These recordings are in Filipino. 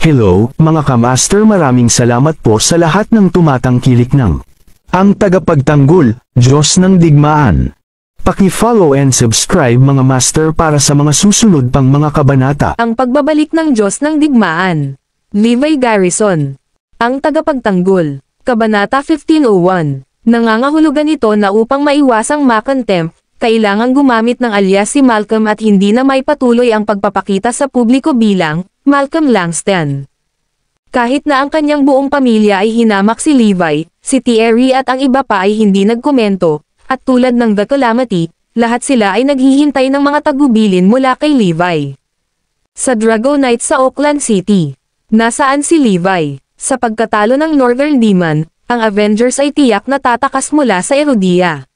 Hello, mga kamaster, maraming salamat po sa lahat ng tumatangkilik ng ang tagapagtanggol, Diyos ng Digmaan. Paki-follow and subscribe mga master para sa mga susunod pang mga kabanata. Ang pagbabalik ng Diyos ng Digmaan. Levi Garrison. Ang tagapagtanggol. Kabanata 1501. Nangangahulugan ito na upang maiwasang makontempt, kailangang gumamit ng alias si Malcolm at hindi na may patuloy ang pagpapakita sa publiko bilang Malcolm Langston. Kahit na ang kanyang buong pamilya ay hinamak si Levi, si Thierry at ang iba pa ay hindi nagkomento, at tulad ng The Calamity, lahat sila ay naghihintay ng mga tagubilin mula kay Levi. Sa Dragonite sa Oakland City. Nasaan si Levi? Sa pagkatalo ng Northern Demon, ang Avengers ay tiyak na tatakas mula sa Erudia.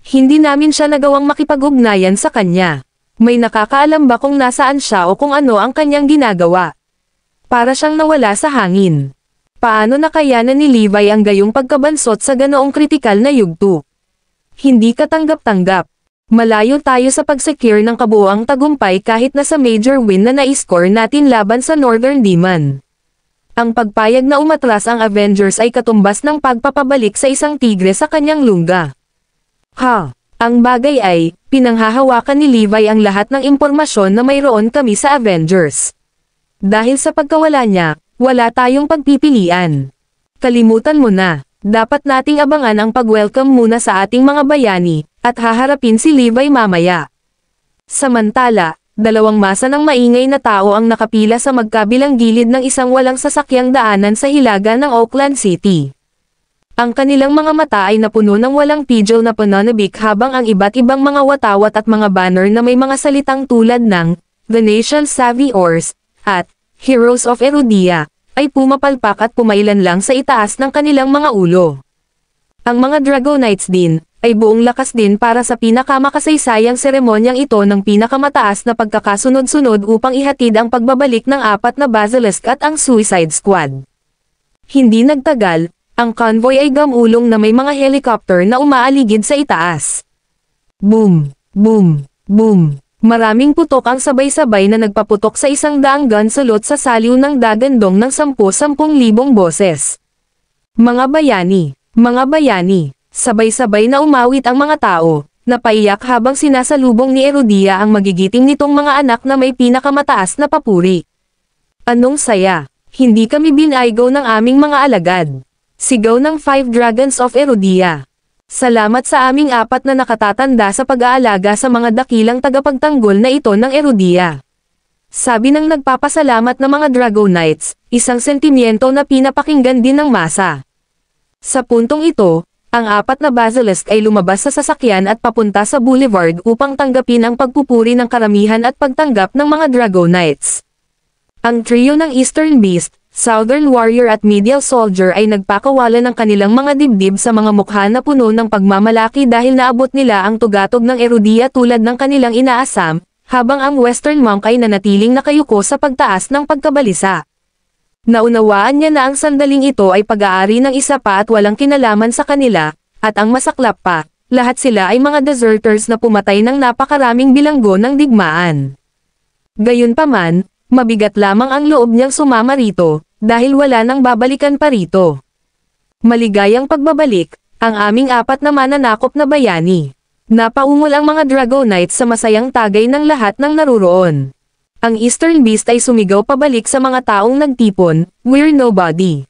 Hindi namin siya nagawang makipag-ugnayan sa kanya. May nakakaalam ba kung nasaan siya o kung ano ang kanyang ginagawa? Para siyang nawala sa hangin. Paano nakayanan ni Levi ang gayong pagkabansot sa ganoong kritikal na yugto? Hindi katanggap-tanggap. Malayo tayo sa pag-secure ng kabuoang tagumpay kahit na sa major win na na-score natin laban sa Northern Demon. Ang pagpayag na umatras ang Avengers ay katumbas ng pagpapabalik sa isang tigre sa kanyang lungga. Ang bagay ay, pinanghahawakan ni Levi ang lahat ng impormasyon na mayroon kami sa Avengers. Dahil sa pagkawala niya, wala tayong pagpipilian. Kalimutan mo na, dapat nating abangan ang pag-welcome muna sa ating mga bayani, at haharapin si Levi mamaya. Samantala, dalawang masa ng maingay na tao ang nakapila sa magkabilang gilid ng isang walang sasakyang daanan sa hilaga ng Oakland City. Ang kanilang mga mata ay napuno ng walang pidgel na pananabik habang ang iba't ibang mga watawat at mga banner na may mga salitang tulad ng The Nation's Saviors at Heroes of Erudia ay pumapalpak at pumailan lang sa itaas ng kanilang mga ulo. Ang mga Dragonites din ay buong lakas din para sa pinakamakasaysayang seremonyang ito ng pinakamataas na pagkakasunod-sunod upang ihatid ang pagbabalik ng 4 na Basilisk at ang Suicide Squad. Hindi nagtagal, ang convoy ay gamulong na may mga helicopter na umaaligid sa itaas. Boom! Boom! Boom! Maraming putok ang sabay-sabay na nagpaputok sa 100 gunsalot sa saliw ng dagandong ng 10,000 boses. Mga bayani, sabay-sabay na umawit ang mga tao, napaiyak habang sinasalubong ni Erudia ang magigiting nitong mga anak na may pinakamataas na papuri. Anong saya! Hindi kami binaygo ng aming mga alagad. Sigaw ng 5 Dragons of Erudia. Salamat sa aming 4 na nakatatanda sa pag-aalaga sa mga dakilang tagapagtanggol na ito ng Erudia. Sabi ng nagpapasalamat na mga Dragonites, isang sentimiento na pinapakinggan din ng masa. Sa puntong ito, ang 4 na Basilisk ay lumabas sa sasakyan at papunta sa boulevard upang tanggapin ang pagpupuri ng karamihan at pagtanggap ng mga Dragonites. Ang trio ng Eastern Beast, Southern Warrior at Medial Soldier ay nagpakawala ng kanilang mga dibdib sa mga mukha na puno ng pagmamalaki dahil naabot nila ang tugatog ng Erudia tulad ng kanilang inaasam, habang ang Western Monk ay nanatiling nakayuko sa pagtaas ng pagkabalisa. Naunawaan niya na ang sandaling ito ay pag-aari ng isa pa at walang kinalaman sa kanila, at ang masaklap pa, lahat sila ay mga deserters na pumatay ng napakaraming bilanggo ng digmaan. Gayunpaman, mabigat lamang ang loob niyang sumama rito, dahil wala nang babalikan pa rito. Maligayang pagbabalik, ang aming 4 na mananakop na bayani. Napaungol ang mga Dragonites sa masayang tagay ng lahat ng naruroon. Ang Eastern Beast ay sumigaw pabalik sa mga taong nagtipon, "We're nobody."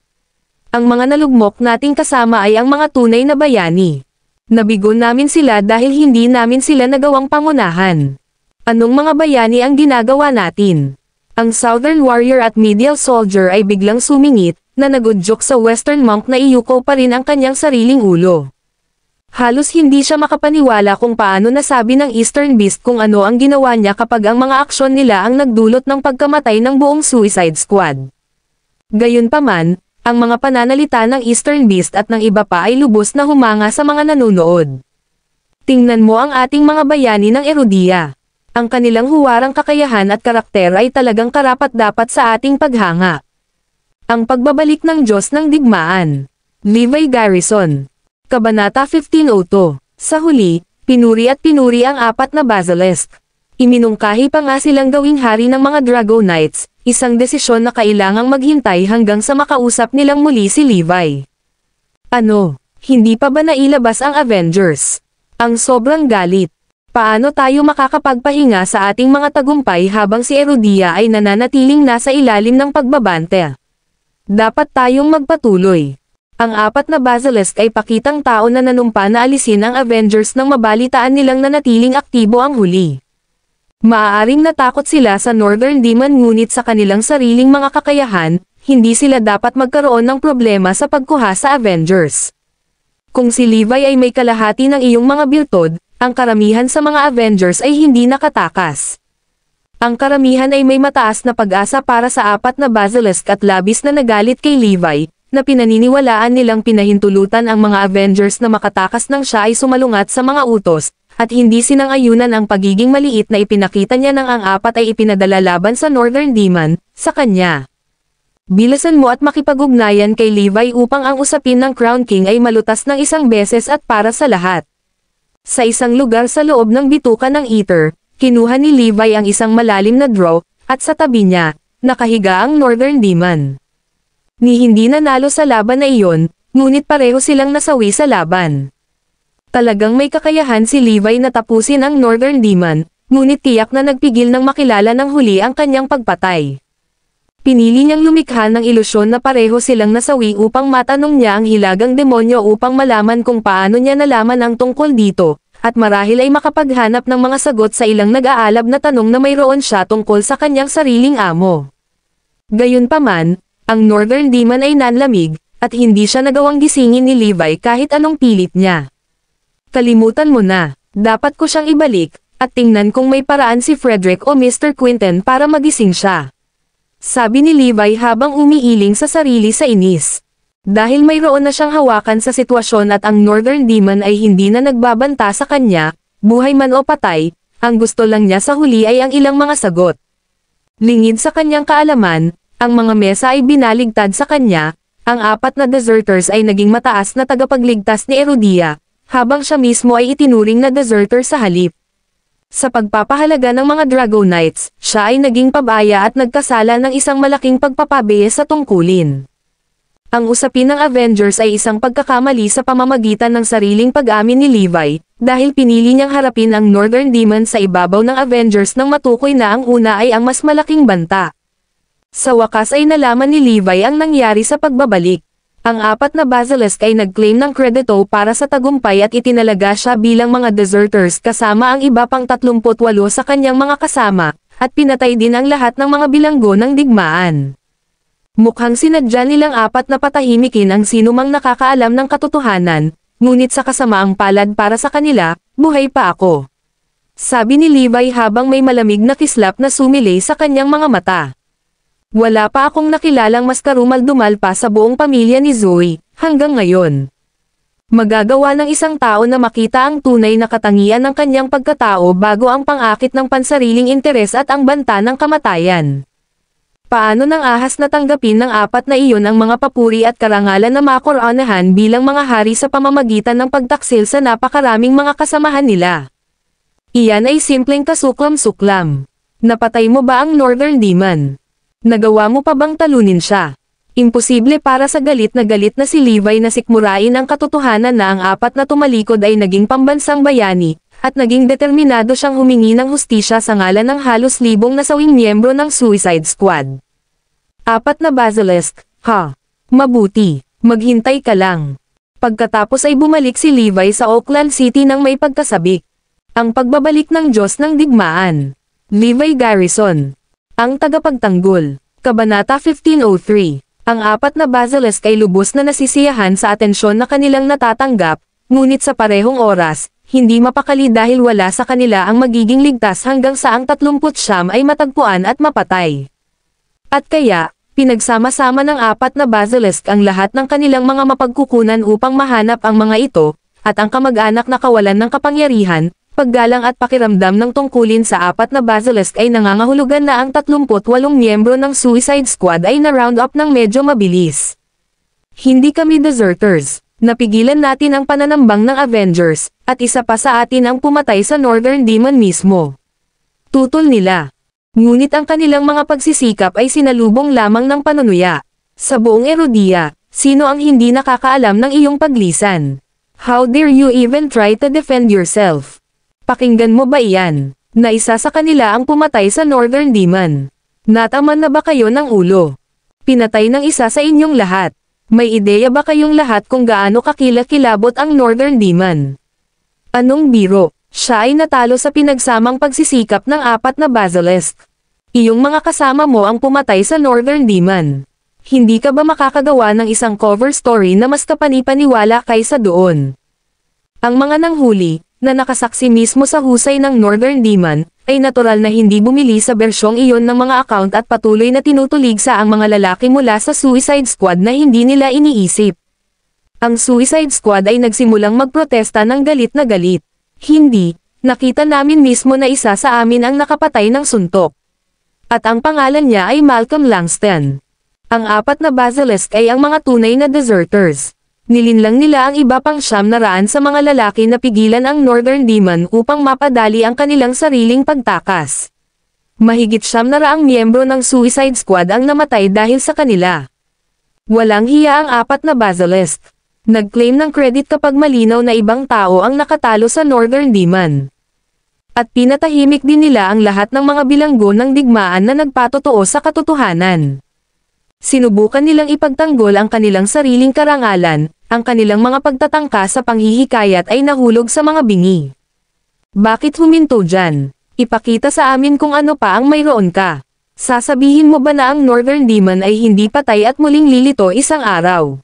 Ang mga nalugmok nating kasama ay ang mga tunay na bayani. Nabigo namin sila dahil hindi namin sila nagawang pangunahan. Anong mga bayani ang ginagawa natin? Ang Southern Warrior at Medial Soldier ay biglang sumingit, na nagudyok sa Western Monk na iyuko pa rin ang kanyang sariling ulo. Halos hindi siya makapaniwala kung paano nasabi ng Eastern Beast kung ano ang ginawa niya kapag ang mga aksyon nila ang nagdulot ng pagkamatay ng buong Suicide Squad. Gayunpaman, ang mga pananalita ng Eastern Beast at ng iba pa ay lubos na humanga sa mga nanonood. Tingnan mo ang ating mga bayani ng Erudia. Ang kanilang huwarang kakayahan at karakter ay talagang karapat-dapat sa ating paghanga. Ang pagbabalik ng Diyos ng Digmaan. Levi Garrison. Kabanata 1502. Sa huli, pinuri at pinuri ang 4 na Basilisk. Iminungkahi pa nga silang gawing hari ng mga Dragonites, Isang desisyon na kailangang maghintay hanggang sa makausap nilang muli si Levi. Ano? Hindi pa ba nailabas ang Avengers? Ang sobrang galit. Paano tayo makakapagpahinga sa ating mga tagumpay habang si Erudia ay nananatiling nasa ilalim ng pagbabante? Dapat tayong magpatuloy. Ang 4 na Basilisk ay pakitang tao na nanumpa na alisin ang Avengers nang mabalitaan nilang nanatiling aktibo ang huli. Maaaring natakot sila sa Northern Demon ngunit sa kanilang sariling mga kakayahan, hindi sila dapat magkaroon ng problema sa pagkuha sa Avengers. Kung si Levi ay may kalahati ng iyong mga biltod, ang karamihan sa mga Avengers ay hindi nakatakas. Ang karamihan ay may mataas na pag-asa para sa 4 na Basilisk at labis na nagalit kay Levi, na pinaniniwalaan nilang pinahintulutan ang mga Avengers na makatakas nang siya ay sumalungat sa mga utos, at hindi sinang-ayunan ang pagiging maliit na ipinakita niya nang ang 4 ay ipinadala laban sa Northern Demon, sa kanya. Bilisan mo at makipag-ugnayan kay Levi upang ang usapin ng Crown King ay malutas ng isang beses at para sa lahat. Sa isang lugar sa loob ng bituka ng Ether, kinuha ni Levi ang isang malalim na draw, at sa tabi niya, nakahiga ang Northern Demon. Ni hindi nanalo sa laban na iyon, ngunit pareho silang nasawi sa laban. Talagang may kakayahan si Levi na tapusin ang Northern Demon, ngunit tiyak na nagpigil ng makilala ng huli ang kanyang pagpatay. Pinili niyang lumikha ng ilusyon na pareho silang nasawi upang matanong niya ang hilagang demonyo upang malaman kung paano niya nalaman ang tungkol dito, at marahil ay makapaghanap ng mga sagot sa ilang nag-aalab na tanong na mayroon siya tungkol sa kanyang sariling amo. Gayunpaman, ang Northern Demon ay nanlamig, at hindi siya nagawang gisingin ni Levi kahit anong pilit niya. Kalimutan mo na, dapat ko siyang ibalik, at tingnan kung may paraan si Frederick o Mr. Quinton para magising siya. Sabi ni Levi habang umiiling sa sarili sa inis. Dahil mayroon na siyang hawakan sa sitwasyon at ang Northern Demon ay hindi na nagbabanta sa kanya, buhay man o patay, ang gusto lang niya sa huli ay ang ilang mga sagot. Lingid sa kanyang kaalaman, ang mga mesa ay binaligtad sa kanya, ang 4 na deserters ay naging mataas na tagapagligtas ni Erudia, habang siya mismo ay itinuring na deserter sa halip. Sa pagpapahalaga ng mga Dragonites, siya ay naging pabaya at nagkasala ng isang malaking pagpapabiye sa tungkulin. Ang usapin ng Avengers ay isang pagkakamali sa pamamagitan ng sariling pag-amin ni Levi, dahil pinili niyang harapin ang Northern Demon sa ibabaw ng Avengers nang matukoy na ang una ay ang mas malaking banta. Sa wakas ay nalaman ni Levi ang nangyari sa pagbabalik. Ang 4 na Basilisk ay nag-claim ng kredito para sa tagumpay at itinalaga siya bilang mga deserters kasama ang iba pang 38 sa kanyang mga kasama, at pinatay din ang lahat ng mga bilanggo ng digmaan. Mukhang sinadya nilang 4 na patahimikin ang sinumang nakakaalam ng katotohanan, ngunit sa kasamaang palad para sa kanila, buhay pa ako. Sabi ni Levi habang may malamig na kislap na sumilay sa kanyang mga mata. Wala pa akong nakilalang mas karumal-dumal pa sa buong pamilya ni Zoe, hanggang ngayon. Magagawa ng isang tao na makita ang tunay na katangian ng kanyang pagkatao bago ang pang-akit ng pansariling interes at ang banta ng kamatayan. Paano nang ahas na tanggapin ng 4 na iyon ang mga papuri at karangalan na makoronahan bilang mga hari sa pamamagitan ng pagtaksil sa napakaraming mga kasamahan nila? Iyan ay simpleng kasuklam-suklam. Napatay mo ba ang Northern Demon? Nagawa mo pa bang talunin siya? Imposible para sa galit na si Levi na sikmurain ang katotohanan na ang 4 na tumalikod ay naging pambansang bayani, at naging determinado siyang humingi ng hustisya sa ngalan ng halos libong nasawing miyembro ng Suicide Squad. 4 na Basilisk, ha? Mabuti, maghintay ka lang. Pagkatapos ay bumalik si Levi sa Oakland City nang may pagkasabik. Ang pagbabalik ng Diyos ng Digmaan. Levi Garrison. Ang tagapagtanggol. Kabanata 1503. Ang 4 na Basilisk ay lubos na nasisiyahan sa atensyon na kanilang natatanggap, ngunit sa parehong oras, hindi mapakali dahil wala sa kanila ang magiging ligtas hanggang sa ang 39 ay matagpuan at mapatay. At kaya, pinagsama-sama ng 4 na Basilisk ang lahat ng kanilang mga mapagkukunan upang mahanap ang mga ito, at ang kamag-anak na kawalan ng kapangyarihan, paggalang at pakiramdam ng tungkulin sa 4 na Basilisk ay nangangahulugan na ang 38 miyembro ng Suicide Squad ay na-round up ng medyo mabilis. Hindi kami deserters. Napigilan natin ang pananambang ng Avengers, at isa pa sa atin ang pumatay sa Northern Demon mismo. Tutol nila. Ngunit ang kanilang mga pagsisikap ay sinalubong lamang ng panunuya. Sa buong Erodia, sino ang hindi nakakaalam ng iyong paglisan? How dare you even try to defend yourself? Pakinggan mo ba iyan? Na isa sa kanila ang pumatay sa Northern Demon. Nataman na ba kayo ng ulo? Pinatay ng isa sa inyong lahat. May ideya ba kayong lahat kung gaano kakilakilabot ang Northern Demon? Anong biro? Siya ay natalo sa pinagsamang pagsisikap ng 4 na Basilisk. Iyong mga kasama mo ang pumatay sa Northern Demon. Hindi ka ba makakagawa ng isang cover story na mas kapani-paniwala kaysa doon? Ang mga nanghuli, na nakasaksi mismo sa husay ng Northern Demon, ay natural na hindi bumili sa bersyong iyon ng mga account at patuloy na tinutuligsa ang mga lalaki mula sa Suicide Squad na hindi nila iniisip. Ang Suicide Squad ay nagsimulang magprotesta ng galit na galit. Hindi, nakita namin mismo na isa sa amin ang nakapatay ng suntok. At ang pangalan niya ay Malcolm Langston. Ang 4 na Basilisk ay ang mga tunay na deserters. Nilinlang nila ang iba pang 900 sa mga lalaki na pigilan ang Northern Demon upang mapadali ang kanilang sariling pagtakas. Mahigit 900 miyembro ng Suicide Squad ang namatay dahil sa kanila. Walang hiya ang 4 na Basilisk. Nag-claim ng credit kapag malinaw na ibang tao ang nakatalo sa Northern Demon. At pinatahimik din nila ang lahat ng mga bilanggo ng digmaan na nagpatotoo sa katotohanan. Sinubukan nilang ipagtanggol ang kanilang sariling karangalan, ang kanilang mga pagtatangka sa panghihikayat ay nahulog sa mga bingi. Bakit huminto dyan? Ipakita sa amin kung ano pa ang mayroon ka. Sasabihin mo ba na ang Northern Demon ay hindi patay at muling lilito isang araw?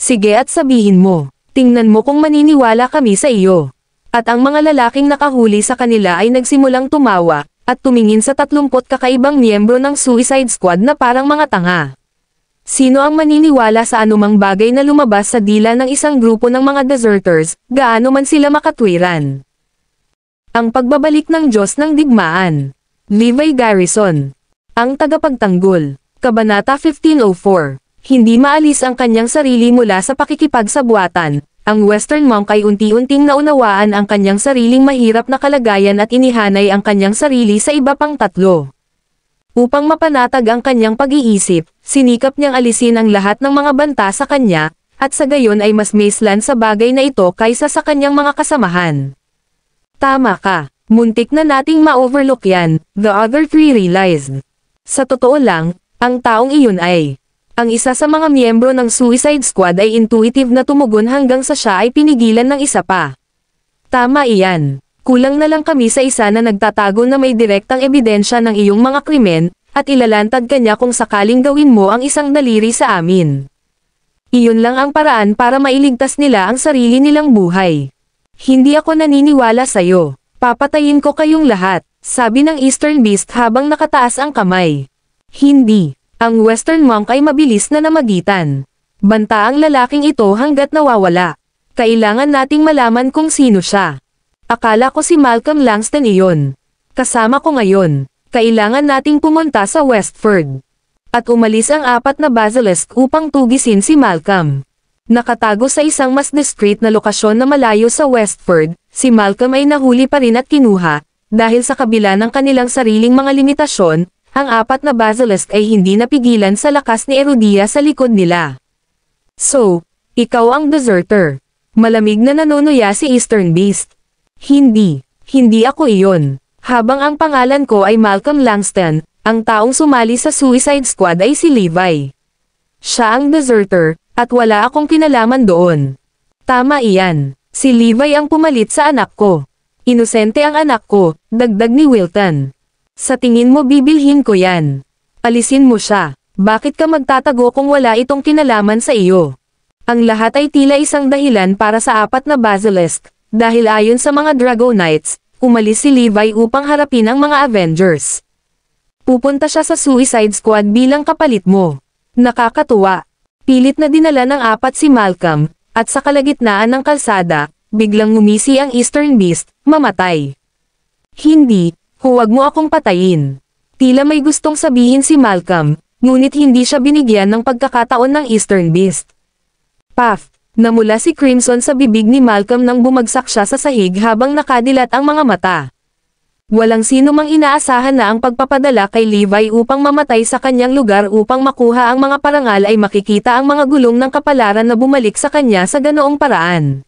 Sige at sabihin mo, tingnan mo kung maniniwala kami sa iyo. At ang mga lalaking nakahuli sa kanila ay nagsimulang tumawa, at tumingin sa 30 kakaibang miyembro ng Suicide Squad na parang mga tanga. Sino ang maniniwala sa anumang bagay na lumabas sa dila ng isang grupo ng mga deserters, gaano man sila makatwiran? Ang pagbabalik ng Diyos ng Digmaan. Levi Garrison. Ang tagapagtanggol. Kabanata 1504. Hindi maalis ang kanyang sarili mula sa pakikipagsabuatan. Ang Western monk ay unti-unting naunawaan ang kanyang sariling mahirap na kalagayan at inihanay ang kanyang sarili sa iba pang 3. Upang mapanatag ang kanyang pag-iisip, sinikap niyang alisin ang lahat ng mga banta sa kanya, at sa gayon ay mas maislan sa bagay na ito kaysa sa kanyang mga kasamahan. Tama ka, muntik na nating ma-overlook yan, the other 3 realized. Sa totoo lang, ang taong iyon ay, ang isa sa mga miyembro ng Suicide Squad ay intuitive na tumugon hanggang sa siya ay pinigilan ng isa pa. Tama iyan. Kulang na lang kami sa isa na nagtatago na may direktang ebidensya ng iyong mga krimen, at ilalantad ka niya kung sakaling gawin mo ang isang daliri sa amin. Iyon lang ang paraan para mailigtas nila ang sarili nilang buhay. Hindi ako naniniwala sa'yo. Papatayin ko kayong lahat, sabi ng Eastern Beast habang nakataas ang kamay. Hindi. Ang Western Monk ay mabilis na namagitan. Banta ang lalaking ito hanggat nawawala. Kailangan nating malaman kung sino siya. Akala ko si Malcolm Langston iyon. Kasama ko ngayon. Kailangan nating pumunta sa Westford. At umalis ang 4 na Basilisk upang tugisin si Malcolm. Nakatago sa isang mas discreet na lokasyon na malayo sa Westford, si Malcolm ay nahuli pa rin at kinuha, dahil sa kabila ng kanilang sariling mga limitasyon, ang 4 na Basilisk ay hindi napigilan sa lakas ni Erodia sa likod nila. So, ikaw ang deserter. Malamig na nanunuya si Eastern Beast. Hindi ako iyon. Habang ang pangalan ko ay Malcolm Langston, ang taong sumali sa Suicide Squad ay si Levi. Siya ang deserter, at wala akong kinalaman doon. Tama iyan. Si Levi ang pumalit sa anak ko. Inosente ang anak ko, dagdag ni Wilton. Sa tingin mo bibilhin ko yan. Alisin mo siya. Bakit ka magtatago kung wala itong kinalaman sa iyo? Ang lahat ay tila isang dahilan para sa 4 na Basilisk. Dahil ayon sa mga Dragonites, umalis si Levi upang harapin ang mga Avengers. Pupunta siya sa Suicide Squad bilang kapalit mo. Nakakatuwa. Pilit na dinala ng 4 si Malcolm, at sa kalagitnaan ng kalsada, biglang ngumisi ang Eastern Beast, mamatay. Hindi, huwag mo akong patayin. Tila may gustong sabihin si Malcolm, ngunit hindi siya binigyan ng pagkakataon ng Eastern Beast. Puff! Namula si Crimson sa bibig ni Malcolm nang bumagsak siya sa sahig habang nakadilat ang mga mata. Walang sino mang inaasahan na ang pagpapadala kay Levi upang mamatay sa kanyang lugar upang makuha ang mga parangal ay makikita ang mga gulong ng kapalaran na bumalik sa kanya sa ganoong paraan.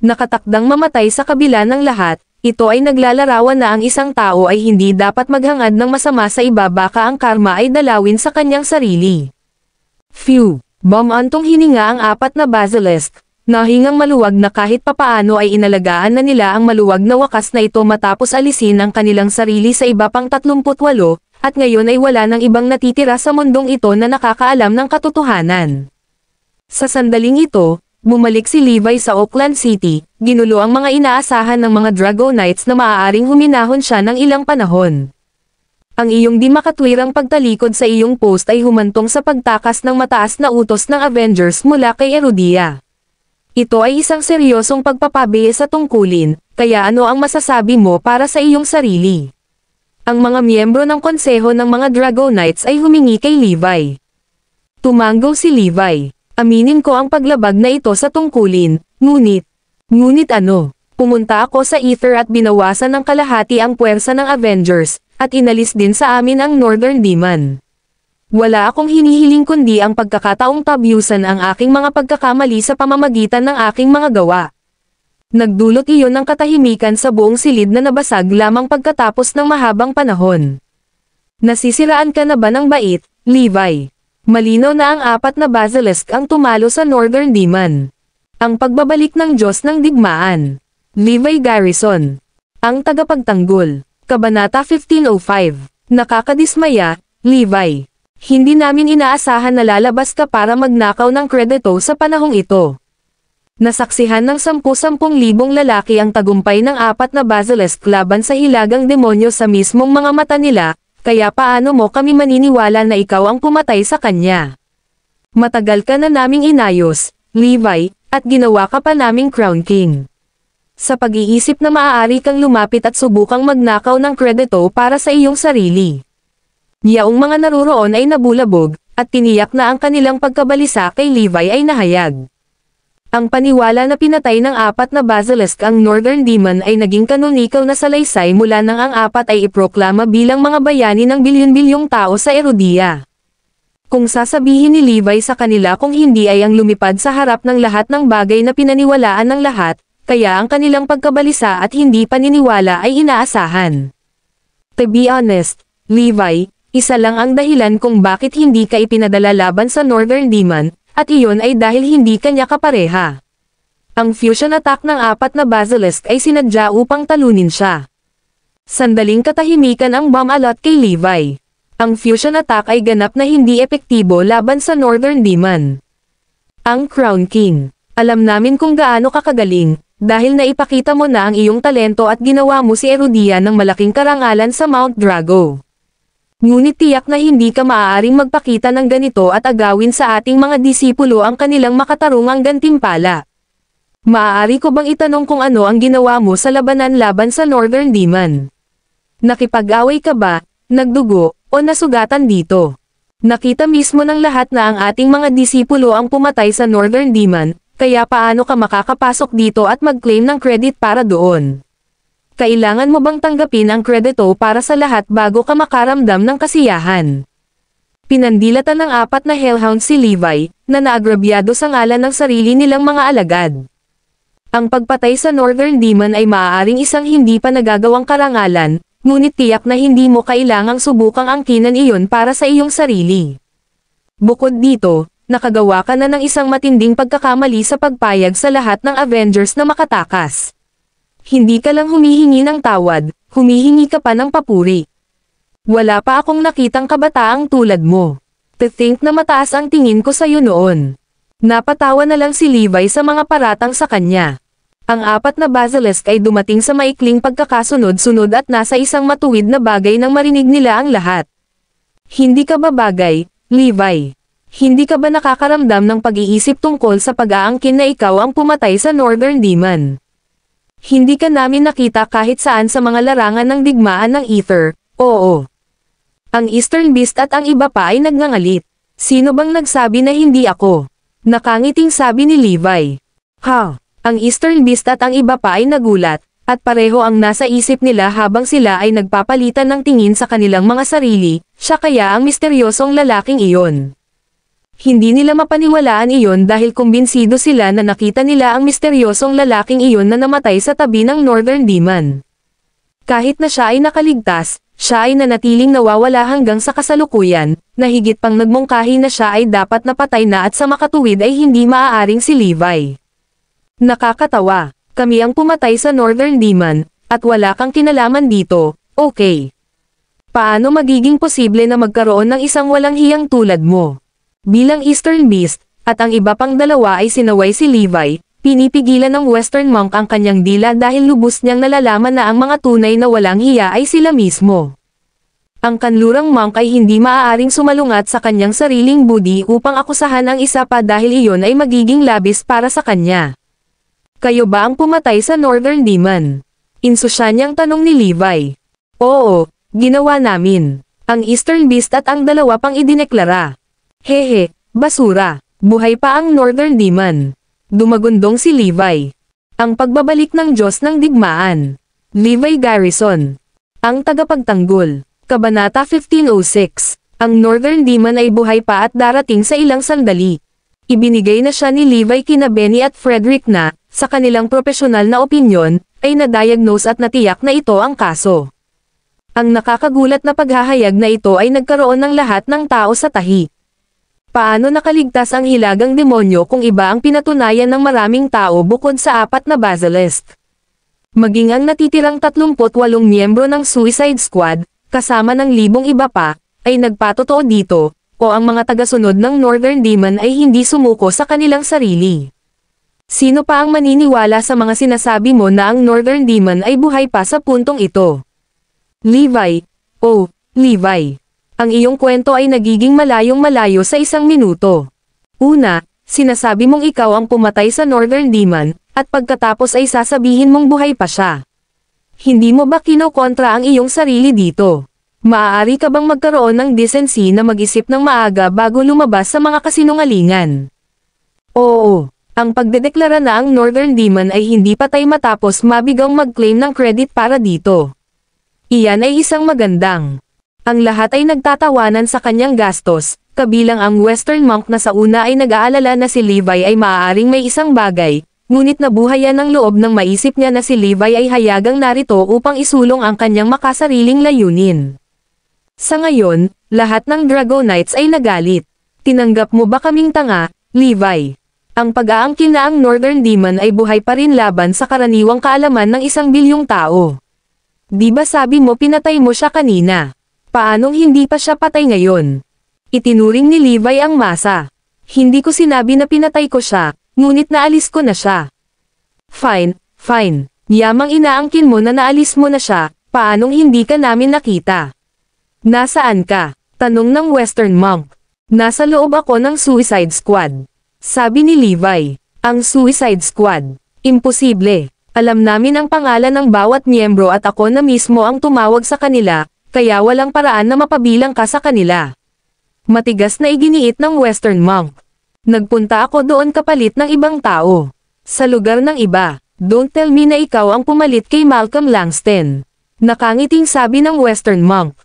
Nakatakdang mamatay sa kabila ng lahat, ito ay naglalarawan na ang isang tao ay hindi dapat maghangad ng masama sa iba baka ang karma ay dalawin sa kanyang sarili. Phew! Bumantong hininga ang apat na basilisk. Nahingang maluwag na kahit papaano ay inalagaan na nila ang maluwag na wakas na ito matapos alisin ang kanilang sarili sa iba pang 38, at ngayon ay wala ng ibang natitira sa mundong ito na nakakaalam ng katotohanan. Sa sandaling ito, bumalik si Levi sa Oakland City, ginulo ang mga inaasahan ng mga Dragonites na maaaring huminahon siya ng ilang panahon. Ang iyong di makatwirang pagtalikod sa iyong post ay humantong sa pagtakas ng mataas na utos ng Avengers mula kay Erudia. Ito ay isang seryosong pagpapabihis sa tungkulin, kaya ano ang masasabi mo para sa iyong sarili? Ang mga miyembro ng konseho ng mga Dragonites ay humingi kay Levi. Tumango si Levi. Aminin ko ang paglabag na ito sa tungkulin, ngunit ano? Pumunta ako sa Ether at binawasan ng kalahati ang puwersa ng Avengers, at inalis din sa amin ang Northern Demon. Wala akong hinihiling kundi ang pagkakataong tabyusan ang aking mga pagkakamali sa pamamagitan ng aking mga gawa. Nagdulot iyon ng katahimikan sa buong silid na nabasag lamang pagkatapos ng mahabang panahon. Nasisiraan ka na ba ng bait, Levi? Malinaw na ang apat na basilisk ang tumalo sa Northern Demon. Ang pagbabalik ng Diyos ng Digmaan. Levi Garrison. Ang tagapagtanggol. Kabanata 1505. Nakakadismaya, Levi. Hindi namin inaasahan na lalabas ka para magnakaw ng kredito sa panahong ito. Nasaksihan ng 10,000 lalaki ang tagumpay ng apat na basilisk laban sa hilagang demonyo sa mismong mga mata nila, kaya paano mo kami maniniwala na ikaw ang pumatay sa kanya? Matagal ka na naming inayos, Levi, at ginawa ka pa naming Crown King. Sa pag-iisip na maaari kang lumapit at subukang magnakaw ng kredito para sa iyong sarili. Yaong mga naruroon ay nabulabog, at tiniyak na ang kanilang pagkabalisa kay Levi ay nahayag. Ang paniwala na pinatay ng apat na basilisk ang Northern Demon ay naging kanunikaw na salaysay mula nang ang apat ay iproklama bilang mga bayani ng bilyon-bilyong tao sa Erudia. Kung sasabihin ni Levi sa kanila kung hindi ay ang lumipad sa harap ng lahat ng bagay na pinaniwalaan ng lahat, kaya ang kanilang pagkabalisa at hindi paniniwala ay inaasahan. To be honest, Levi, isa lang ang dahilan kung bakit hindi ka ipinadala laban sa Northern Demon, at iyon ay dahil hindi kanya kapareha. Ang fusion attack ng apat na basilisk ay sinadya upang talunin siya. Sandaling katahimikan ang bomb-alot kay Levi. Ang fusion attack ay ganap na hindi epektibo laban sa Northern Demon. Ang Crown King. Alam namin kung gaano kakagaling, dahil naipakita mo na ang iyong talento at ginawa mo si Erudia ng malaking karangalan sa Mount Drago. Ngunit tiyak na hindi ka maaaring magpakita ng ganito at agawin sa ating mga disipulo ang kanilang makatarungang gantimpala. Maaari ko bang itanong kung ano ang ginawa mo sa labanan laban sa Northern Demon? Nakipag-away ka ba, nagdugo, o nasugatan dito? Nakita mismo ng lahat na ang ating mga disipulo ang pumatay sa Northern Demon, kaya paano ka makakapasok dito at mag-claim ng credit para doon? Kailangan mo bang tanggapin ang kredito para sa lahat bago ka makaramdam ng kasiyahan? Pinandilatan ng apat na hellhound si Levi, na naagrabyado sa ngalan ng sarili nilang mga alagad. Ang pagpatay sa Northern Demon ay maaaring isang hindi pa nagagawang karangalan, ngunit tiyak na hindi mo kailangang subukang angkinan iyon para sa iyong sarili. Bukod dito, nakagawa ka na ng isang matinding pagkakamali sa pagpayag sa lahat ng Avengers na makatakas. Hindi ka lang humihingi ng tawad, humihingi ka pa ng papuri. Wala pa akong nakitang kabataang tulad mo. To think na mataas ang tingin ko sa iyo noon. Napatawa na lang si Levi sa mga paratang sa kanya. Ang apat na basilisk ay dumating sa maikling pagkakasunod-sunod at nasa isang matuwid na bagay nang marinig nila ang lahat. Hindi ka ba bagay, Levi? Hindi ka ba nakakaramdam ng pag-iisip tungkol sa pag-aangkin na ikaw ang pumatay sa Northern Demon? Hindi ka namin nakita kahit saan sa mga larangan ng digmaan ng Ether, oo. Ang Eastern Beast at ang iba pa ay nagngangalit. Sino bang nagsabi na hindi ako? Nakangiting sabi ni Levi. Ha? Ang Eastern Beast at ang iba pa ay nagulat, At pareho ang nasa isip nila habang sila ay nagpapalitan ng tingin sa kanilang mga sarili, siya kaya ang misteryosong lalaking iyon. Hindi nila mapaniwalaan iyon dahil kumbinsido sila na nakita nila ang misteryosong lalaking iyon na namatay sa tabi ng Northern Demon. Kahit na siya ay nakaligtas, siya ay nanatiling nawawala hanggang sa kasalukuyan, na higit pang nagmungkahi na siya ay dapat napatay na at sa makatuwid ay hindi maaaring si Levi. Nakakatawa. Kami ang pumatay sa Northern Demon, at wala kang kinalaman dito, okay. Paano magiging posible na magkaroon ng isang walang hiyang tulad mo? Bilang Eastern Beast, at ang iba pang dalawa ay sinaway si Levi, pinipigilan ng Western Monk ang kanyang dila dahil lubos niyang nalalaman na ang mga tunay na walang hiya ay sila mismo. Ang kanlurang monk ay hindi maaaring sumalungat sa kanyang sariling budi upang akusahan ang isa pa dahil iyon ay magiging labis para sa kanya. Kayo ba ang pumatay sa Northern Demon? Insusya niyang tanong ni Levi. Oo, ginawa namin. Ang Eastern Beast at ang dalawa pang idineklara. Hehe, basura. Buhay pa ang Northern Demon. Dumagundong si Levi. Ang pagbabalik ng Diyos ng Digmaan. Levi Garrison. Ang tagapagtanggol. Kabanata 1506. Ang Northern Demon ay buhay pa at darating sa ilang sandali. Ibinigay na siya ni Levi kina Benny at Frederick na, sa kanilang profesional na opinyon, ay na-diagnose at natiyak na ito ang kaso. Ang nakakagulat na paghahayag na ito ay nagkaroon ng lahat ng tao sa tahi. Paano nakaligtas ang hilagang demonyo kung iba ang pinatunayan ng maraming tao bukod sa 4 na basilisk? Maging ang natitirang 38 miyembro ng Suicide Squad, kasama ng libong iba pa, ay nagpatotoo dito, o ang mga tagasunod ng Northern Demon ay hindi sumuko sa kanilang sarili. Sino pa ang maniniwala sa mga sinasabi mo na ang Northern Demon ay buhay pa sa puntong ito? Levi, oh, Levi. Ang iyong kwento ay nagiging malayong-malayo sa 1 minuto. Una, sinasabi mong ikaw ang pumatay sa Northern Demon, at pagkatapos ay sasabihin mong buhay pa siya. Hindi mo ba kinokontra ang iyong sarili dito? Maaari ka bang magkaroon ng decency na mag-isip ng maaga bago lumabas sa mga kasinungalingan? Oo, ang pagdedeklara na ang Northern Demon ay hindi patay matapos mabigang mag-claim ng credit para dito. Iyan ay isang magandang. Ang lahat ay nagtatawanan sa kanyang gastos, kabilang ang Western Monk na sa una ay nag-aalala na si Levi ay maaaring may isang bagay, ngunit nabuhayan ng loob ng maisip niya na si Levi ay hayagang narito upang isulong ang kanyang makasariling layunin. Sa ngayon, lahat ng Dragonites ay nagalit. Tinanggap mo ba kaming tanga, Levi? Ang pag-aangkin na ang Northern Demon ay buhay pa rin laban sa karaniwang kaalaman ng 1 bilyong tao. Di ba sabi mo pinatay mo siya kanina? Paanong hindi pa siya patay ngayon? Itinuring ni Levi ang masa. Hindi ko sinabi na pinatay ko siya, ngunit naalis ko na siya. Fine, fine. Yamang inaangkin mo na naalis mo na siya, paanong hindi ka namin nakita? Nasaan ka? Tanong ng Western Monk. Nasa loob ako ng Suicide Squad. Sabi ni Levi. Ang Suicide Squad. Imposible. Alam namin ang pangalan ng bawat miyembro at ako na mismo ang tumawag sa kanila, kaya walang paraan na mapabilang ka sa kanila. Matigas na iginiit ng Western Monk. Nagpunta ako doon kapalit ng ibang tao. Sa lugar ng iba. Don't tell me na ikaw ang pumalit kay Malcolm Langston. Nakangiting sabi ng Western Monk.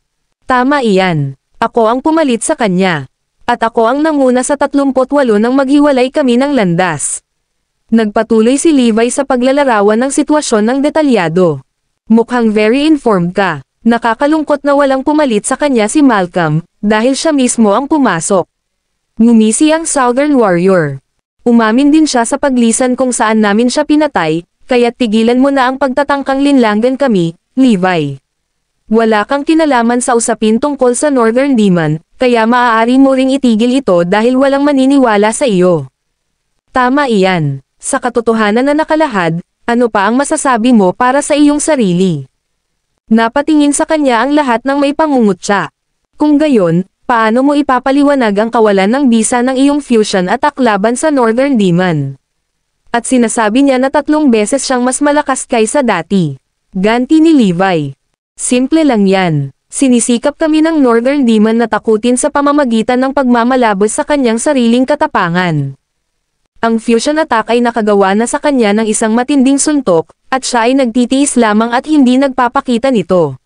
Tama iyan. Ako ang pumalit sa kanya. At ako ang nanguna sa 38 nang maghiwalay kami ng landas. Nagpatuloy si Levi sa paglalarawan ng sitwasyon ng detalyado. Mukhang very informed ka. Nakakalungkot na walang pumalit sa kanya si Malcolm, dahil siya mismo ang pumasok. Ngumisi ang Southern Warrior. Umamin din siya sa paglisan kung saan namin siya pinatay, kaya tigilan mo na ang pagtatangkang linlangan kami, Levi. Wala kang kinalaman sa usapin tungkol sa Northern Demon, kaya maaari mo ring itigil ito dahil walang maniniwala sa iyo. Tama iyan. Sa katotohanan na nakalahad, ano pa ang masasabi mo para sa iyong sarili? Napatingin sa kanya ang lahat ng may pangungutya. Kung gayon, paano mo ipapaliwanag ang kawalan ng bisa ng iyong fusion at laban sa Northern Demon? At sinasabi niya na 3 beses siyang mas malakas kaysa dati. Ganti ni Levi. Simple lang yan. Sinisikap kami ng Northern Demon na takutin sa pamamagitan ng pagmamalabos sa kanyang sariling katapangan. Ang fusion attack ay nakagawa na sa kanya ng isang matinding suntok, at siya ay nagtitiis lamang at hindi nagpapakita nito.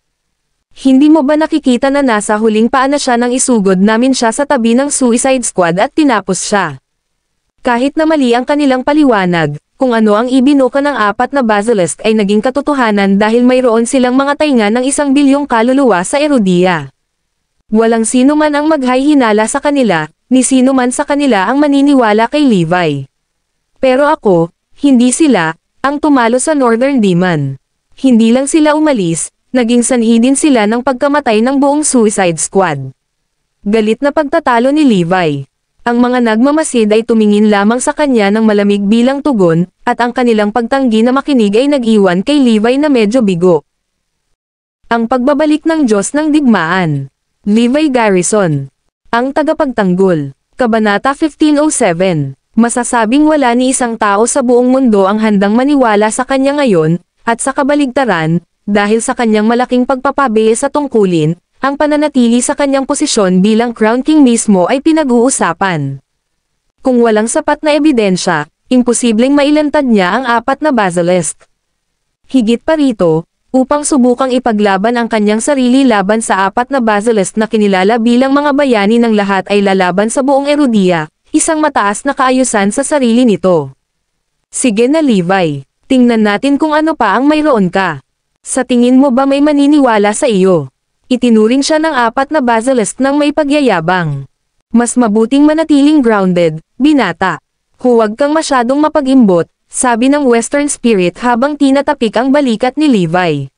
Hindi mo ba nakikita na nasa huling paa na siya nang isugod namin siya sa tabi ng Suicide Squad at tinapos siya? Kahit na mali ang kanilang paliwanag, kung ano ang ibinuka ng 4 na basilisk ay naging katotohanan dahil mayroon silang mga tainga ng 1 bilyong kaluluwa sa Erudia. Walang sino man ang maghay-hinala sa kanila, ni sino man sa kanila ang maniniwala kay Levi. Pero ako, hindi sila, ang tumalo sa Northern Demon. Hindi lang sila umalis, naging sanhi din sila ng pagkamatay ng buong Suicide Squad. Galit na pagtatalo ni Levi. Ang mga nagmamasid ay tumingin lamang sa kanya ng malamig bilang tugon, at ang kanilang pagtanggi na makinig ay nag-iwan kay Levi na medyo bigo. Ang pagbabalik ng Diyos ng Digmaan. Levi Garrison. Ang tagapagtanggol. Kabanata 1507. Masasabing wala ni isang tao sa buong mundo ang handang maniwala sa kanya ngayon, at sa kabaligtaran, dahil sa kanyang malaking pagpapabiye sa tungkulin, ang pananatili sa kanyang posisyon bilang Crown King mismo ay pinag-uusapan. Kung walang sapat na ebidensya, imposibleng mailantad niya ang 4 na basilisk. Higit pa rito, upang subukang ipaglaban ang kanyang sarili laban sa 4 na basilisk na kinilala bilang mga bayani ng lahat ay lalaban sa buong Erudia, isang mataas na kaayusan sa sarili nito. Sige na Levi, tingnan natin kung ano pa ang mayroon ka. Sa tingin mo ba may maniniwala sa iyo? Itinuring siya ng 4 na basilisk ng may pagyayabang. Mas mabuting manatiling grounded, binata. Huwag kang masyadong mapag-imbot, sabi ng Western Spirit habang tinatapik ang balikat ni Levi.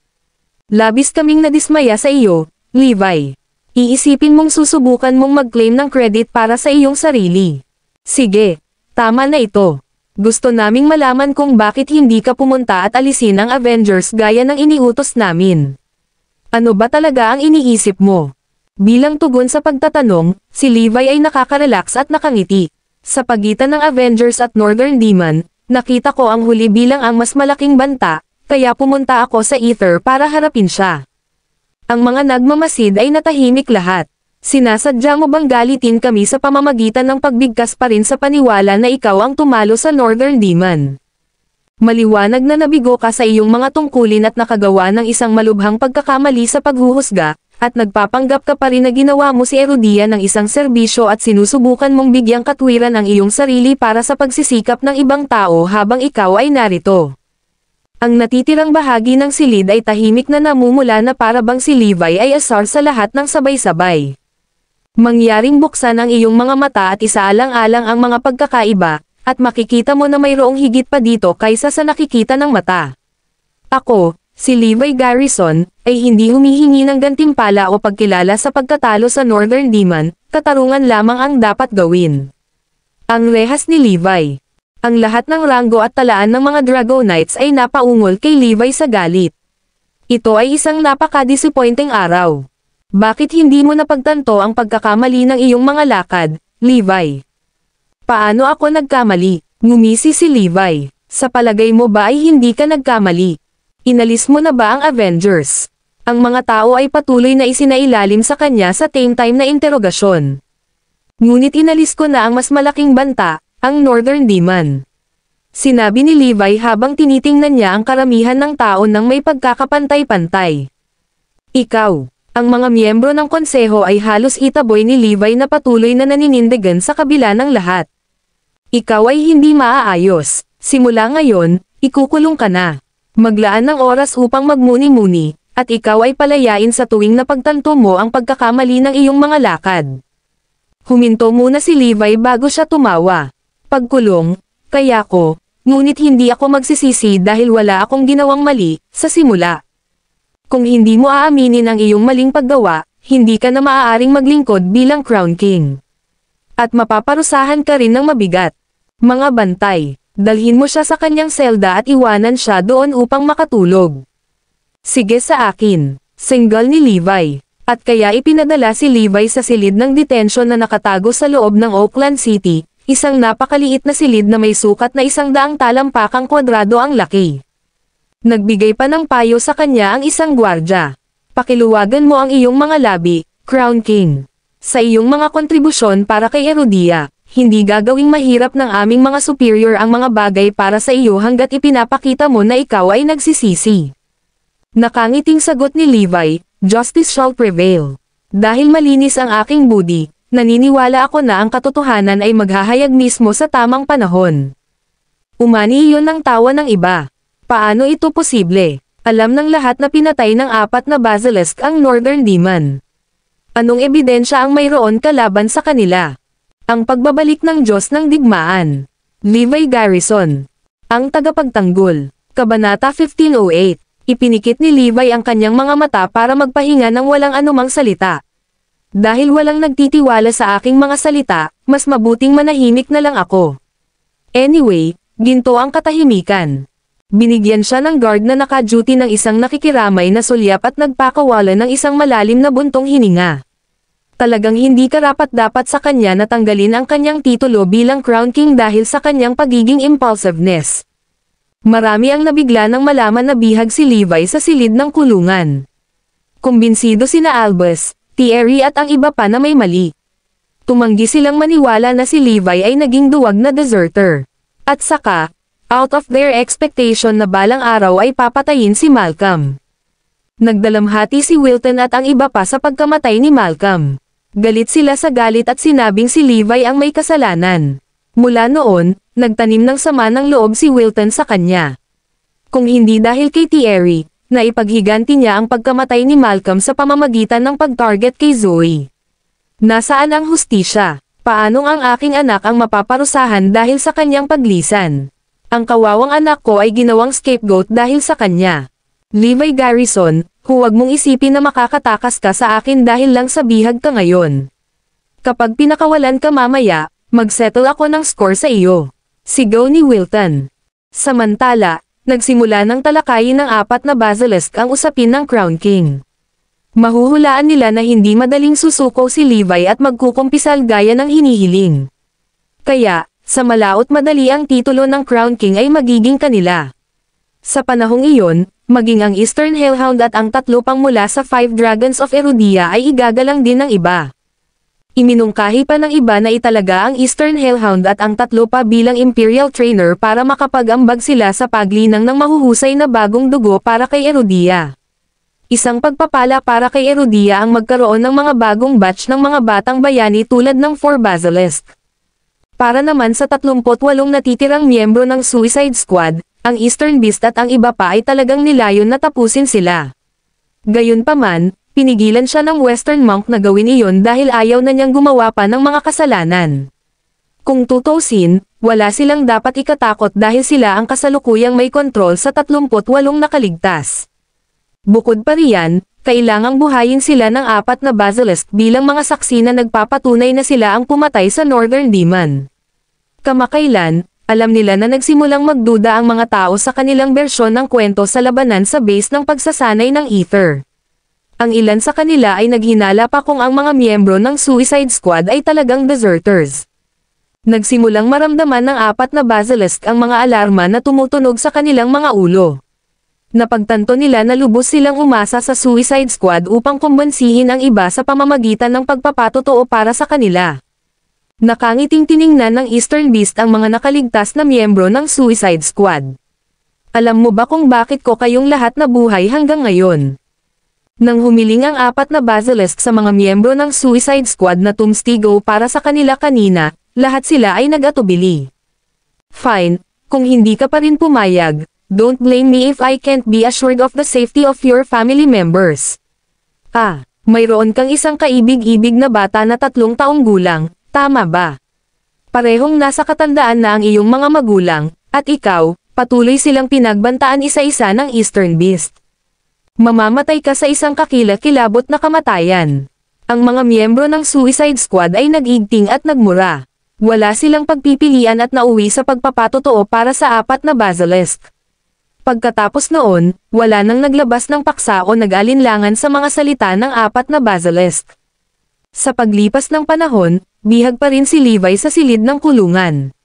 Labis kaming nadismaya sa iyo, Levi. Iisipin mong susubukan mong mag-claim ng credit para sa iyong sarili. Sige, tama na ito. Gusto naming malaman kung bakit hindi ka pumunta at alisin ang Avengers gaya ng iniutos namin. Ano ba talaga ang iniisip mo? Bilang tugon sa pagtatanong, si Levi ay nakaka-relax at nakangiti. Sa pagitan ng Avengers at Northern Demon, nakita ko ang huli bilang ang mas malaking banta, kaya pumunta ako sa Ether para harapin siya. Ang mga nagmamasid ay natahimik lahat. Sinasadya mo bang galitin kami sa pamamagitan ng pagbigkas pa rin sa paniwala na ikaw ang tumalo sa Northern Demon? Maliwanag na nabigo ka sa iyong mga tungkulin at nakagawa ng isang malubhang pagkakamali sa paghuhusga, at nagpapanggap ka pa rin na ginawa mo si Erudia ng isang serbisyo at sinusubukan mong bigyang katwiran ang iyong sarili para sa pagsisikap ng ibang tao habang ikaw ay narito. Ang natitirang bahagi ng silid ay tahimik na namumula na para bang si Levi ay asar sa lahat ng sabay-sabay. Mangyaring buksan ang iyong mga mata at isaalang-alang ang mga pagkakaiba, at makikita mo na mayroong higit pa dito kaysa sa nakikita ng mata. Ako, si Levi Garrison, ay hindi humihingi ng gantimpala o pagkilala sa pagkatalo sa Northern Demon, katarungan lamang ang dapat gawin. Ang rehas ni Levi. Ang lahat ng ranggo at talaan ng mga Dragonites ay napaungol kay Levi sa galit. Ito ay isang napaka-disappointing araw. Bakit hindi mo napagtanto ang pagkakamali ng iyong mga lakad, Levi? Paano ako nagkamali? Ngumisi si Levi. Sa palagay mo ba ay hindi ka nagkamali? Inalis mo na ba ang Avengers? Ang mga tao ay patuloy na isinailalim sa kanya sa time na interogasyon. Ngunit inalis ko na ang mas malaking banta, ang Northern Demon. Sinabi ni Levi habang tinitingnan niya ang karamihan ng tao ng may pagkakapantay-pantay. Ikaw, ang mga miyembro ng konseho ay halos itaboy ni Levi na patuloy na naninindigan sa kabila ng lahat. Ikaw ay hindi maaayos. Simula ngayon, ikukulong ka na. Maglaan ng oras upang magmuni-muni, at ikaw ay palayain sa tuwing napagtanto mo ang pagkakamali ng iyong mga lakad. Huminto muna si Levi bago siya tumawa. Pagkulong, kaya ko, ngunit hindi ako magsisisi dahil wala akong ginawang mali, sa simula. Kung hindi mo aaminin ang iyong maling paggawa, hindi ka na maaaring maglingkod bilang Crown King. At mapaparusahan ka rin ng mabigat. Mga bantay, dalhin mo siya sa kanyang selda at iwanan siya doon upang makatulog. Sige sa akin, single ni Levi. At kaya ipinadala si Levi sa silid ng detention na nakatago sa loob ng Oakland City, isang napakaliit na silid na may sukat na 100 talampakang kwadrado ang laki. Nagbigay pa ng payo sa kanya ang isang gwardya. Pakiluwagan mo ang iyong mga labi, Crown King. Sa iyong mga kontribusyon para kay Erudia, hindi gagawing mahirap ng aming mga superior ang mga bagay para sa iyo hanggat ipinapakita mo na ikaw ay nagsisisi. Nakangiting sagot ni Levi, justice shall prevail. Dahil malinis ang aking budi, naniniwala ako na ang katotohanan ay maghahayag mismo sa tamang panahon. Umani iyon ng tawa ng iba. Paano ito posible? Alam ng lahat na pinatay ng 4 na basilisk ang Northern Demon. Anong ebidensya ang mayroon kalaban sa kanila? Ang pagbabalik ng Diyos ng Digmaan. Levi Garrison. Ang tagapagtanggol. Kabanata 1508. Ipinikit ni Levi ang kanyang mga mata para magpahinga ng walang anumang salita. Dahil walang nagtitiwala sa aking mga salita, mas mabuting manahimik na lang ako. Anyway, ginto ang katahimikan. Binigyan siya ng guard na naka-duty ng isang nakikiramay na sulyap at nagpakawala ng isang malalim na buntong hininga. Talagang hindi karapat-dapat sa kanya na tanggalin ang kanyang titulo bilang Crown King dahil sa kanyang pagiging impulsiveness. Marami ang nabigla nang malaman na bihag si Levi sa silid ng kulungan. Kumbinsido sina Albus, Thierry at ang iba pa na may mali. Tumanggi silang maniwala na si Levi ay naging duwag na deserter. At saka, out of their expectation na balang araw ay papatayin si Malcolm. Nagdalamhati si Wilton at ang iba pa sa pagkamatay ni Malcolm. Galit sila sa galit at sinabing si Levi ang may kasalanan. Mula noon, nagtanim ng sama ng loob si Wilton sa kanya. Kung hindi dahil kay Thierry, na ipaghiganti niya ang pagkamatay ni Malcolm sa pamamagitan ng pag-target kay Zoe. Nasaan ang hustisya? Paanong ang aking anak ang mapaparusahan dahil sa kanyang paglisan? Ang kawawang anak ko ay ginawang scapegoat dahil sa kanya. Levi Garrison, huwag mong isipin na makakatakas ka sa akin dahil lang sa bihag ka ngayon. Kapag pinakawalan ka mamaya, magsettle ako ng score sa iyo. Sigaw ni Wilton. Samantala, nagsimula ng talakayin ng 4 na basilisk ang usapin ng Crown King. Mahuhulaan nila na hindi madaling susuko si Levi at magkukumpisal gaya ng hinihiling. Kaya, sa malaot madali ang titulo ng Crown King ay magiging kanila. Sa panahong iyon, maging ang Eastern Hellhound at ang 3 pang mula sa 5 Dragons of Erudia ay igagalang din ng iba. Iminungkahi pa ng iba na italaga ang Eastern Hellhound at ang 3 pa bilang Imperial Trainer para makapag-ambag sila sa paglinang ng mahuhusay na bagong dugo para kay Erudia. Isang pagpapala para kay Erudia ang magkaroon ng mga bagong batch ng mga batang bayani tulad ng 4 Basilisk. Para naman sa 38 natitirang miyembro ng Suicide Squad, ang Eastern Beast at ang iba pa ay talagang nilayon na tapusin sila. Gayunpaman, pinigilan siya ng Western Monk na gawin iyon dahil ayaw na niyang gumawa pa ng mga kasalanan. Kung tutusin, wala silang dapat ikatakot dahil sila ang kasalukuyang may kontrol sa 38 nakaligtas. Bukod pa riyan, kailangang buhayin sila ng 4 na Basilisk bilang mga saksi na nagpapatunay na sila ang pumatay sa Northern Demon. Kamakailan, alam nila na nagsimulang magduda ang mga tao sa kanilang bersyon ng kwento sa labanan sa base ng pagsasanay ng Ether. Ang ilan sa kanila ay naghinala pa kung ang mga miyembro ng Suicide Squad ay talagang deserters. Nagsimulang maramdaman ng 4 na Basilisk ang mga alarma na tumutunog sa kanilang mga ulo. Napagtanto nila na lubos silang umasa sa Suicide Squad upang kumbansihin ang iba sa pamamagitan ng pagpapatotoo para sa kanila. Nakangiting tiningnan ng Eastern Beast ang mga nakaligtas na miyembro ng Suicide Squad. Alam mo ba kung bakit ko kayong lahat nabuhay hanggang ngayon? Nang humiling ang 4 na Basilisk sa mga miyembro ng Suicide Squad na tumstigo para sa kanila kanina, lahat sila ay nag-atubili. Fine, kung hindi ka pa rin pumayag, don't blame me if I can't be assured of the safety of your family members. Mayroon kang isang kaibig-ibig na bata na 3 taong gulang. Tama ba? Parehong nasa katandaan na ang iyong mga magulang, at ikaw, patuloy silang pinagbantaan isa-isa ng Eastern Beast. Mamamatay ka sa isang kakilakilabot na kamatayan. Ang mga miyembro ng Suicide Squad ay nag-igting at nagmura. Wala silang pagpipilian at nauwi sa pagpapatotoo para sa 4 na Basilisk. Pagkatapos noon, wala nang naglabas ng paksa o nag-alinlangan sa mga salita ng 4 na Basilisk. Sa paglipas ng panahon, bihag pa rin si Levi sa silid ng kulungan.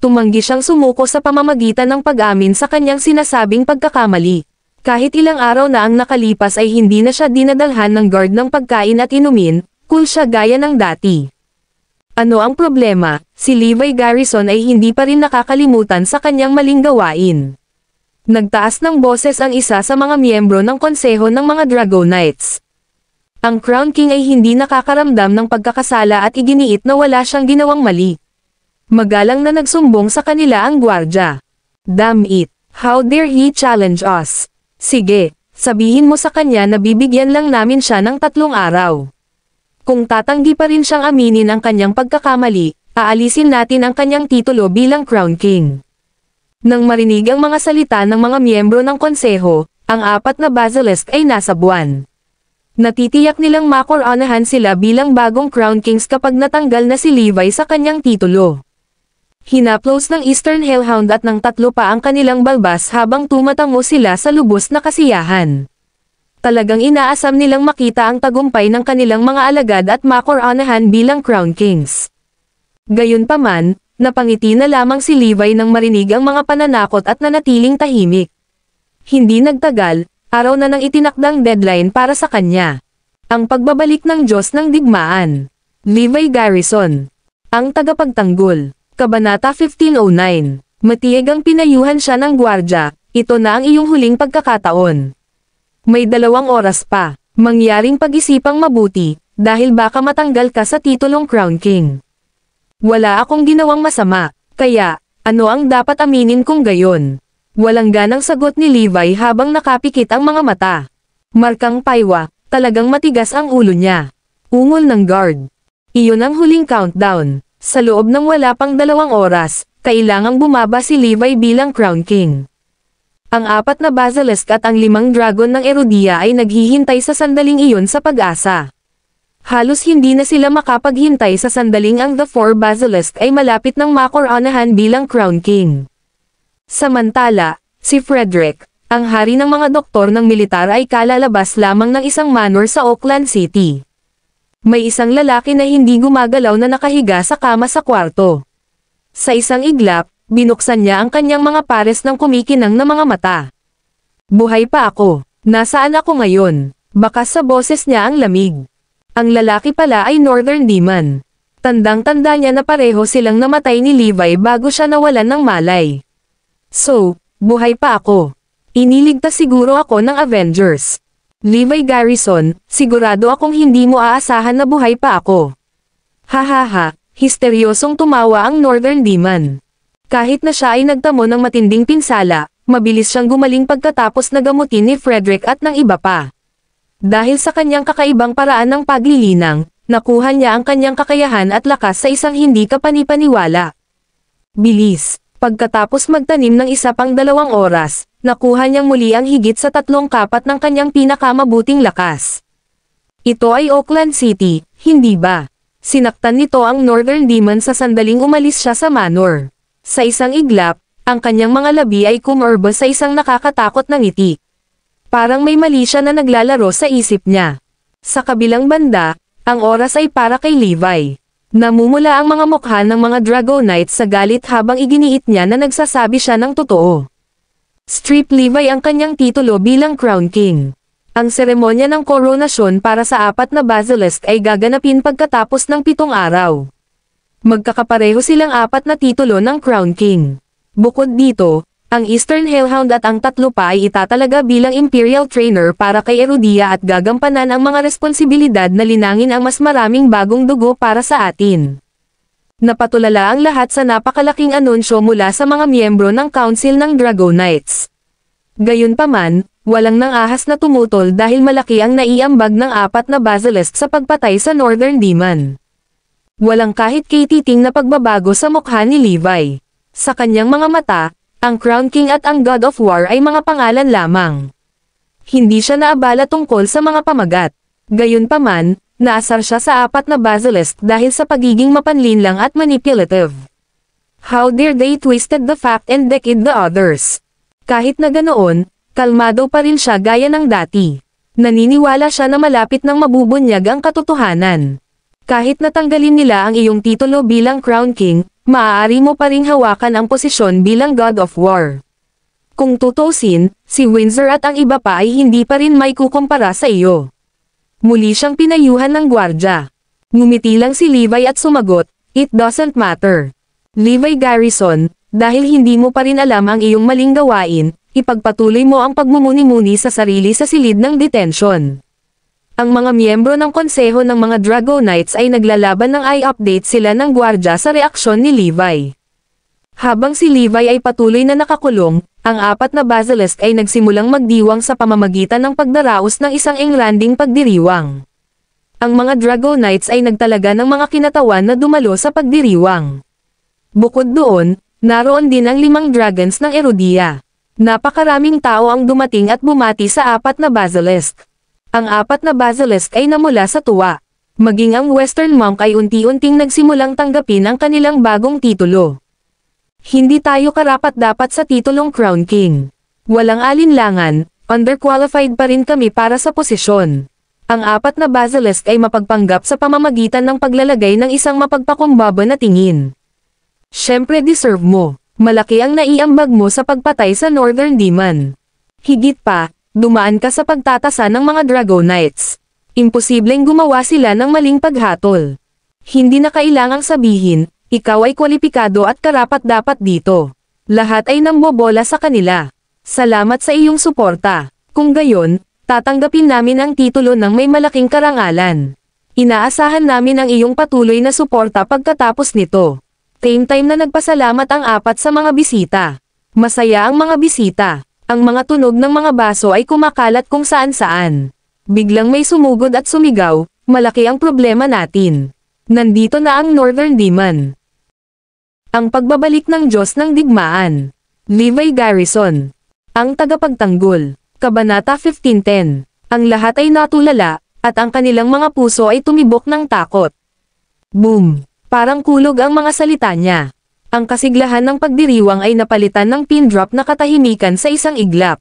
Tumanggi siyang sumuko sa pamamagitan ng pag-amin sa kanyang sinasabing pagkakamali. Kahit ilang araw na ang nakalipas ay hindi na siya dinadalhan ng guard ng pagkain at inumin, cool siya gaya ng dati. Ano ang problema? si Levi Garrison ay hindi pa rin nakakalimutan sa kanyang maling gawain. Nagtaas ng boses ang isa sa mga miyembro ng konseho ng mga Dragonites. Ang Crown King ay hindi nakakaramdam ng pagkakasala at iginiit na wala siyang ginawang mali. Magalang na nagsumbong sa kanila ang gwardya. Damn it! How dare he challenge us? Sige, sabihin mo sa kanya na bibigyan lang namin siya ng 3 araw. Kung tatanggi pa rin siyang aminin ang kanyang pagkakamali, aalisin natin ang kanyang titulo bilang Crown King. Nang marinig ang mga salita ng mga miyembro ng konseho, ang 4 na basilisk ay nasa buwan. Natitiyak nilang makoronahan sila bilang bagong Crown Kings kapag natanggal na si Levi sa kanyang titulo. Hinaplos ng Eastern Hellhound at ng 3 pa ang kanilang balbas habang tumatango sila sa lubos na kasiyahan. Talagang inaasam nilang makita ang tagumpay ng kanilang mga alagad at makoronahan bilang Crown Kings. Gayunpaman, napangiti na lamang si Levi nang marinig ang mga pananakot at nanatiling tahimik. Hindi nagtagal, araw na nang itinakdang deadline para sa kanya. Ang pagbabalik ng Diyos ng Digmaan. Levi Garrison. Ang tagapagtanggol. Kabanata 1509. Matiyag ang pinayuhan siya ng gwardya, ito na ang iyong huling pagkakataon. May 2 oras pa, mangyaring pag-isipang mabuti, dahil baka matanggal ka sa titulong Crown King. Wala akong ginawang masama, kaya, ano ang dapat aminin kung gayon? Walang ganang sagot ni Levi habang nakapikit ang mga mata. Markang paywa, talagang matigas ang ulo niya. Ungol ng guard. Iyon ang huling countdown. Sa loob ng wala pang 2 oras, kailangang bumaba si Levi bilang Crown King. Ang 4 na basilisk at ang 5 dragon ng Erudia ay naghihintay sa sandaling iyon sa pag-asa. Halos hindi na sila makapaghintay sa sandaling ang the 4 basilisk ay malapit ng makoronahan bilang Crown King. Samantala, si Frederick, ang hari ng mga doktor ng militar ay kalalabas lamang ng isang manor sa Oakland City. May isang lalaki na hindi gumagalaw na nakahiga sa kama sa kwarto. Sa isang iglap, binuksan niya ang kanyang mga pares ng kumikinang na mga mata. Buhay pa ako. Nasaan ako ngayon? Bakas sa boses niya ang lamig. Ang lalaki pala ay Northern Demon. Tandang-tanda niya na pareho silang namatay ni Levi bago siya nawalan ng malay. So, buhay pa ako. Iniligtas siguro ako ng Avengers. Levi Garrison, sigurado akong hindi mo aasahan na buhay pa ako. Hahaha, histeryosong tumawa ang Northern Demon. Kahit na siya ay nagtamo ng matinding pinsala, mabilis siyang gumaling pagkatapos na gamutin ni Frederick at ng iba pa. Dahil sa kanyang kakaibang paraan ng paglilinang, nakuha niya ang kanyang kakayahan at lakas sa isang hindi kapanipaniwala. Bilis, pagkatapos magtanim ng 1 pang 2 oras, nakuha niyang muli ang higit sa 3/4 ng kanyang pinakamabuting lakas. Ito ay Oakland City, hindi ba? Sinaktan nito ang Northern Demon sa sandaling umalis siya sa manor. Sa isang iglap, ang kanyang mga labi ay kumurba sa isang nakakatakot na ngiti. Parang may mali siya na naglalaro sa isip niya. Sa kabilang banda, ang oras ay para kay Levi. Namumula ang mga mukha ng mga Dragonites sa galit habang iginiit niya na nagsasabi siya ng totoo. Strip Levi ang kanyang titulo bilang Crown King. Ang seremonya ng koronasyon para sa 4 na basilisk ay gaganapin pagkatapos ng 7 araw. Magkakapareho silang 4 na titulo ng Crown King. Bukod dito, ang Eastern Hellhound at ang 3 pa ay itatalaga bilang Imperial Trainer para kay Erudia at gagampanan ang mga responsibilidad na linangin ang mas maraming bagong dugo para sa atin. Napatulala ang lahat sa napakalaking anunsyo mula sa mga miyembro ng Council ng Dragonites. Gayunpaman, walang nang-ahas na tumutol dahil malaki ang naiambag ng 4 na basilisk sa pagpatay sa Northern Demon. Walang kahit katiting na pagbabago sa mukha ni Levi. Sa kanyang mga mata, ang Crown King at ang God of War ay mga pangalan lamang. Hindi siya naabala tungkol sa mga pamagat. Gayunpaman, naasar siya sa 4 na basilisk dahil sa pagiging mapanlinlang at manipulative. How dare they twisted the fact and deceive the others. Kahit na ganoon, kalmado pa rin siya gaya ng dati. Naniniwala siya na malapit nang mabubunyag ang katotohanan. Kahit natanggalin nila ang iyong titulo bilang Crown King, maaari mo pa ring hawakan ang posisyon bilang God of War. Kung tutusin, si Windsor at ang iba pa ay hindi pa rin may kukumpara sa iyo. Muli siyang pinayuhan ng gwardya. Ngumiti lang si Levi at sumagot, It doesn't matter. Levi Garrison, dahil hindi mo pa rin alam ang iyong maling gawain, ipagpatuloy mo ang pagmumuni-muni sa sarili sa silid ng detention. Ang mga miyembro ng konseho ng mga Dragonites ay naglalaban ng i-update sila ng gwardya sa reaksyon ni Levi. Habang si Levi ay patuloy na nakakulong, ang 4 na basilisk ay nagsimulang magdiwang sa pamamagitan ng pagdaraos ng isang engranding pagdiriwang. Ang mga Dragonites ay nagtalaga ng mga kinatawan na dumalo sa pagdiriwang. Bukod doon, naroon din ang 5 dragons ng Erudia. Napakaraming tao ang dumating at bumati sa 4 na basilisk. Ang 4 na basilisk ay namula sa tuwa. Maging ang Western Monk ay unti-unting nagsimulang tanggapin ang kanilang bagong titulo. Hindi tayo karapat-dapat sa titulong Crown King. Walang alinlangan, underqualified pa rin kami para sa posisyon. Ang 4 na basilisk ay mapagpanggap sa pamamagitan ng paglalagay ng isang mapagpakumbaba na tingin. Siyempre deserve mo. Malaki ang naiambag mo sa pagpatay sa Northern Demon. Higit pa, dumaan ka sa pagtatasa ng mga Dragonites. Imposibleng gumawa sila ng maling paghatol. Hindi na kailangang sabihin, ikaw ay kwalipikado at karapat-dapat dito. Lahat ay nambobola sa kanila. Salamat sa iyong suporta. Kung gayon, tatanggapin namin ang titulo ng may malaking karangalan. Inaasahan namin ang iyong patuloy na suporta pagkatapos nito. Same time na nagpasalamat ang 4 sa mga bisita. Masaya ang mga bisita. Ang mga tunog ng mga baso ay kumakalat kung saan-saan. Biglang may sumugod at sumigaw, malaki ang problema natin. Nandito na ang Northern Demon. Ang pagbabalik ng Diyos ng Digmaan. Levi Garrison. Ang tagapagtanggol. Kabanata 15:10. Ang lahat ay natulala, at ang kanilang mga puso ay tumibok ng takot. Boom! Parang kulog ang mga salita niya. Ang kasiglahan ng pagdiriwang ay napalitan ng pin drop na katahimikan sa isang iglap.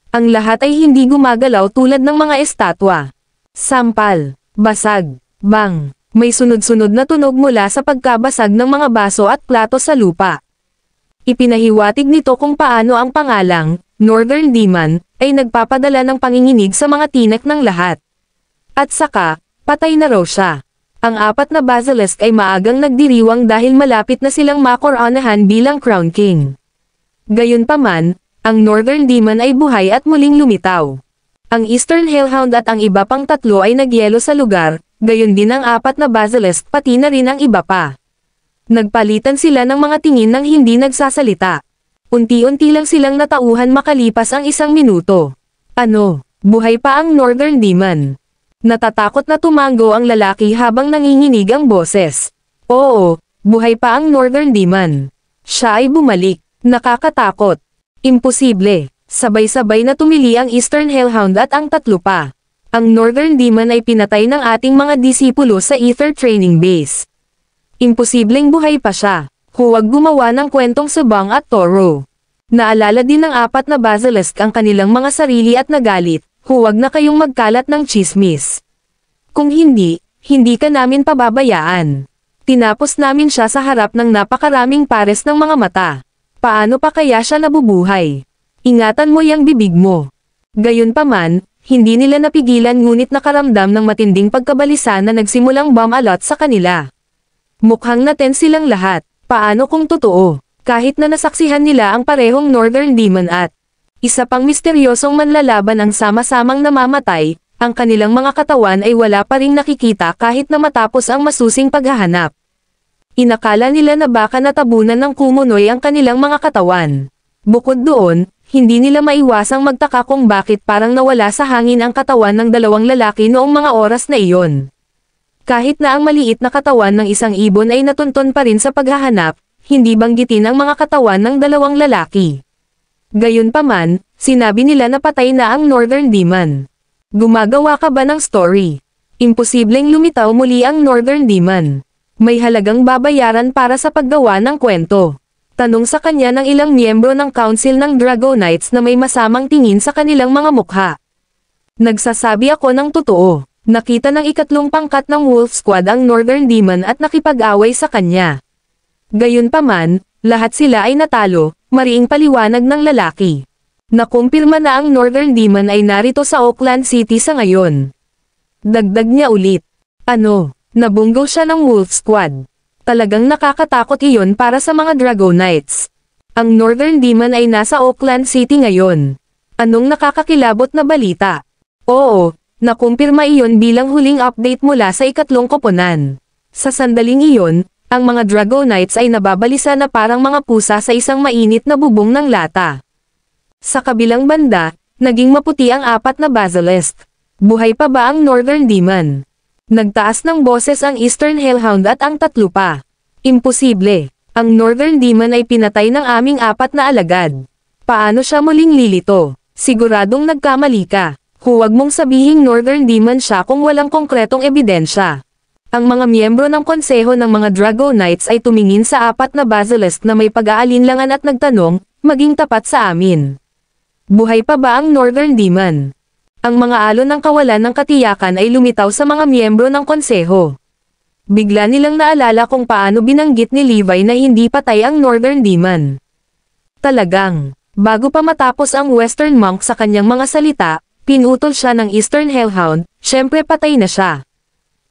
Ang lahat ay hindi gumagalaw tulad ng mga estatwa. Sampal, basag, bang, may sunod-sunod na tunog mula sa pagkabasag ng mga baso at plato sa lupa. Ipinahiwatig nito kung paano ang pangalang, Northern Demon, ay nagpapadala ng panginginig sa mga tinek ng lahat. At saka, patay na raw siya. Ang 4 na basilisk ay maagang nagdiriwang dahil malapit na silang makoronahan bilang Crown King. Gayunpaman, ang Northern Demon ay buhay at muling lumitaw. Ang Eastern Hellhound at ang iba pang 3 ay nagyelo sa lugar, gayon din ang 4 na basilisk pati na rin ang iba pa. Nagpalitan sila ng mga tingin ng hindi nagsasalita. Unti-unti lang silang natauhan makalipas ang 1 minuto. Ano, buhay pa ang Northern Demon? Natatakot na tumango ang lalaki habang nanginginig ang boses. Oo, buhay pa ang Northern Demon. Siya ay bumalik. Nakakatakot. Imposible. Sabay-sabay na tumili ang Eastern Hellhound at ang 3 pa. Ang Northern Demon ay pinatay ng ating mga disipulo sa Ether Training Base. Imposibleng buhay pa siya. Huwag gumawa ng kwentong Subang at Toro. Naalala din ng 4 na basilisk ang kanilang mga sarili at nagalit. Huwag na kayong magkalat ng chismis. Kung hindi, hindi ka namin pababayaan. Tinapos namin siya sa harap ng napakaraming pares ng mga mata. Paano pa kaya siya nabubuhay? Ingatan mo yang bibig mo. Gayunpaman, hindi nila napigilan ngunit nakaramdam ng matinding pagkabalisa na nagsimulang bumalot sa kanila. Mukhang naten silang lahat. Paano kung totoo? Kahit na nasaksihan nila ang parehong Northern Demon at isa pang misteryosong manlalaban ang sama-samang namamatay, ang kanilang mga katawan ay wala pa ring nakikita kahit na matapos ang masusing paghahanap. Inakala nila na baka natabunan ng kumunoy ang kanilang mga katawan. Bukod doon, hindi nila maiwasang magtaka kung bakit parang nawala sa hangin ang katawan ng 2 lalaki noong mga oras na iyon. Kahit na ang maliit na katawan ng isang ibon ay natunton pa rin sa paghahanap, hindi banggitin ang mga katawan ng 2 lalaki. Gayunpaman, sinabi nila na patay na ang Northern Demon. Gumagawa ka ba ng story? Imposibleng lumitaw muli ang Northern Demon. May halagang babayaran para sa paggawa ng kwento. Tanong sa kanya ng ilang miyembro ng Council ng Dragonites na may masamang tingin sa kanilang mga mukha. Nagsasabi ako ng totoo. Nakita ng 3 pangkat ng Wolf Squad ang Northern Demon at nakipag-away sa kanya. Gayunpaman, lahat sila ay natalo, mariing paliwanag ng lalaki. Nakumpirma na ang Northern Demon ay narito sa Oakland City sa ngayon. Dagdag niya ulit. Ano, nabunggaw siya ng Wolf Squad. Talagang nakakatakot iyon para sa mga Dragonites. Ang Northern Demon ay nasa Oakland City ngayon. Anong nakakakilabot na balita? Oo, nakumpirma iyon bilang huling update mula sa ikatlong koponan. Sa sandaling iyon, ang mga Dragonites ay nababalisa na parang mga pusa sa isang mainit na bubong ng lata. Sa kabilang banda, naging maputi ang 4 na Basilisk. Buhay pa ba ang Northern Demon? Nagtaas ng boses ang Eastern Hellhound at ang 3 pa. Imposible. Ang Northern Demon ay pinatay ng aming 4 na alagad. Paano siya muling lilito? Siguradong nagkamali ka. Huwag mong sabihing Northern Demon siya kung walang konkretong ebidensya. Ang mga miyembro ng konseho ng mga Dragonites ay tumingin sa 4 na Basilisk na may pag-aalinlangan at nagtanong, maging tapat sa amin. Buhay pa ba ang Northern Demon? Ang mga alon ng kawalan ng katiyakan ay lumitaw sa mga miyembro ng konseho. Bigla nilang naalala kung paano binanggit ni Levi na hindi patay ang Northern Demon. Talagang, bago pa matapos ang Western Monk sa kanyang mga salita, pinutol siya ng Eastern Hellhound, syempre patay na siya.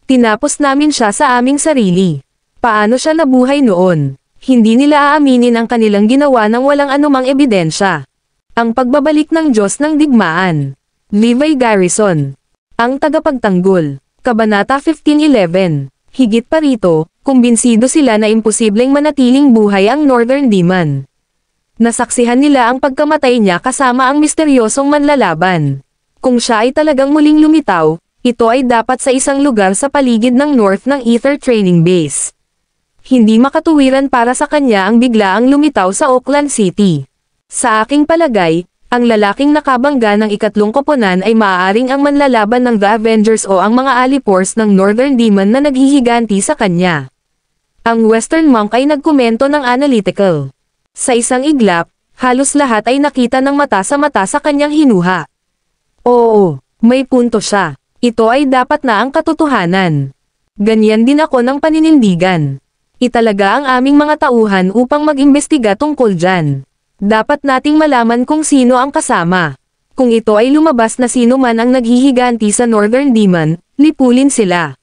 Tinapos namin siya sa aming sarili. Paano siya nabuhay noon? Hindi nila aaminin ang kanilang ginawa ng walang anumang ebidensya. Ang pagbabalik ng Diyos ng Digmaan. Levi Garrison. Ang tagapagtanggol. Kabanata 15:11. Higit pa rito, kumbinsido sila na imposibleng manatiling buhay ang Northern Demon. Nasaksihan nila ang pagkamatay niya kasama ang misteryosong manlalaban. Kung siya ay talagang muling lumitaw, ito ay dapat sa isang lugar sa paligid ng north ng Ether Training Base. Hindi makatuwiran para sa kanya ang biglaang lumitaw sa Oakland City. Sa aking palagay, ang lalaking nakabangga ng ikatlong koponan ay maaaring ang manlalaban ng The Avengers o ang mga alipors ng Northern Demon na naghihiganti sa kanya. Ang Western Monk ay nagkomento ng analytical. Sa isang iglap, halos lahat ay nakita ng mata sa kanyang hinuha. Oo, may punto siya. Ito ay dapat na ang katotohanan. Ganyan din ako ng paninindigan. Italaga ang aming mga tauhan upang mag-imbestiga tungkol dyan. Dapat nating malaman kung sino ang kasama. Kung ito ay lumabas na sino man ang naghihiganti sa Northern Demon, lipulin sila.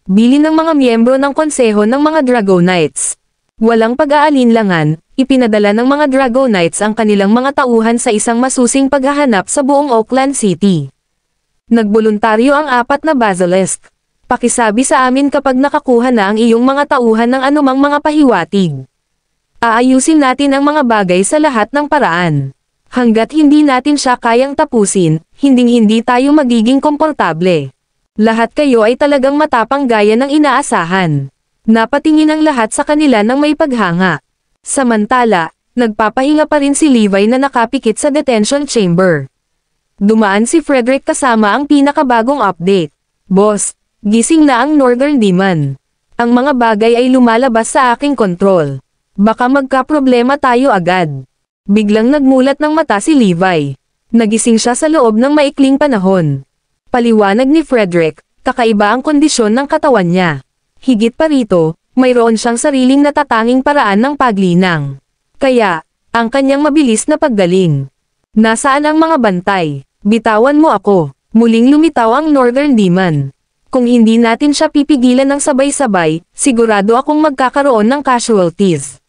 Bilin ng mga miyembro ng konseho ng mga Dragonites. Walang pag-aalinlangan, ipinadala ng mga Dragonites ang kanilang mga tauhan sa isang masusing paghahanap sa buong Oakland City. Nagboluntaryo ang 4 na Basilisk. Pakisabi sa amin kapag nakakuha na ang iyong mga tauhan ng anumang mga pahiwatig. Aayusin natin ang mga bagay sa lahat ng paraan. Hanggat hindi natin siya kayang tapusin, hinding-hindi tayo magiging komportable. Lahat kayo ay talagang matapang gaya ng inaasahan. Napatingin ang lahat sa kanila ng may paghanga. Samantala, nagpapahinga pa rin si Levi na nakapikit sa detention chamber. Dumaan si Frederick kasama ang pinakabagong update. Boss, gising na ang Northern Demon. Ang mga bagay ay lumalabas sa aking kontrol. Baka magka-problema tayo agad. Biglang nagmulat ng mata si Levi. Nagising siya sa loob ng maikling panahon. Paliwanag ni Frederick, kakaiba ang kondisyon ng katawan niya. Higit pa rito, mayroon siyang sariling natatanging paraan ng paglinang. Kaya, ang kanyang mabilis na paggaling. Nasaan ang mga bantay? Bitawan mo ako. Muling lumitaw ang Northern Demon. Kung hindi natin siya pipigilan ng sabay-sabay, sigurado akong magkakaroon ng casualties.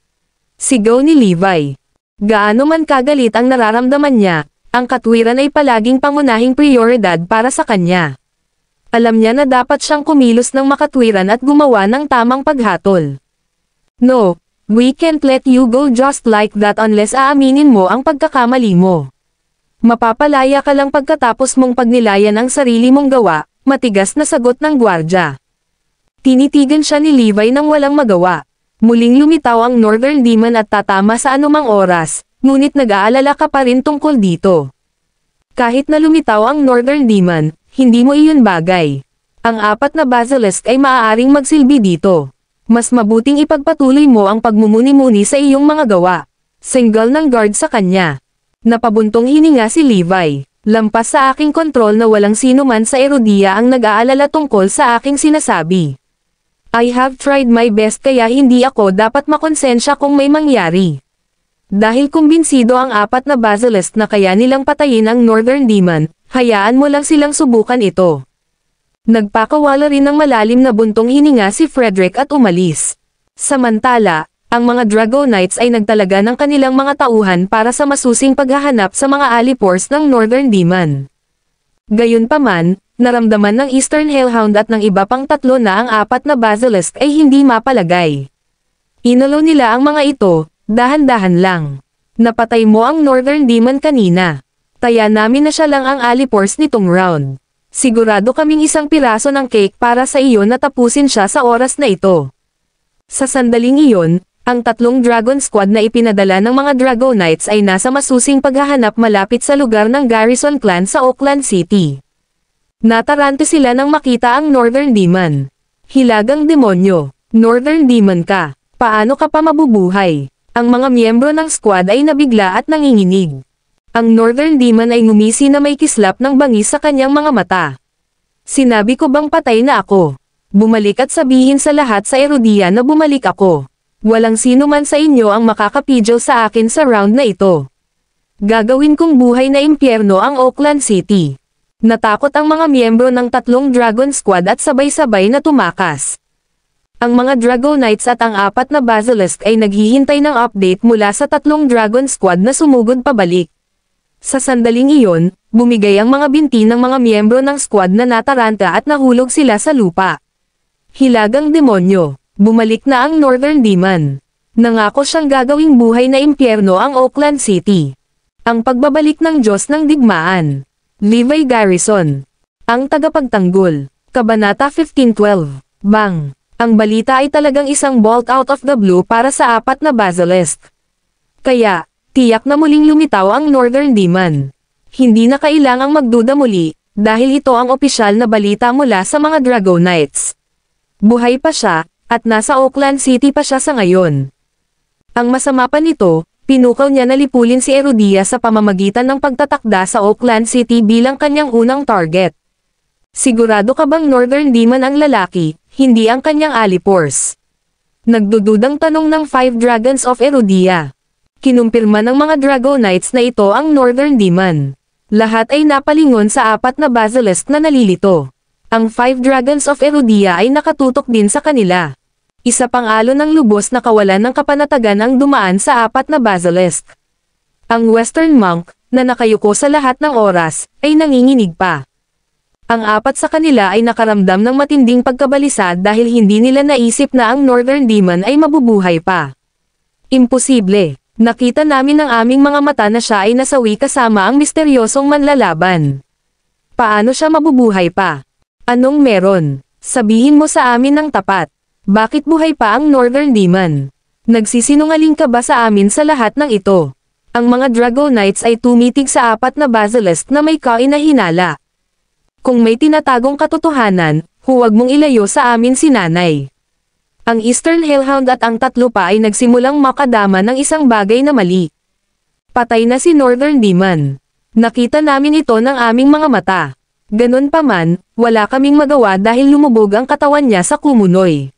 Sigaw ni Levi. Gaano man kagalit ang nararamdaman niya, ang katwiran ay palaging pangunahing prioridad para sa kanya. Alam niya na dapat siyang kumilos ng makatwiran at gumawa ng tamang paghatol. No, we can't let you go just like that unless aaminin mo ang pagkakamali mo. Mapapalaya ka lang pagkatapos mong pagnilayan ang sarili mong gawa, matigas na sagot ng gwardya. Tinitigan siya ni Levi nang walang magawa. Muling lumitaw ang Northern Demon at tatama sa anumang oras, ngunit nag-aalala ka pa rin tungkol dito. Kahit na lumitaw ang Northern Demon, hindi mo iyon bagay. Ang 4 na Basilisk ay maaaring magsilbi dito. Mas mabuting ipagpatuloy mo ang pagmumuni-muni sa iyong mga gawa. Single ng guard sa kanya. Napabuntong hininga si Levi. Lampas sa aking kontrol na walang sino man sa Erodia ang nag-aalala tungkol sa aking sinasabi. I have tried my best kaya hindi ako dapat makonsensya kung may mangyari. Dahil kumbinsido ang 4 na Basilisk na kaya nilang patayin ang Northern Demon, hayaan mo lang silang subukan ito. Nagpakawala rin ng malalim na buntong hininga si Frederick at umalis. Samantala, ang mga Dragonites ay nagtalaga ng kanilang mga tauhan para sa masusing paghahanap sa mga alipores ng Northern Demon. Gayunpaman, naramdaman ng Eastern Hellhound at ng iba pang tatlo na ang apat na Basilisk ay hindi mapalagay. Inalo nila ang mga ito, dahan-dahan lang. Napatay mo ang Northern Demon kanina. Kaya namin na siya lang ang alipores nitong round. Sigurado kaming isang piraso ng cake para sa iyo na tapusin siya sa oras na ito. Sa sandaling iyon, ang tatlong Dragon Squad na ipinadala ng mga Dragonites ay nasa masusing paghahanap malapit sa lugar ng Garrison Clan sa Oakland City. Natarante sila nang makita ang Northern Demon. Hilagang demonyo, Northern Demon ka, paano ka pa mabubuhay? Ang mga miyembro ng squad ay nabigla at nanginginig. Ang Northern Demon ay ngumisi na may kislap ng bangis sa kanyang mga mata. Sinabi ko bang patay na ako? Bumalik at sabihin sa lahat sa Erudia na bumalik ako. Walang sino man sa inyo ang makakapidyo sa akin sa round na ito. Gagawin kong buhay na impyerno ang Oakland City. Natakot ang mga miyembro ng tatlong Dragon Squad at sabay-sabay na tumakas. Ang mga Dragonites at ang apat na Basilisk ay naghihintay ng update mula sa tatlong Dragon Squad na sumugod pabalik. Sa sandaling iyon, bumigay ang mga binti ng mga miyembro ng squad na nataranta at nahulog sila sa lupa. Hilagang demonyo. Bumalik na ang Northern Demon. Nangako siyang gagawing buhay na impyerno ang Oakland City. Ang pagbabalik ng Diyos ng Digmaan. Levi Garrison. Ang tagapagtanggol. Kabanata 15:12. Bang! Ang balita ay talagang isang bolt out of the blue para sa apat na Basilisk. Kaya, tiyak na muling lumitaw ang Northern Demon. Hindi na kailangang magduda muli, dahil ito ang opisyal na balita mula sa mga Dragonites. Buhay pa siya, at nasa Oakland City pa siya sa ngayon. Ang masama pa nito, pinukaw niya na lipulin si Erudia sa pamamagitan ng pagtatakda sa Oakland City bilang kanyang unang target. Sigurado ka bang Northern Demon ang lalaki, hindi ang kanyang alipores? Nagdududang tanong ng 5 Dragons of Erudia. Kinumpirma ng mga Dragonites na ito ang Northern Demon. Lahat ay napalingon sa apat na Basilisk na nalilito. Ang 5 Dragons of Erudia ay nakatutok din sa kanila. Isa pang alon ng lubos na kawalan ng kapanatagan ang dumaan sa apat na Basilisk. Ang Western Monk, na nakayuko sa lahat ng oras, ay nanginginig pa. Ang apat sa kanila ay nakaramdam ng matinding pagkabalisa dahil hindi nila naisip na ang Northern Demon ay mabubuhay pa. Imposible. Nakita namin ng aming mga mata na siya ay nasawi kasama ang misteryosong manlalaban. Paano siya mabubuhay pa? Anong meron? Sabihin mo sa amin ng tapat. Bakit buhay pa ang Northern Demon? Nagsisinungaling ka ba sa amin sa lahat ng ito? Ang mga Dragonites ay tumitig sa apat na Basilisk na may kainahinala. Kung may tinatagong katotohanan, huwag mong ilayo sa amin si Nanay. Ang Eastern Hellhound at ang tatlo pa ay nagsimulang makadama ng isang bagay na mali. Patay na si Northern Demon. Nakita namin ito ng aming mga mata. Ganun pa man, wala kaming magawa dahil lumubog ang katawan niya sa kumunoy.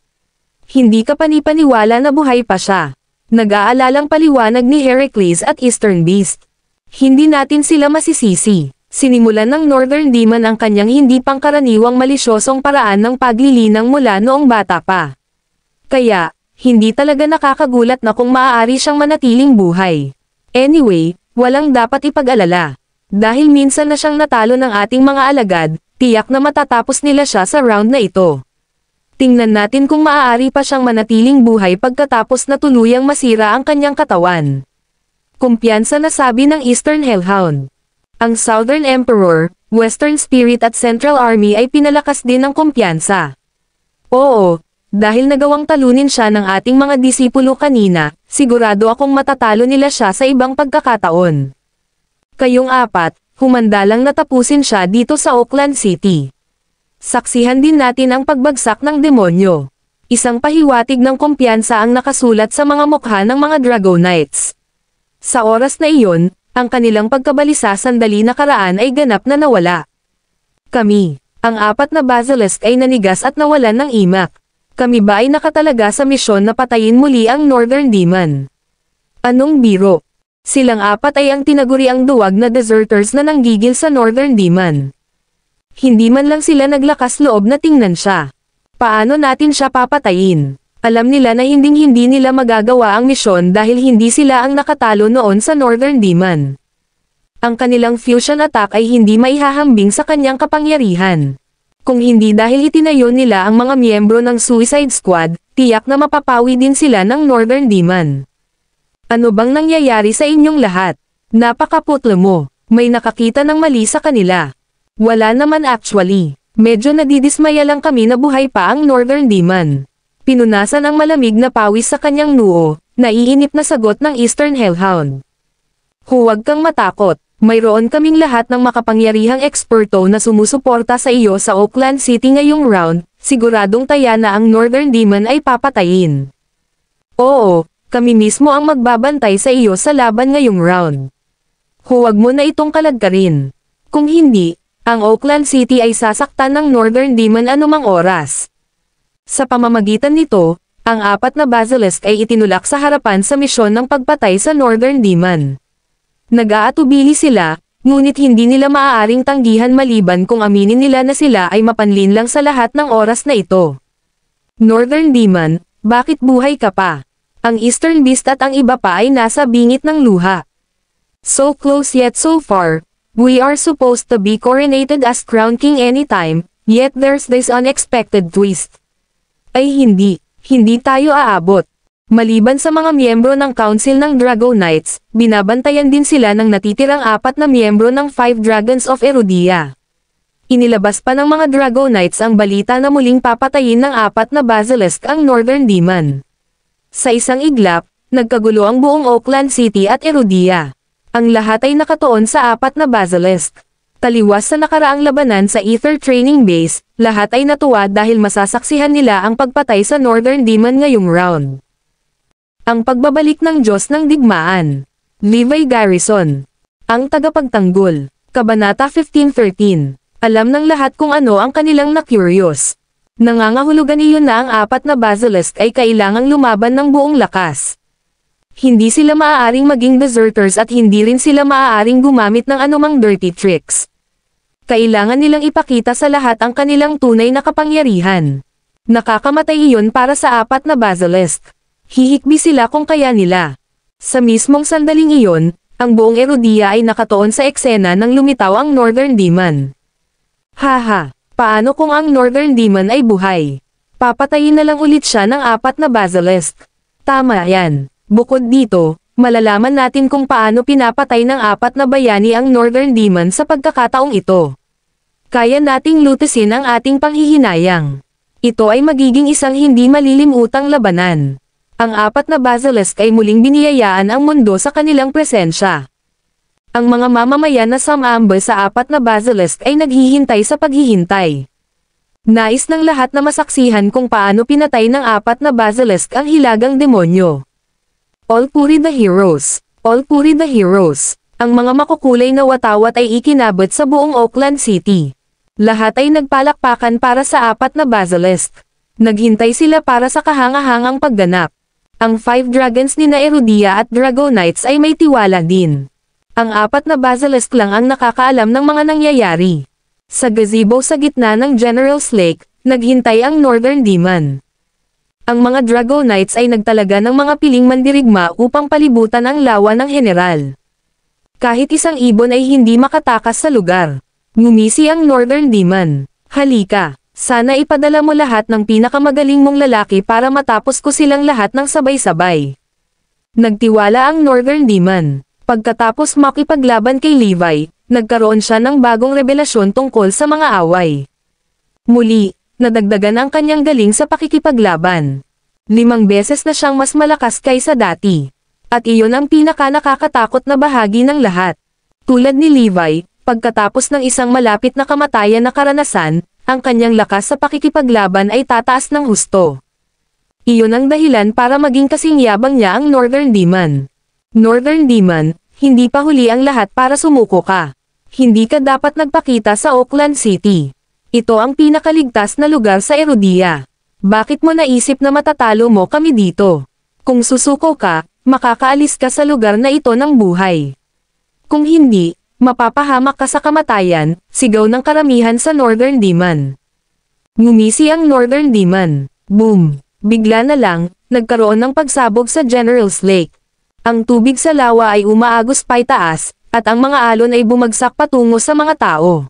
Hindi ka panipaniwala na buhay pa siya. Nag-aalalang paliwanag ni Heracles at Eastern Beast. Hindi natin sila masisisi. Sinimulan ng Northern Demon ang kanyang hindi pangkaraniwang malisyosong paraan ng paglilinang mula noong bata pa. Kaya, hindi talaga nakakagulat na kung maaari siyang manatiling buhay. Anyway, walang dapat ipag-alala. Dahil minsan na siyang natalo ng ating mga alagad, tiyak na matatapos nila siya sa round na ito. Tingnan natin kung maaari pa siyang manatiling buhay pagkatapos na tuluyang masira ang kanyang katawan. Kumpiyansa na sabi ng Eastern Hellhound. Ang Southern Emperor, Western Spirit at Central Army ay pinalakas din ng kumpiyansa. Oo, dahil nagawang talunin siya ng ating mga disipulo kanina, sigurado akong matatalo nila siya sa ibang pagkakataon. Kayong apat, humanda lang natapusin siya dito sa Oakland City. Saksihan din natin ang pagbagsak ng demonyo. Isang pahiwatig ng kumpiyansa ang nakasulat sa mga mukha ng mga Dragonites. Sa oras na iyon, ang kanilang pagkabalisa sandali nakaraan ay ganap na nawala. Kami, ang apat na Basilisk ay nanigas at nawalan ng imak. Kami ba ay nakatalaga sa misyon na patayin muli ang Northern Demon? Anong biro? Silang apat ay ang tinaguriang duwag na deserters na nanggigil sa Northern Demon. Hindi man lang sila naglakas loob na tingnan siya. Paano natin siya papatayin? Alam nila na hindi nila magagawa ang misyon dahil hindi sila ang nakatalo noon sa Northern Demon. Ang kanilang fusion attack ay hindi maihahambing sa kanyang kapangyarihan. Kung hindi dahil itinayo nila ang mga miyembro ng Suicide Squad, tiyak na mapapawi din sila ng Northern Demon. Ano bang nangyayari sa inyong lahat? Napakaputlo mo. May nakakita ng mali sa kanila. Wala naman actually. Medyo nadidismaya lang kami na buhay pa ang Northern Demon. Pinunasan ang malamig na pawis sa kanyang noo, naiinip na sagot ng Eastern Hellhound. Huwag kang matakot. Mayroon kaming lahat ng makapangyarihang eksperto na sumusuporta sa iyo sa Oakland City ngayong round, siguradong taya na ang Northern Demon ay papatayin. Oo, kami mismo ang magbabantay sa iyo sa laban ngayong round. Huwag mo na itong kalagkarin. Kung hindi, ang Oakland City ay sasaktan ng Northern Demon anumang oras. Sa pamamagitan nito, ang 4 na Basilisk ay itinulak sa harapan sa misyon ng pagpatay sa Northern Demon. Nag-aatubili sila, ngunit hindi nila maaaring tanggihan maliban kung aminin nila na sila ay mapanlinlang sa lahat ng oras na ito. Northern Demon, bakit buhay ka pa? Ang Eastern Beast at ang iba pa ay nasa bingit ng luha. So close yet so far, we are supposed to be coronated as Crown King anytime, yet there's this unexpected twist. Ay hindi tayo aabot. Maliban sa mga miyembro ng Council ng Drago Knights, binabantayan din sila ng natitirang 4 na miyembro ng 5 Dragons of Erudia. Inilabas pa ng mga Drago Knights ang balita na muling papatayin ng 4 na Basilisk ang Northern Demon. Sa isang iglap, nagkagulo ang buong Oakland City at Erudia. Ang lahat ay nakatuon sa 4 na Basilisk. Taliwas sa nakaraang labanan sa Ether Training Base, lahat ay natuwa dahil masasaksihan nila ang pagpatay sa Northern Demon ngayong round. Ang pagbabalik ng Diyos ng Digmaan. Levi Garrison. Ang tagapagtanggol. Kabanata 15:13. Alam ng lahat kung ano ang kanilang na-curious. Nangangahulugan iyon na ang 4 na Basilisk ay kailangang lumaban ng buong lakas. Hindi sila maaaring maging deserters at hindi rin sila maaaring gumamit ng anumang dirty tricks. Kailangan nilang ipakita sa lahat ang kanilang tunay na kapangyarihan. Nakakamatay iyon para sa 4 na Basilisk. Hihikbi sila kung kaya nila. Sa mismong sandaling iyon, ang buong Erudia ay nakatuon sa eksena nang lumitaw ang Northern Demon. Haha, paano kung ang Northern Demon ay buhay? Papatayin na lang ulit siya ng 4 na Basilisk. Tama yan. Bukod dito, malalaman natin kung paano pinapatay ng 4 na bayani ang Northern Demon sa pagkakataong ito. Kaya nating lutasin ang ating panghihinayang. Ito ay magiging isang hindi malilimutang labanan. Ang 4 na Basilisk ay muling biniyayaan ang mundo sa kanilang presensya. Ang mga mamamayan na sumamba sa 4 na Basilisk ay naghihintay sa paghihintay. Nais ng lahat na masaksihan kung paano pinatay ng 4 na Basilisk ang hilagang demonyo. All puri the heroes. All puri the heroes. Ang mga makukulay na watawat ay ikinabot sa buong Oakland City. Lahat ay nagpalakpakan para sa 4 na Basilisk. Naghintay sila para sa kahanga-hangang pagganap. Ang 5 dragons ni Erudia at Drago Knights ay may tiwala din. Ang 4 na Basilisk lang ang nakakaalam ng mga nangyayari. Sa gazebo sa gitna ng General's Lake, naghintay ang Northern Demon. Ang mga Drago Knights ay nagtalaga ng mga piling mandirigma upang palibutan ang lawa ng general. Kahit isang ibon ay hindi makatakas sa lugar. Ngumisi ang Northern Demon. Halika, sana ipadala mo lahat ng pinakamagaling mong lalaki para matapos ko silang lahat ng sabay-sabay. Nagtiwala ang Northern Demon. Pagkatapos makipaglaban kay Levi, nagkaroon siya ng bagong revelasyon tungkol sa mga away. Muli, nadagdagan ang kanyang galing sa pakikipaglaban. 5 beses na siyang mas malakas kaysa dati. At iyon ang pinaka-nakakatakot na bahagi ng lahat. Tulad ni Levi, pagkatapos ng isang malapit na kamatayan na karanasan, ang kanyang lakas sa pakikipaglaban ay tataas ng husto. Iyon ang dahilan para maging kasing yabang niya ang Northern Demon. Northern Demon, hindi pa huli ang lahat para sumuko ka. Hindi ka dapat nagpakita sa Oakland City. Ito ang pinakaligtas na lugar sa Erudia. Bakit mo naisip na matatalo mo kami dito? Kung susuko ka, makakaalis ka sa lugar na ito ng buhay. Kung hindi, mapapahamak ka sa kamatayan, sigaw ng karamihan sa Northern Demon. Ngumisi ang Northern Demon. Boom! Bigla na lang, nagkaroon ng pagsabog sa General's Lake. Ang tubig sa lawa ay umaagos paitaas, at ang mga alon ay bumagsak patungo sa mga tao.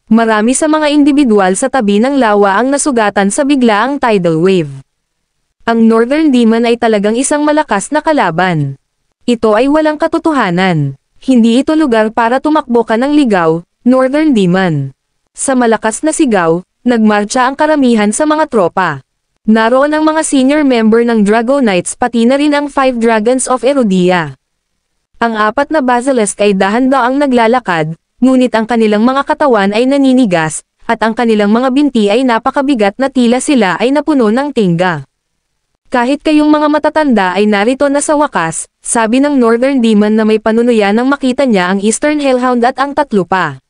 Marami sa mga individual sa tabi ng lawa ang nasugatan sa biglaang tidal wave. Ang Northern Demon ay talagang isang malakas na kalaban. Ito ay walang katotohanan. Hindi ito lugar para tumakbo ka ng ligaw, Northern Demon. Sa malakas na sigaw, nagmarcha ang karamihan sa mga tropa. Naroon ang mga senior member ng Dragonites pati na rin ang 5 Dragons of Erudia. Ang 4 na Basilisk ay dahan-daang naglalakad, ngunit ang kanilang mga katawan ay naninigas, at ang kanilang mga binti ay napakabigat na tila sila ay napuno ng tingga. Kahit kayong mga matatanda ay narito na sa wakas, sabi ng Northern Demon na may panunuya nang makita niya ang Eastern Hellhound at ang 3 pa.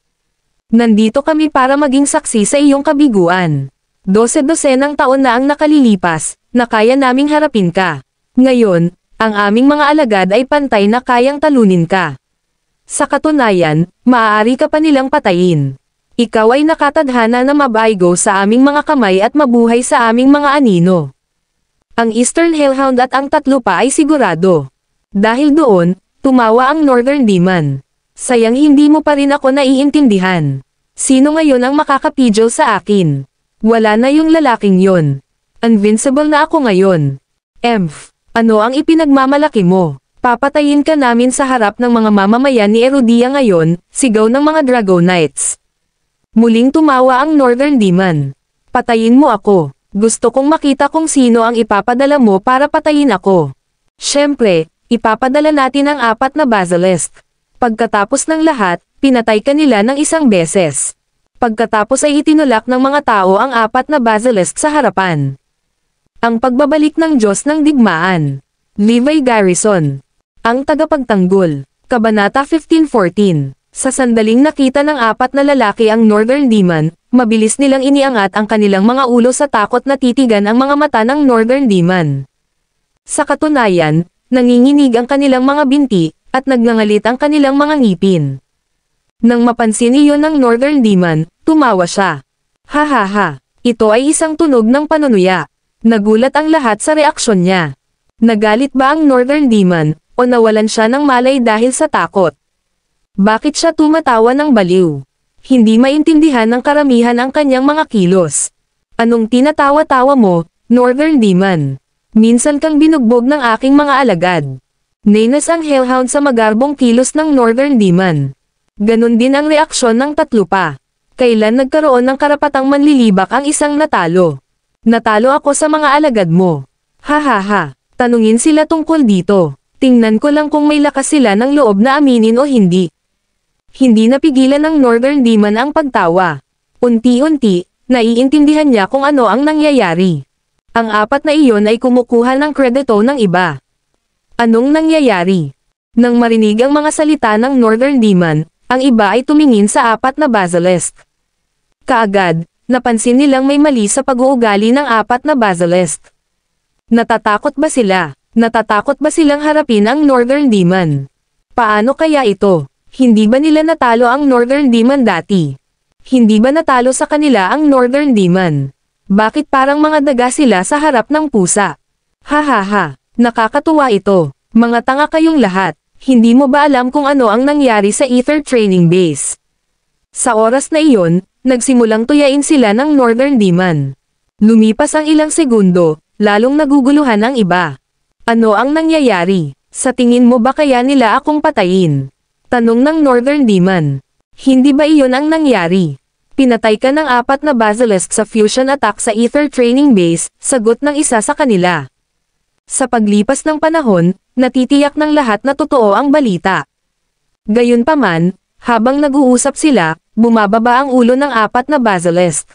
Nandito kami para maging saksi sa iyong kabiguan. 12-12 taon na ang nakalilipas, na kaya naming harapin ka. Ngayon, ang aming mga alagad ay pantay na kayang talunin ka. Sa katunayan, maaari ka pa nilang patayin. Ikaw ay nakatadhana na mabaygo sa aming mga kamay at mabuhay sa aming mga anino. Ang Eastern Hellhound at ang 3 pa ay sigurado. Dahil doon, tumawa ang Northern Demon. Sayang hindi mo pa rin ako naiintindihan. Sino ngayon ang makakapidyo sa akin? Wala na yung lalaking yon. Invincible na ako ngayon. Ano ang ipinagmamalaki mo? Papatayin ka namin sa harap ng mga mamamayan ni Erudia ngayon, sigaw ng mga Dragonites. Muling tumawa ang Northern Demon. Patayin mo ako. Gusto kong makita kung sino ang ipapadala mo para patayin ako. Siyempre, ipapadala natin ang 4 na Basilisk. Pagkatapos ng lahat, pinatay ka nila ng 1 beses. Pagkatapos ay itinulak ng mga tao ang 4 na Basilisk sa harapan. Ang pagbabalik ng Diyos ng Digmaan. Levi Garrison. Ang tagapagtanggol. Kabanata 15:14. Sa sandaling nakita ng 4 na lalaki ang Northern Demon, mabilis nilang iniangat ang kanilang mga ulo sa takot na titigan ang mga mata ng Northern Demon. Sa katunayan, nanginginig ang kanilang mga binti, at nagngangalit ang kanilang mga ngipin. Nang mapansin iyon ng Northern Demon, tumawa siya. Ha, ito ay isang tunog ng panunuya. Nagulat ang lahat sa reaksyon niya. Nagalit ba ang Northern Demon, o nawalan siya ng malay dahil sa takot? Bakit siya tumatawa ng baliw? Hindi maintindihan ng karamihan ang kanyang mga kilos. Anong tinatawa-tawa mo, Northern Demon? Minsan kang binugbog ng aking mga alagad. Nainas ang Hellhound sa magarbong kilos ng Northern Demon. Ganon din ang reaksyon ng 3 pa. Kailan nagkaroon ng karapatang manlilibak ang isang natalo? Natalo ako sa mga alagad mo. Ha. Tanungin sila tungkol dito. Tingnan ko lang kung may lakas sila ng loob na aminin o hindi. Hindi napigilan ng Northern Demon ang pagtawa. Unti-unti, naiintindihan niya kung ano ang nangyayari. Ang 4 na iyon ay kumukuha ng kredito ng iba. Anong nangyayari? Nang marinig ang mga salita ng Northern Demon, ang iba ay tumingin sa 4 na Basilisk. Kaagad, napansin nilang may mali sa pag-uugali ng 4 na Basilisk. Natatakot ba sila? Natatakot ba silang harapin ang Northern Demon? Paano kaya ito? Hindi ba nila natalo ang Northern Demon dati? Hindi ba natalo sa kanila ang Northern Demon? Bakit parang mga daga sila sa harap ng pusa? Ha. Nakakatuwa ito. Mga tanga kayong lahat. Hindi mo ba alam kung ano ang nangyari sa Ether Training Base? Sa oras na iyon, nagsimulang tuyain sila ng Northern Demon. Lumipas ang ilang segundo, lalong naguguluhan ang iba. Ano ang nangyayari? Sa tingin mo ba kaya nila akong patayin? Tanong ng Northern Demon. Hindi ba iyon ang nangyari? Pinatay ka ng 4 na Basilisk sa fusion attack sa Ether Training Base, sagot ng isa sa kanila. Sa paglipas ng panahon, natitiyak ng lahat na totoo ang balita. Gayunpaman, habang nag-uusap sila, bumababa ang ulo ng 4 na Basilisk.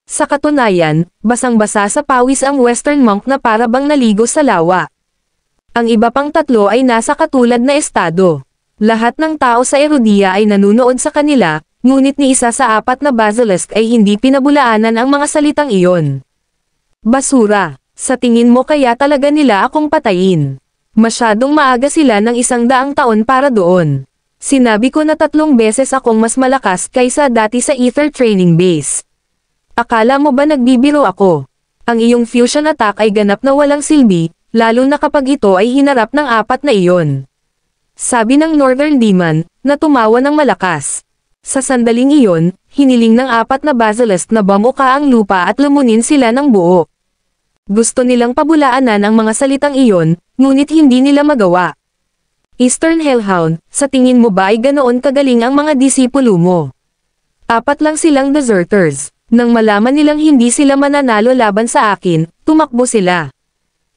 Sa katunayan, basang-basa sa pawis ang Western Monk na para bang naligo sa lawa. Ang iba pang 3 ay nasa katulad na estado. Lahat ng tao sa Erudia ay nanunood sa kanila, ngunit ni isa sa 4 na Basilisk ay hindi pinabulaanan ang mga salitang iyon. Basura, sa tingin mo kaya talaga nila akong patayin? Masyadong maaga sila ng 100 taon para doon. Sinabi ko na 3 beses akong mas malakas kaysa dati sa Ether Training Base. Akala mo ba nagbibiro ako? Ang iyong fusion attack ay ganap na walang silbi, lalo na kapag ito ay hinarap ng 4 na iyon. Sabi ng Northern Demon, na tumawa ng malakas. Sa sandaling iyon, hiniling ng 4 na basilisk na bamuka ang lupa at lumunin sila ng buo. Gusto nilang pabulaanan ang mga salitang iyon, ngunit hindi nila magawa. Eastern Hellhound, sa tingin mo ba ay ganoon kagaling ang mga disipulo mo? 4 lang silang deserters. Nang malaman nilang hindi sila mananalo laban sa akin, tumakbo sila.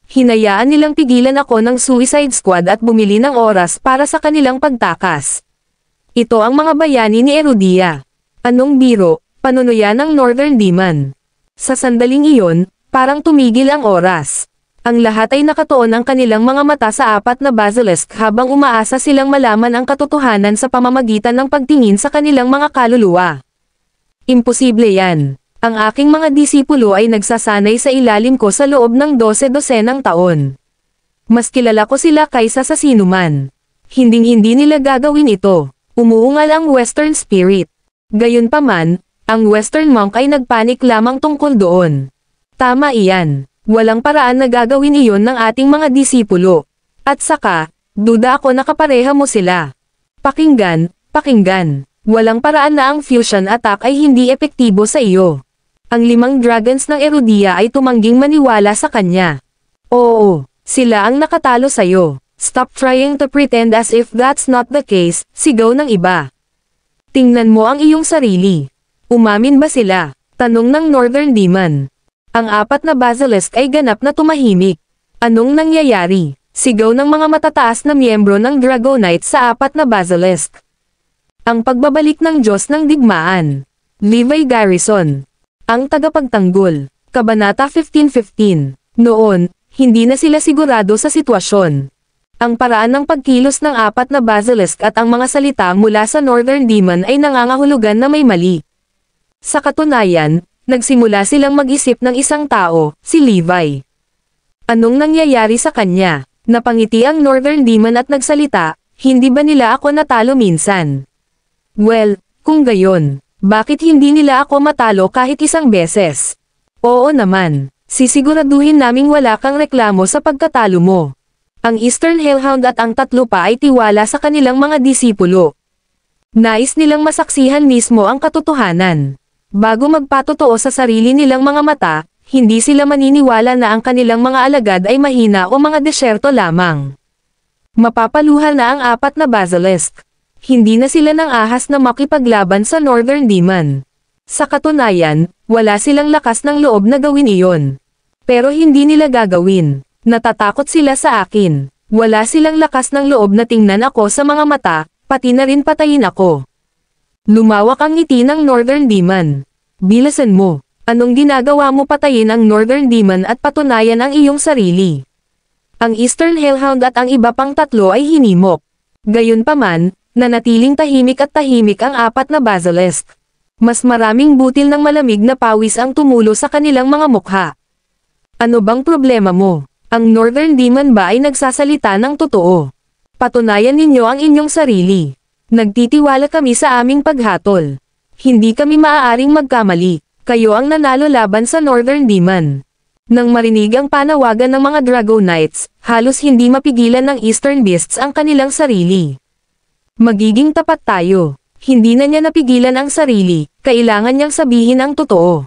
Hinayaan nilang pigilan ako ng Suicide Squad at bumili ng oras para sa kanilang pagtakas. Ito ang mga bayani ni Erudia. Anong biro, panunuyan ng Northern Demon. Sa sandaling iyon, parang tumigil ang oras. Ang lahat ay nakatuon ang kanilang mga mata sa 4 na basilisk habang umaasa silang malaman ang katotohanan sa pamamagitan ng pagtingin sa kanilang mga kaluluwa. Imposible yan. Ang aking mga disipulo ay nagsasanay sa ilalim ko sa loob ng 12 taon. Mas kilala ko sila kaysa sa sinuman. Hinding-hindi nila gagawin ito. Umuungal ang Western Spirit. Gayunpaman, ang Western Monk ay nagpanik lamang tungkol doon. Tama iyan. Walang paraan na gagawin iyon ng ating mga disipulo. At saka, duda ako na kapareha mo sila. Pakinggan, pakinggan. Walang paraan na ang fusion attack ay hindi epektibo sa iyo. Ang 5 dragons ng Erudia ay tumangging maniwala sa kanya. Oo, sila ang nakatalo sa'yo. Stop trying to pretend as if that's not the case, sigaw ng iba. Tingnan mo ang iyong sarili. Umamin ba sila? Tanong ng Northern Demon. Ang 4 na basilisk ay ganap na tumahimik. Anong nangyayari? Sigaw ng mga matataas na miyembro ng Dragonite sa 4 na basilisk. Ang pagbabalik ng Diyos ng Digmaan. Levi Garrison. Ang tagapagtanggol. Kabanata 15:15. Noon, hindi na sila sigurado sa sitwasyon. Ang paraan ng pagkilos ng 4 na basilisk at ang mga salita mula sa Northern Demon ay nangangahulugan na may mali. Sa katunayan, nagsimula silang mag-isip ng isang tao, si Levi. Anong nangyayari sa kanya? Napangiti ang Northern Demon at nagsalita, hindi ba nila ako natalo minsan? Well, kung gayon, bakit hindi nila ako matalo kahit isang beses? Oo naman, sisiguraduhin naming wala kang reklamo sa pagkatalo mo. Ang Eastern Hellhound at ang 3 pa ay tiwala sa kanilang mga disipulo. Nais nilang masaksihan mismo ang katotohanan. Bago magpatotoo sa sarili nilang mga mata, hindi sila maniniwala na ang kanilang mga alagad ay mahina o mga desyerto lamang. Mapapaluhal na ang 4 na basilisk. Hindi na sila nang ahas na makipaglaban sa Northern Demon. Sa katunayan, wala silang lakas ng loob na gawin iyon. Pero hindi nila gagawin. Natatakot sila sa akin. Wala silang lakas ng loob na tingnan ako sa mga mata, pati na rin patayin ako. Lumawak ang ngiti ng Northern Demon. Bilasan mo. Anong ginagawa mo patayin ang Northern Demon at patunayan ang iyong sarili? Ang Eastern Hellhound at ang iba pang 3 ay hinimok. Gayunpaman, nanatiling tahimik at tahimik ang 4 na basilisk. Mas maraming butil ng malamig na pawis ang tumulo sa kanilang mga mukha. Ano bang problema mo? Ang Northern Demon ba ay nagsasalita ng totoo? Patunayan ninyo ang inyong sarili. Nagtitiwala kami sa aming paghatol. Hindi kami maaaring magkamali. Kayo ang nanalo laban sa Northern Demon. Nang marinig ang panawagan ng mga Dragonites, halos hindi mapigilan ng Eastern Beasts ang kanilang sarili. Magiging tapat tayo. Hindi na niya napigilan ang sarili, kailangan niyang sabihin ang totoo.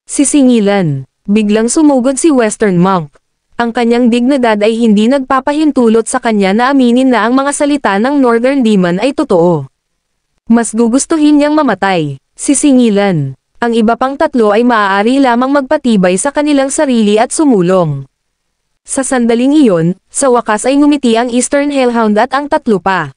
Sisingilan. Biglang sumugod si Western Monk. Ang kanyang dignidad ay hindi nagpapahintulot sa kanya na aminin na ang mga salita ng Northern Demon ay totoo. Mas gugustuhin niyang mamatay. Sisingilan. Ang iba pang 3 ay maaari lamang magpatibay sa kanilang sarili at sumulong. Sa sandaling iyon, sa wakas ay ngumiti ang Eastern Hellhound at ang 3 pa.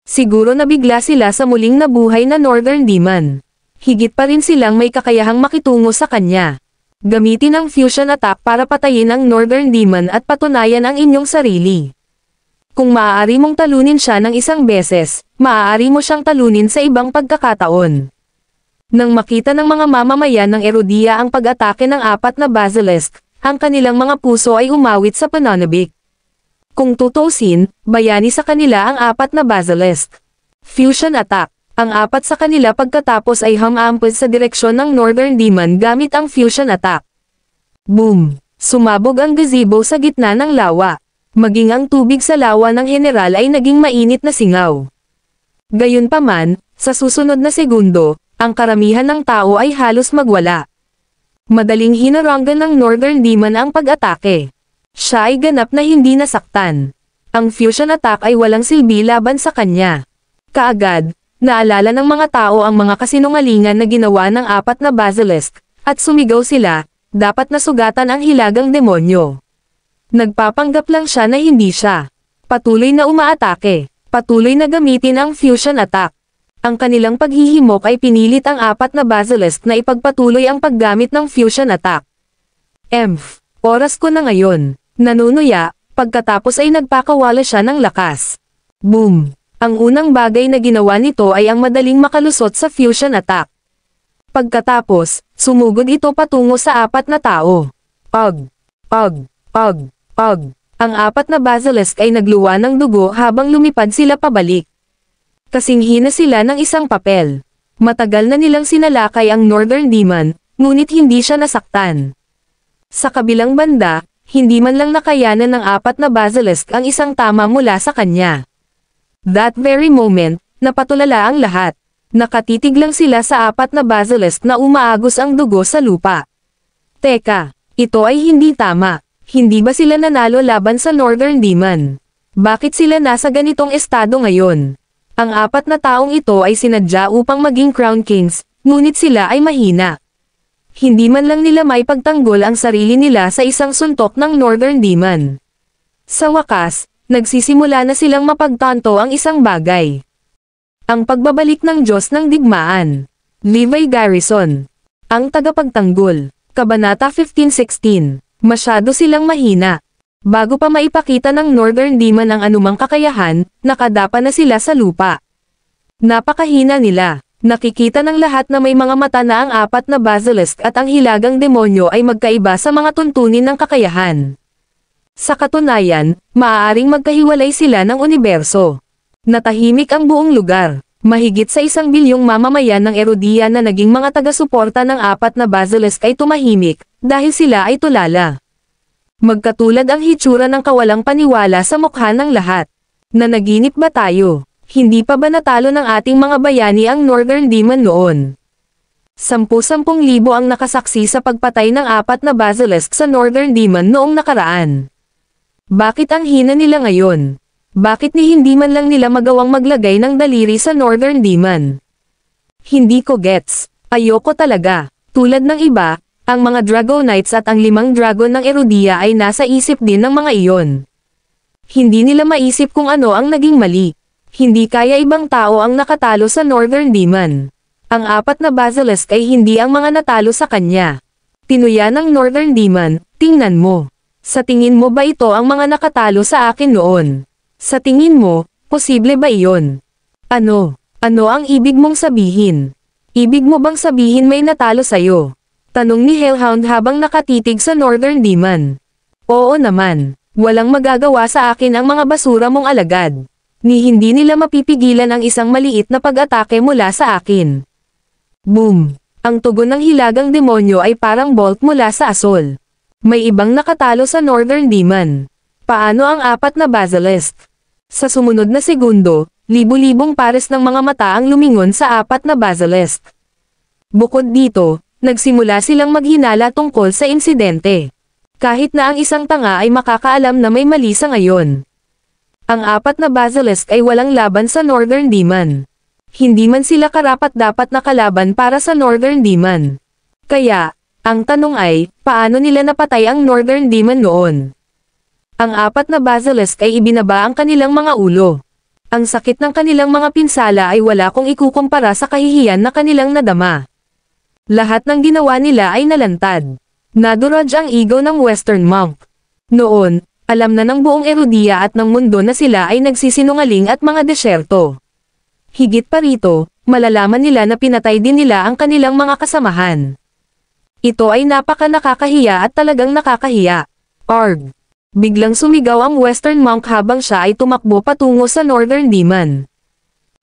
Siguro nabigla sila sa muling nabuhay na Northern Demon. Higit pa rin silang may kakayahang makitungo sa kanya. Gamitin ang fusion attack para patayin ang Northern Demon at patunayan ang inyong sarili. Kung maaari mong talunin siya ng isang beses, maaari mo siyang talunin sa ibang pagkakataon. Nang makita ng mga mamamayan ng Erudia ang pag-atake ng 4 na basilisk, ang kanilang mga puso ay umawit sa pananabik. Kung tutusin, bayani sa kanila ang 4 na basilisk. Fusion attack. Ang 4 sa kanila pagkatapos ay humampun sa direksyon ng Northern Demon gamit ang fusion attack. Boom! Sumabog ang gazebo sa gitna ng lawa. Maging ang tubig sa lawa ng general ay naging mainit na singaw. Gayunpaman, sa susunod na segundo, ang karamihan ng tao ay halos magwala. Madaling hinarangan ng Northern Demon ang pag-atake. Siya ay ganap na hindi nasaktan. Ang fusion attack ay walang silbi laban sa kanya. Kaagad, naalala ng mga tao ang mga kasinungalingan na ginawa ng 4 na basilisk, at sumigaw sila, dapat nasugatan ang hilagang demonyo. Nagpapanggap lang siya na hindi siya. Patuloy na umaatake. Patuloy na gamitin ang fusion attack. Ang kanilang paghihimok ay pinilit ang 4 na basilisk na ipagpatuloy ang paggamit ng fusion attack. Oras ko na ngayon. Nanunuya, pagkatapos ay nagpakawala siya ng lakas. Boom! Ang unang bagay na ginawa nito ay ang madaling makalusot sa fusion attack. Pagkatapos, sumugod ito patungo sa 4 na tao. Ang 4 na basilisk ay nagluwa ng dugo habang lumipad sila pabalik. Kasing hina sila ng isang papel. Matagal na nilang sinalakay ang Northern Demon, ngunit hindi siya nasaktan. Sa kabilang banda, hindi man lang nakayanan ng 4 na basilisk ang isang tama mula sa kanya. That very moment, napatulala ang lahat. Nakatitig lang sila sa 4 na basilisk na umaagos ang dugo sa lupa. Teka, ito ay hindi tama. Hindi ba sila nanalo laban sa Northern Demon? Bakit sila nasa ganitong estado ngayon? Ang 4 na taong ito ay sinadya upang maging Crown Kings, ngunit sila ay mahina. Hindi man lang nila may pagtanggol ang sarili nila sa isang suntok ng Northern Demon. Sa wakas, nagsisimula na silang mapagtanto ang isang bagay. Ang pagbabalik ng Diyos ng Digmaan. Levi Garrison. Ang tagapagtanggol. Kabanata 15:16. Masyado silang mahina. Bago pa maipakita ng Northern Demon ang anumang kakayahan, nakadapa na sila sa lupa. Napakahina nila. Nakikita ng lahat na may mga mata na ang 4 na basilisk at ang hilagang demonyo ay magkaiba sa mga tuntunin ng kakayahan. Sa katunayan, maaaring magkahiwalay sila ng universo. Natahimik ang buong lugar. Mahigit sa 1 bilyong mamamayan ng Erudia na naging mga taga-suporta ng 4 na basilisk ay tumahimik, dahil sila ay tulala. Magkatulad ang hitsura ng kawalang paniwala sa mukha ng lahat. Nanaginip ba tayo? Hindi pa ba natalo ng ating mga bayani ang Northern Demon noon? 10,000 ang nakasaksi sa pagpatay ng 4 na basilisk sa Northern Demon noong nakaraan. Bakit ang hina nila ngayon? Bakit hindi man lang nila magawang maglagay ng daliri sa Northern Demon? Hindi ko gets. Ayoko talaga. Tulad ng iba, ang mga Dragonites at ang 5 dragon ng Erudia ay nasa isip din ng mga iyon. Hindi nila maisip kung ano ang naging mali. Hindi kaya ibang tao ang nakatalo sa Northern Demon. Ang 4 na basilisk ay hindi ang mga natalo sa kanya. Tinuya ng Northern Demon, tingnan mo. Sa tingin mo ba ito ang mga nakatalo sa akin noon? Sa tingin mo, posible ba iyon? Ano ang ibig mong sabihin? Ibig mo bang sabihin may natalo sa'yo? Tanong ni Hellhound habang nakatitig sa Northern Demon. Oo naman, walang magagawa sa akin ang mga basura mong alagad. Ni hindi nila mapipigilan ang isang maliit na pag-atake mula sa akin. Boom! Ang tugon ng hilagang demonyo ay parang bolt mula sa asol. May ibang nakatalo sa Northern Demon. Paano ang 4 na basilisk? Sa sumunod na segundo, libu-libong pares ng mga mata ang lumingon sa 4 na basilisk. Bukod dito, nagsimula silang maghinala tungkol sa insidente. Kahit na ang isang tanga ay makakaalam na may mali sa ngayon. Ang 4 na basilisk ay walang laban sa Northern Demon. Hindi man sila karapat-dapat na kalaban para sa Northern Demon. Kaya, ang tanong ay, paano nila napatay ang Northern Demon noon? Ang 4 na basilisk ay ibinaba ang kanilang mga ulo. Ang sakit ng kanilang mga pinsala ay wala kong ikukumpara sa kahihiyan na kanilang nadama. Lahat ng ginawa nila ay nalantad. Naduraj ang ego ng Western Monk. Noon, alam na ng buong Erudia at ng mundo na sila ay nagsisinungaling at mga desyerto. Higit pa rito, malalaman nila na pinatay din nila ang kanilang mga kasamahan. Ito ay napaka-nakakahiya at talagang nakakahiya. Arg! Biglang sumigaw ang Western Monk habang siya ay tumakbo patungo sa Northern Demon.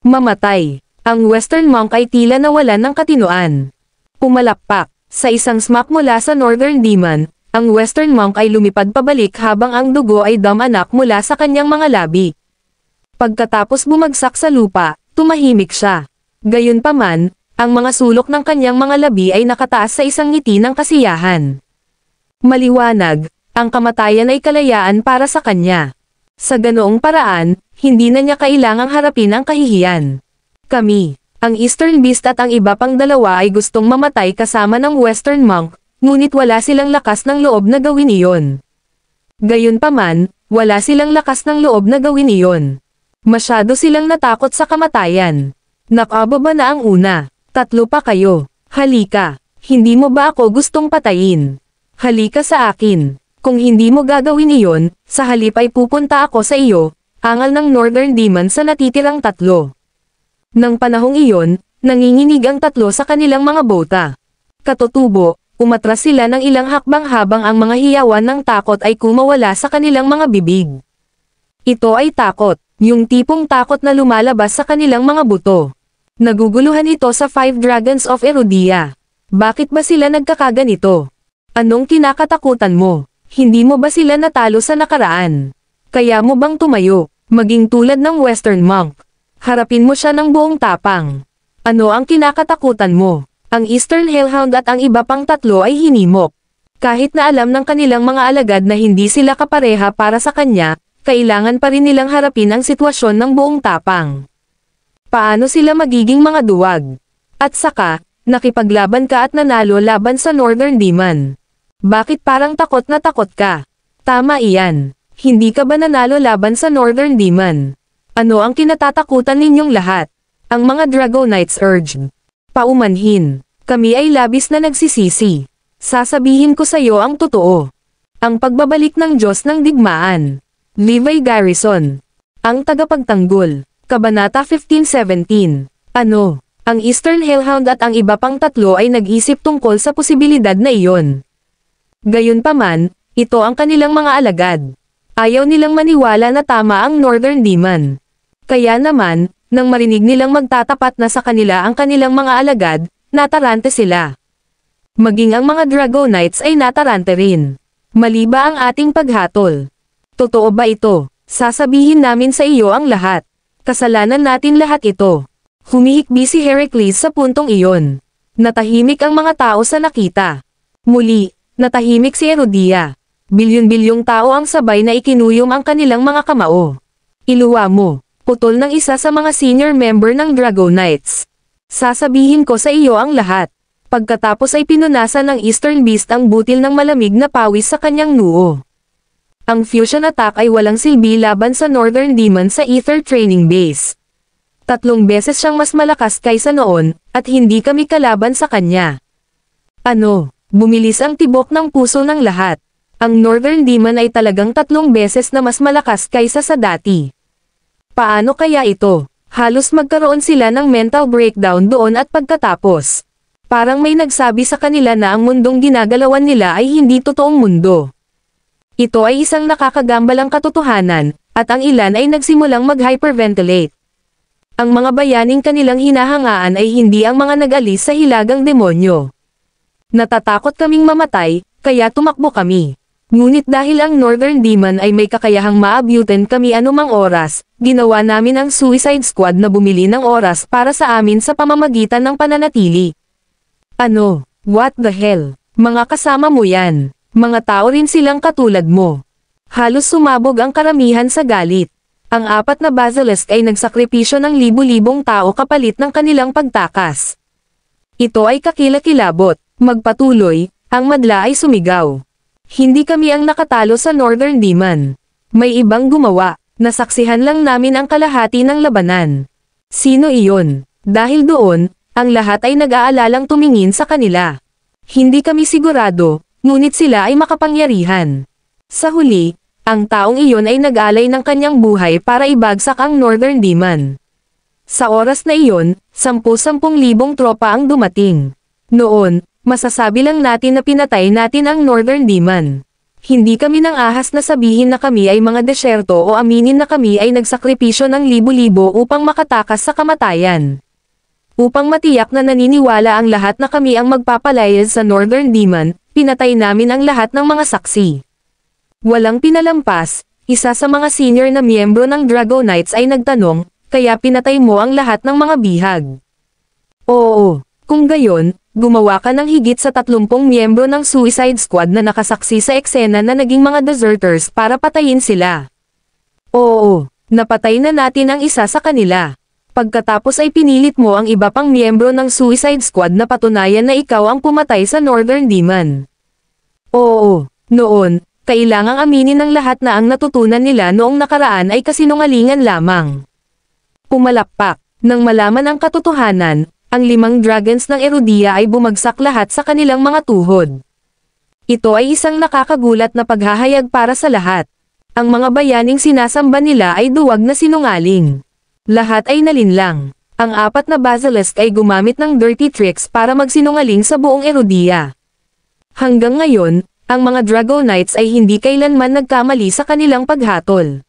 Mamatay! Ang Western Monk ay tila nawalan ng katinoan. Pumalakpak. Sa isang smack mula sa Northern Demon, ang Western Monk ay lumipad pabalik habang ang dugo ay damanak mula sa kanyang mga labi. Pagkatapos bumagsak sa lupa, tumahimik siya. Gayunpaman, ang mga sulok ng kanyang mga labi ay nakataas sa isang ngiti ng kasiyahan. Maliwanag, ang kamatayan ay kalayaan para sa kanya. Sa ganoong paraan, hindi na niya kailangang harapin ang kahihiyan. Kami, ang Eastern Beast at ang iba pang dalawa ay gustong mamatay kasama ng Western Monk, ngunit wala silang lakas ng loob na gawin iyon. Gayunpaman, wala silang lakas ng loob na gawin iyon. Masyado silang natakot sa kamatayan. Nakababa na ang una. 3 pa kayo. Halika. Hindi mo ba ako gustong patayin? Halika sa akin. Kung hindi mo gagawin iyon, sa halip ay pupunta ako sa iyo, angal ng Northern Demon sa natitirang 3. Nang panahong iyon, nanginginig ang 3 sa kanilang mga bota. Katutubo, umatras sila ng ilang hakbang habang ang mga hiyawan ng takot ay kumawala sa kanilang mga bibig. Ito ay takot, yung tipong takot na lumalabas sa kanilang mga buto. Naguguluhan ito sa 5 Dragons of Erudia. Bakit ba sila nagkakaganito? Anong kinakatakutan mo? Hindi mo ba sila natalo sa nakaraan? Kaya mo bang tumayo, maging tulad ng Western Monk? Harapin mo siya ng buong tapang. Ano ang kinakatakutan mo? Ang Eastern Hellhound at ang iba pang 3 ay hinimok. Kahit na alam ng kanilang mga alagad na hindi sila kapareha para sa kanya, kailangan pa rin nilang harapin ang sitwasyon ng buong tapang. Paano sila magiging mga duwag? At saka, nakipaglaban ka at nanalo laban sa Northern Demon. Bakit parang takot na takot ka? Tama iyan. Hindi ka ba nanalo laban sa Northern Demon? Ano ang kinatatakutan ninyong lahat? Ang mga Dragonites urged. Paumanhin. Kami ay labis na nagsisisi. Sasabihin ko sa iyo ang totoo. Ang pagbabalik ng Diyos ng Digmaan. Levi Garrison. Ang tagapagtanggol. Kabanata 15:17. Ano? Ang Eastern Hellhound at ang iba pang 3 ay nag-isip tungkol sa posibilidad na iyon. Gayunpaman, ito ang kanilang mga alagad. Ayaw nilang maniwala na tama ang Northern Demon. Kaya naman, nang marinig nilang magtatapat na sa kanila ang kanilang mga alagad, natarante sila. Maging ang mga Dragonites ay natarante rin. Mali ba ang ating paghatol? Totoo ba ito? Sasabihin namin sa iyo ang lahat. Kasalanan natin lahat ito. Humihikbi si Heracles sa puntong iyon. Natahimik ang mga tao sa nakita. Muli, natahimik si Erudia. Bilyon-bilyong tao ang sabay na ikinuyom ang kanilang mga kamao. Iluwa mo. Putol ng isa sa mga senior member ng Dragonites. Sasabihin ko sa iyo ang lahat. Pagkatapos ay pinunasan ng Eastern Beast ang butil ng malamig na pawis sa kanyang noo. Ang fusion attack ay walang silbi laban sa Northern Demon sa Ether Training Base. 3 beses siyang mas malakas kaysa noon, at hindi kami kalaban sa kanya. Ano? Bumilis ang tibok ng puso ng lahat. Ang Northern Demon ay talagang 3 beses na mas malakas kaysa sa dati. Paano kaya ito? Halos magkaroon sila ng mental breakdown doon at pagkatapos. Parang may nagsabi sa kanila na ang mundong ginagalawan nila ay hindi totoong mundo. Ito ay isang nakakagambalang katotohanan, at ang ilan ay nagsimulang mag-hyperventilate. Ang mga bayaning kanilang hinahangaan ay hindi ang mga nag-alis sa hilagang demonyo. Natatakot kaming mamatay, kaya tumakbo kami. Ngunit dahil ang Northern Demon ay may kakayahang maabutin kami anumang oras, ginawa namin ang Suicide Squad na bumili ng oras para sa amin sa pamamagitan ng pananatili. Ano? What the hell? Mga kasama mo yan. Mga tao rin silang katulad mo. Halos sumabog ang karamihan sa galit. Ang 4 na Basilisk ay nagsakripisyo ng libu-libong tao kapalit ng kanilang pagtakas. Ito ay kakilakilabot. Magpatuloy, ang madla ay sumigaw. Hindi kami ang nakatalo sa Northern Demon. May ibang gumawa, nasaksihan lang namin ang kalahati ng labanan. Sino iyon? Dahil doon, ang lahat ay nag-aalalang tumingin sa kanila. Hindi kami sigurado, ngunit sila ay makapangyarihan. Sa huli, ang taong iyon ay nag-alay ng kanyang buhay para ibagsak ang Northern Demon. Sa oras na iyon, 10,000 tropa ang dumating. Noon, masasabi lang natin na pinatay natin ang Northern Demon. Hindi kami nang ahas na sabihin na kami ay mga desyerto o aminin na kami ay nagsakripisyo ng libo-libo upang makatakas sa kamatayan. Upang matiyak na naniniwala ang lahat na kami ang magpapalayas sa Northern Demon, pinatay namin ang lahat ng mga saksi. Walang pinalampas, isa sa mga senior na miyembro ng Dragonites ay nagtanong, kaya pinatay mo ang lahat ng mga bihag. Oo, kung gayon, gumawa ka ng higit sa 30 miyembro ng Suicide Squad na nakasaksi sa eksena na naging mga deserters para patayin sila. Oo, napatay na natin ang isa sa kanila. Pagkatapos ay pinilit mo ang iba pang miyembro ng Suicide Squad na patunayan na ikaw ang pumatay sa Northern Demon. Oo, noon, kailangang aminin ng lahat na ang natutunan nila noong nakaraan ay kasinungalingan lamang. Pumalakpak, nang malaman ang katotohanan, ang 5 dragons ng Erudia ay bumagsak lahat sa kanilang mga tuhod. Ito ay isang nakakagulat na paghahayag para sa lahat. Ang mga bayaning sinasamba nila ay duwag na sinungaling. Lahat ay nalinlang. Ang 4 na basilisk ay gumamit ng dirty tricks para magsinungaling sa buong Erudia. Hanggang ngayon, ang mga Dragonites ay hindi kailanman nagkamali sa kanilang paghatol.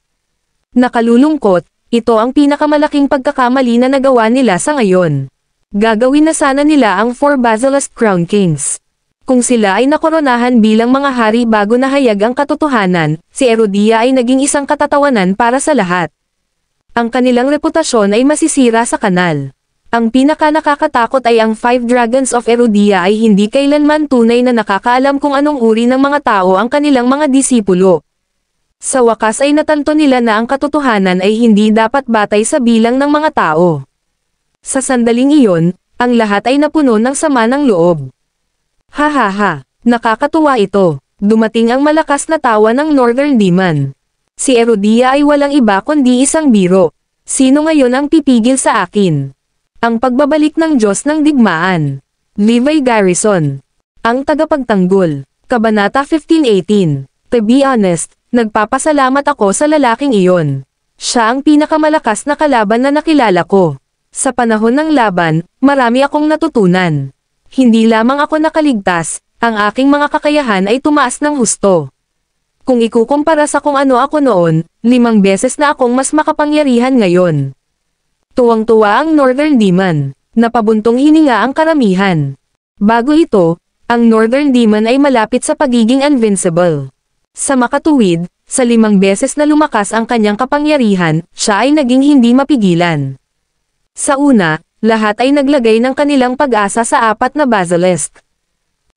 Nakalulungkot, ito ang pinakamalaking pagkakamali na nagawa nila sa ngayon. Gagawin na sana nila ang 4 Basilisk Crown Kings. Kung sila ay nakoronahan bilang mga hari bago nahayag ang katotohanan, si Erudia ay naging isang katatawanan para sa lahat. Ang kanilang reputasyon ay masisira sa kanal. Ang pinaka-nakakatakot ay ang 5 Dragons of Erudia ay hindi kailanman tunay na nakakaalam kung anong uri ng mga tao ang kanilang mga disipulo. Sa wakas ay natanto nila na ang katotohanan ay hindi dapat batay sa bilang ng mga tao. Sa sandaling iyon, ang lahat ay napuno ng sama ng loob. Hahaha, nakakatuwa ito. Dumating ang malakas na tawa ng Northern Demon. Si Erudia ay walang iba kundi isang biro. Sino ngayon ang pipigil sa akin? Ang pagbabalik ng Diyos ng Digmaan. Levi Garrison. Ang tagapagtanggol. Kabanata 15:18. To be honest, nagpapasalamat ako sa lalaking iyon. Siya ang pinakamalakas na kalaban na nakilala ko. Sa panahon ng laban, marami akong natutunan. Hindi lamang ako nakaligtas, ang aking mga kakayahan ay tumaas ng husto. Kung ikukumpara sa kung ano ako noon, 5 beses na akong mas makapangyarihan ngayon. Tuwang-tuwa ang Northern Demon. Napabuntong hininga ang karamihan. Bago ito, ang Northern Demon ay malapit sa pagiging invincible. Sa makatuwid, sa 5 beses na lumakas ang kanyang kapangyarihan, siya ay naging hindi mapigilan. Sa una, lahat ay naglagay ng kanilang pag-asa sa 4 na basilisk.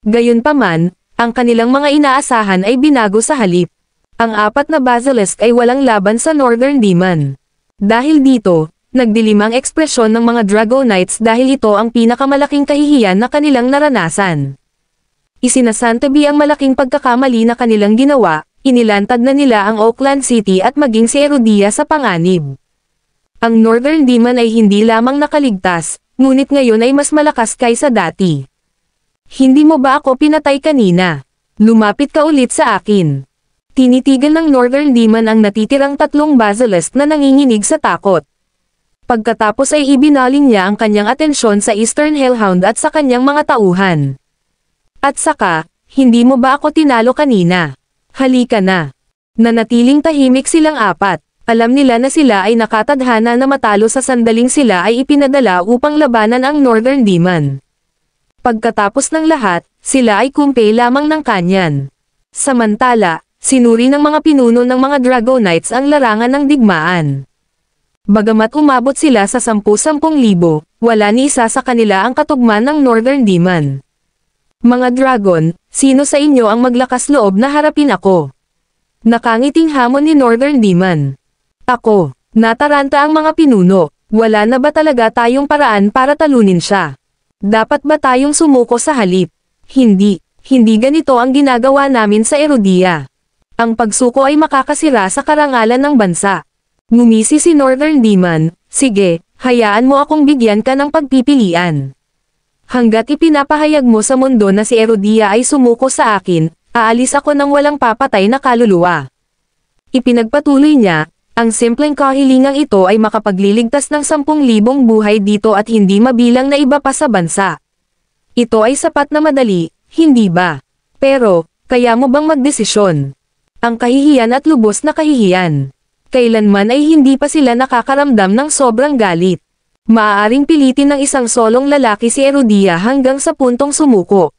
Gayunpaman, ang kanilang mga inaasahan ay binago sa halip. Ang 4 na basilisk ay walang laban sa Northern Demon. Dahil dito, nagdilim ang ekspresyon ng mga Dragonites dahil ito ang pinakamalaking kahihiyan na kanilang naranasan. Isinasantabi ang malaking pagkakamali na kanilang ginawa, inilantad na nila ang Oakland City at maging si Erudia sa panganib. Ang Northern Demon ay hindi lamang nakaligtas, ngunit ngayon ay mas malakas kaysa dati. Hindi mo ba ako pinatay kanina? Lumapit ka ulit sa akin. Tinitigan ng Northern Demon ang natitirang 3 basilisk na nanginginig sa takot. Pagkatapos ay ibinaling niya ang kanyang atensyon sa Eastern Hellhound at sa kanyang mga tauhan. At saka, hindi mo ba ako tinalo kanina? Halika na. Nanatiling tahimik silang 4. Alam nila na sila ay nakatadhana na matalo sa sandaling sila ay ipinadala upang labanan ang Northern Demon. Pagkatapos ng lahat, sila ay kumpe lamang ng kanyan. Samantala, sinuri ng mga pinuno ng mga Dragonites ang larangan ng digmaan. Bagamat umabot sila sa 10,000, wala ni isa sa kanila ang katugman ng Northern Demon. Mga Dragon, sino sa inyo ang maglakas loob na harapin ako? Nakangiting hamon ni Northern Demon. Ako, nataranta ang mga pinuno, wala na ba talaga tayong paraan para talunin siya? Dapat ba tayong sumuko sa halip? Hindi ganito ang ginagawa namin sa Erudia. Ang pagsuko ay makakasira sa karangalan ng bansa. Ngumisi si Northern Demon, sige, hayaan mo akong bigyan ka ng pagpipilian. Hanggat ipinapahayag mo sa mundo na si Erudia ay sumuko sa akin, aalis ako ng walang papatay na kaluluwa. Ipinagpatuloy niya, ang simpleng kahilingang ito ay makapagliligtas ng 10,000 buhay dito at hindi mabilang na iba pa sa bansa. Ito ay sapat na madali, hindi ba? Pero, kaya mo bang magdesisyon? Ang kahihiyan at lubos na kahihiyan. Kailanman ay hindi pa sila nakakaramdam ng sobrang galit. Maaaring pilitin ng isang solong lalaki si Erudia hanggang sa puntong sumuko.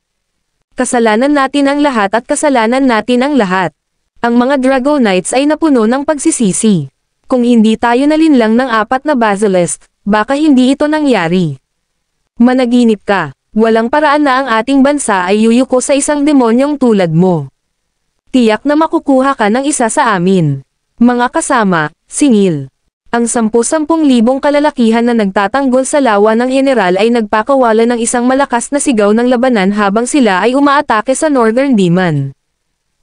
Kasalanan natin ang lahat at kasalanan natin ang lahat. Ang mga Dragonites ay napuno ng pagsisisi. Kung hindi tayo nalinlang ng 4 na basilisk, baka hindi ito nangyari. Managinip ka. Walang paraan na ang ating bansa ay yuyuko sa isang demonyong tulad mo. Tiyak na makukuha ka ng isa sa amin. Mga kasama, singil. Ang 10,000 kalalakihan na nagtatanggol sa lawa ng general ay nagpakawala ng isang malakas na sigaw ng labanan habang sila ay umaatake sa Northern Demon.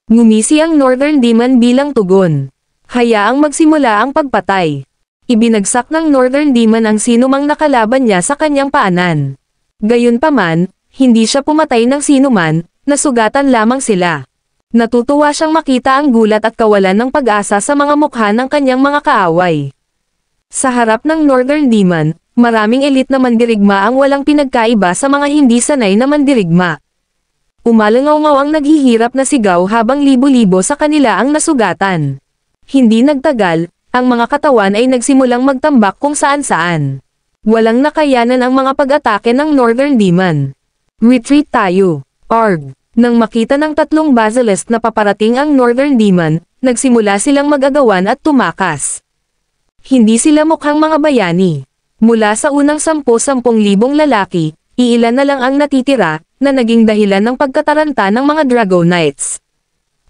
Ngumisi ang Northern Demon bilang tugon. Hayaang magsimula ang pagpatay. Ibinagsak ng Northern Demon ang sinumang nakalaban niya sa kanyang paanan. Gayunpaman, hindi siya pumatay ng sinuman, nasugatan lamang sila. Natutuwa siyang makita ang gulat at kawalan ng pag-asa sa mga mukha ng kanyang mga kaaway. Sa harap ng Northern Demon, maraming elite na mandirigma ang walang pinagkaiba sa mga hindi sanay na mandirigma. Umalangaw-ngaw ang naghihirap na sigaw habang libo-libo sa kanila ang nasugatan. Hindi nagtagal, ang mga katawan ay nagsimulang magtambak kung saan-saan. Walang nakayanan ang mga pag-atake ng Northern Demon. Retreat tayo. Arg. Nang makita ng 3 basilisk na paparating ang Northern Demon, nagsimula silang mag-agawan at tumakas. Hindi sila mukhang mga bayani. Mula sa unang 10,000 lalaki, iilan na lang ang natitira, na naging dahilan ng pagkataranta ng mga Dragonites.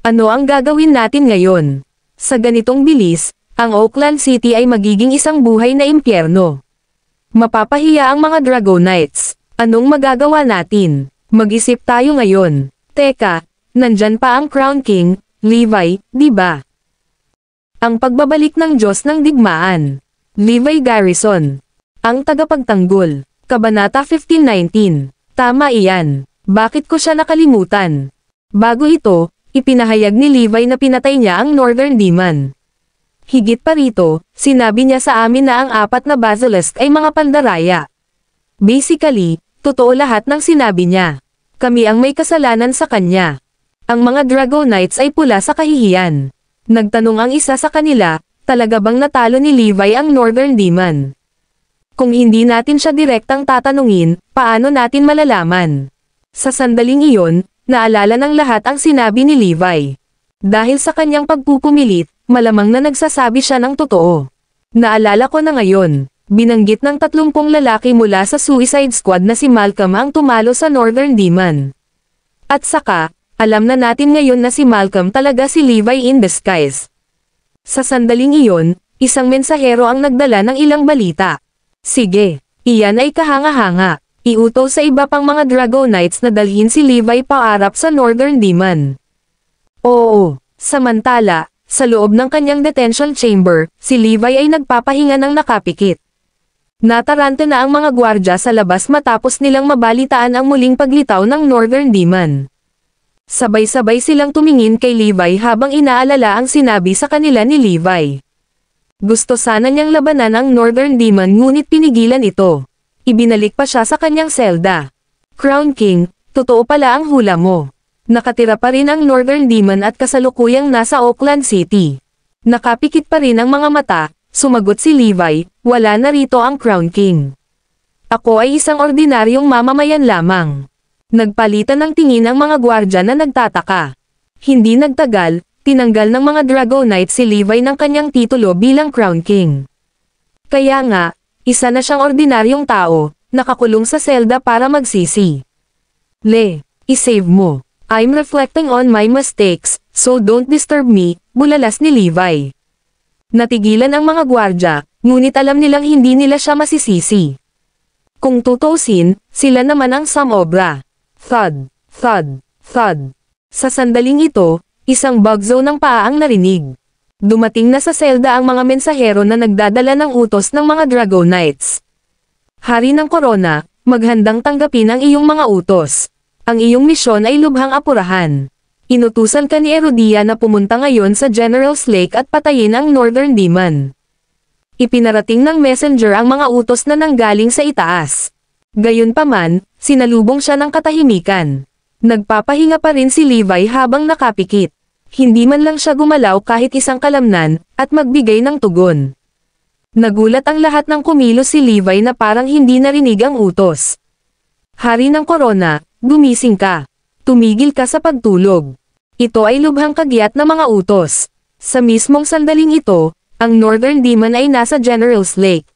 Ano ang gagawin natin ngayon? Sa ganitong bilis, ang Oakland City ay magiging isang buhay na impyerno. Mapapahiya ang mga Dragonites. Anong magagawa natin? Mag-isip tayo ngayon. Teka, nandyan pa ang Crown King, Levi, di ba? Ang pagbabalik ng Diyos ng Digmaan. Levi Garrison. Ang tagapagtanggol. Kabanata 15:19. Tama iyan. Bakit ko siya nakalimutan? Bago ito, ipinahayag ni Levi na pinatay niya ang Northern Demon. Higit pa rito, sinabi niya sa amin na ang 4 na basilisk ay mga pandaraya. Basically, totoo lahat ng sinabi niya. Kami ang may kasalanan sa kanya. Ang mga Dragonites ay pula sa kahihiyan. Nagtanong ang isa sa kanila, talaga bang natalo ni Levi ang Northern Demon? Kung hindi natin siya direktang tatanungin, paano natin malalaman? Sa sandaling iyon, naalala ng lahat ang sinabi ni Levi. Dahil sa kanyang pagpupumilit, malamang na nagsasabi siya ng totoo. Naalala ko na ngayon, binanggit ng 30 lalaki mula sa Suicide Squad na si Malcolm ang tumalo sa Northern Demon. At saka, alam na natin ngayon na si Malcolm talaga si Levi in disguise. Sa sandaling iyon, isang mensahero ang nagdala ng ilang balita. Sige, iyan ay kahanga-hanga. Iutos sa iba pang mga Dragonites na dalhin si Levi paarap sa Northern Demon. Oo, samantala, sa loob ng kanyang detention chamber, si Levi ay nagpapahinga ng nakapikit. Natarante na ang mga gwardya sa labas matapos nilang mabalitaan ang muling paglitaw ng Northern Demon. Sabay-sabay silang tumingin kay Levi habang inaalala ang sinabi sa kanila ni Levi. Gusto sana niyang labanan ang Northern Demon ngunit pinigilan ito. Ibinalik pa siya sa kanyang selda. Crown King, totoo pala ang hula mo. Nakatira pa rin ang Northern Demon at kasalukuyang nasa Oakland City. Nakapikit pa rin ang mga mata, sumagot si Levi, wala na rito ang Crown King. Ako ay isang ordinaryong mamamayan lamang. Nagpalitan ng tingin ang mga gwardya na nagtataka. Hindi nagtagal, tinanggal ng mga Dragonite si Levi ng kanyang titulo bilang Crown King. Kaya nga, isa na siyang ordinaryong tao, nakakulong sa selda para magsisi. I-save mo. I'm reflecting on my mistakes, so don't disturb me, bulalas ni Levi. Natigilan ang mga gwardya, ngunit alam nilang hindi nila siya masisisi. Kung tutuusin, sila naman ang samobra. Thud, thud, thud. Sa sandaling ito, isang bugzo ng paa ang narinig. Dumating na sa selda ang mga mensahero na nagdadala ng utos ng mga Dragonites. Hari ng Corona, maghandang tanggapin ang iyong mga utos. Ang iyong misyon ay lubhang apurahan. Inutusan ka ni Erodia na pumunta ngayon sa General's Lake at patayin ang Northern Demon. Ipinarating ng messenger ang mga utos na nanggaling sa itaas. Gayunpaman, sinalubong siya ng katahimikan. Nagpapahinga pa rin si Levi habang nakapikit. Hindi man lang siya gumalaw kahit isang kalamnan, at magbigay ng tugon. Nagulat ang lahat ng kumilos si Levi na parang hindi narinig ang utos. Hari ng Corona, gumising ka. Tumigil ka sa pagtulog. Ito ay lubhang kagyat na mga utos. Sa mismong sandaling ito, ang Northern Demon ay nasa General's Lake.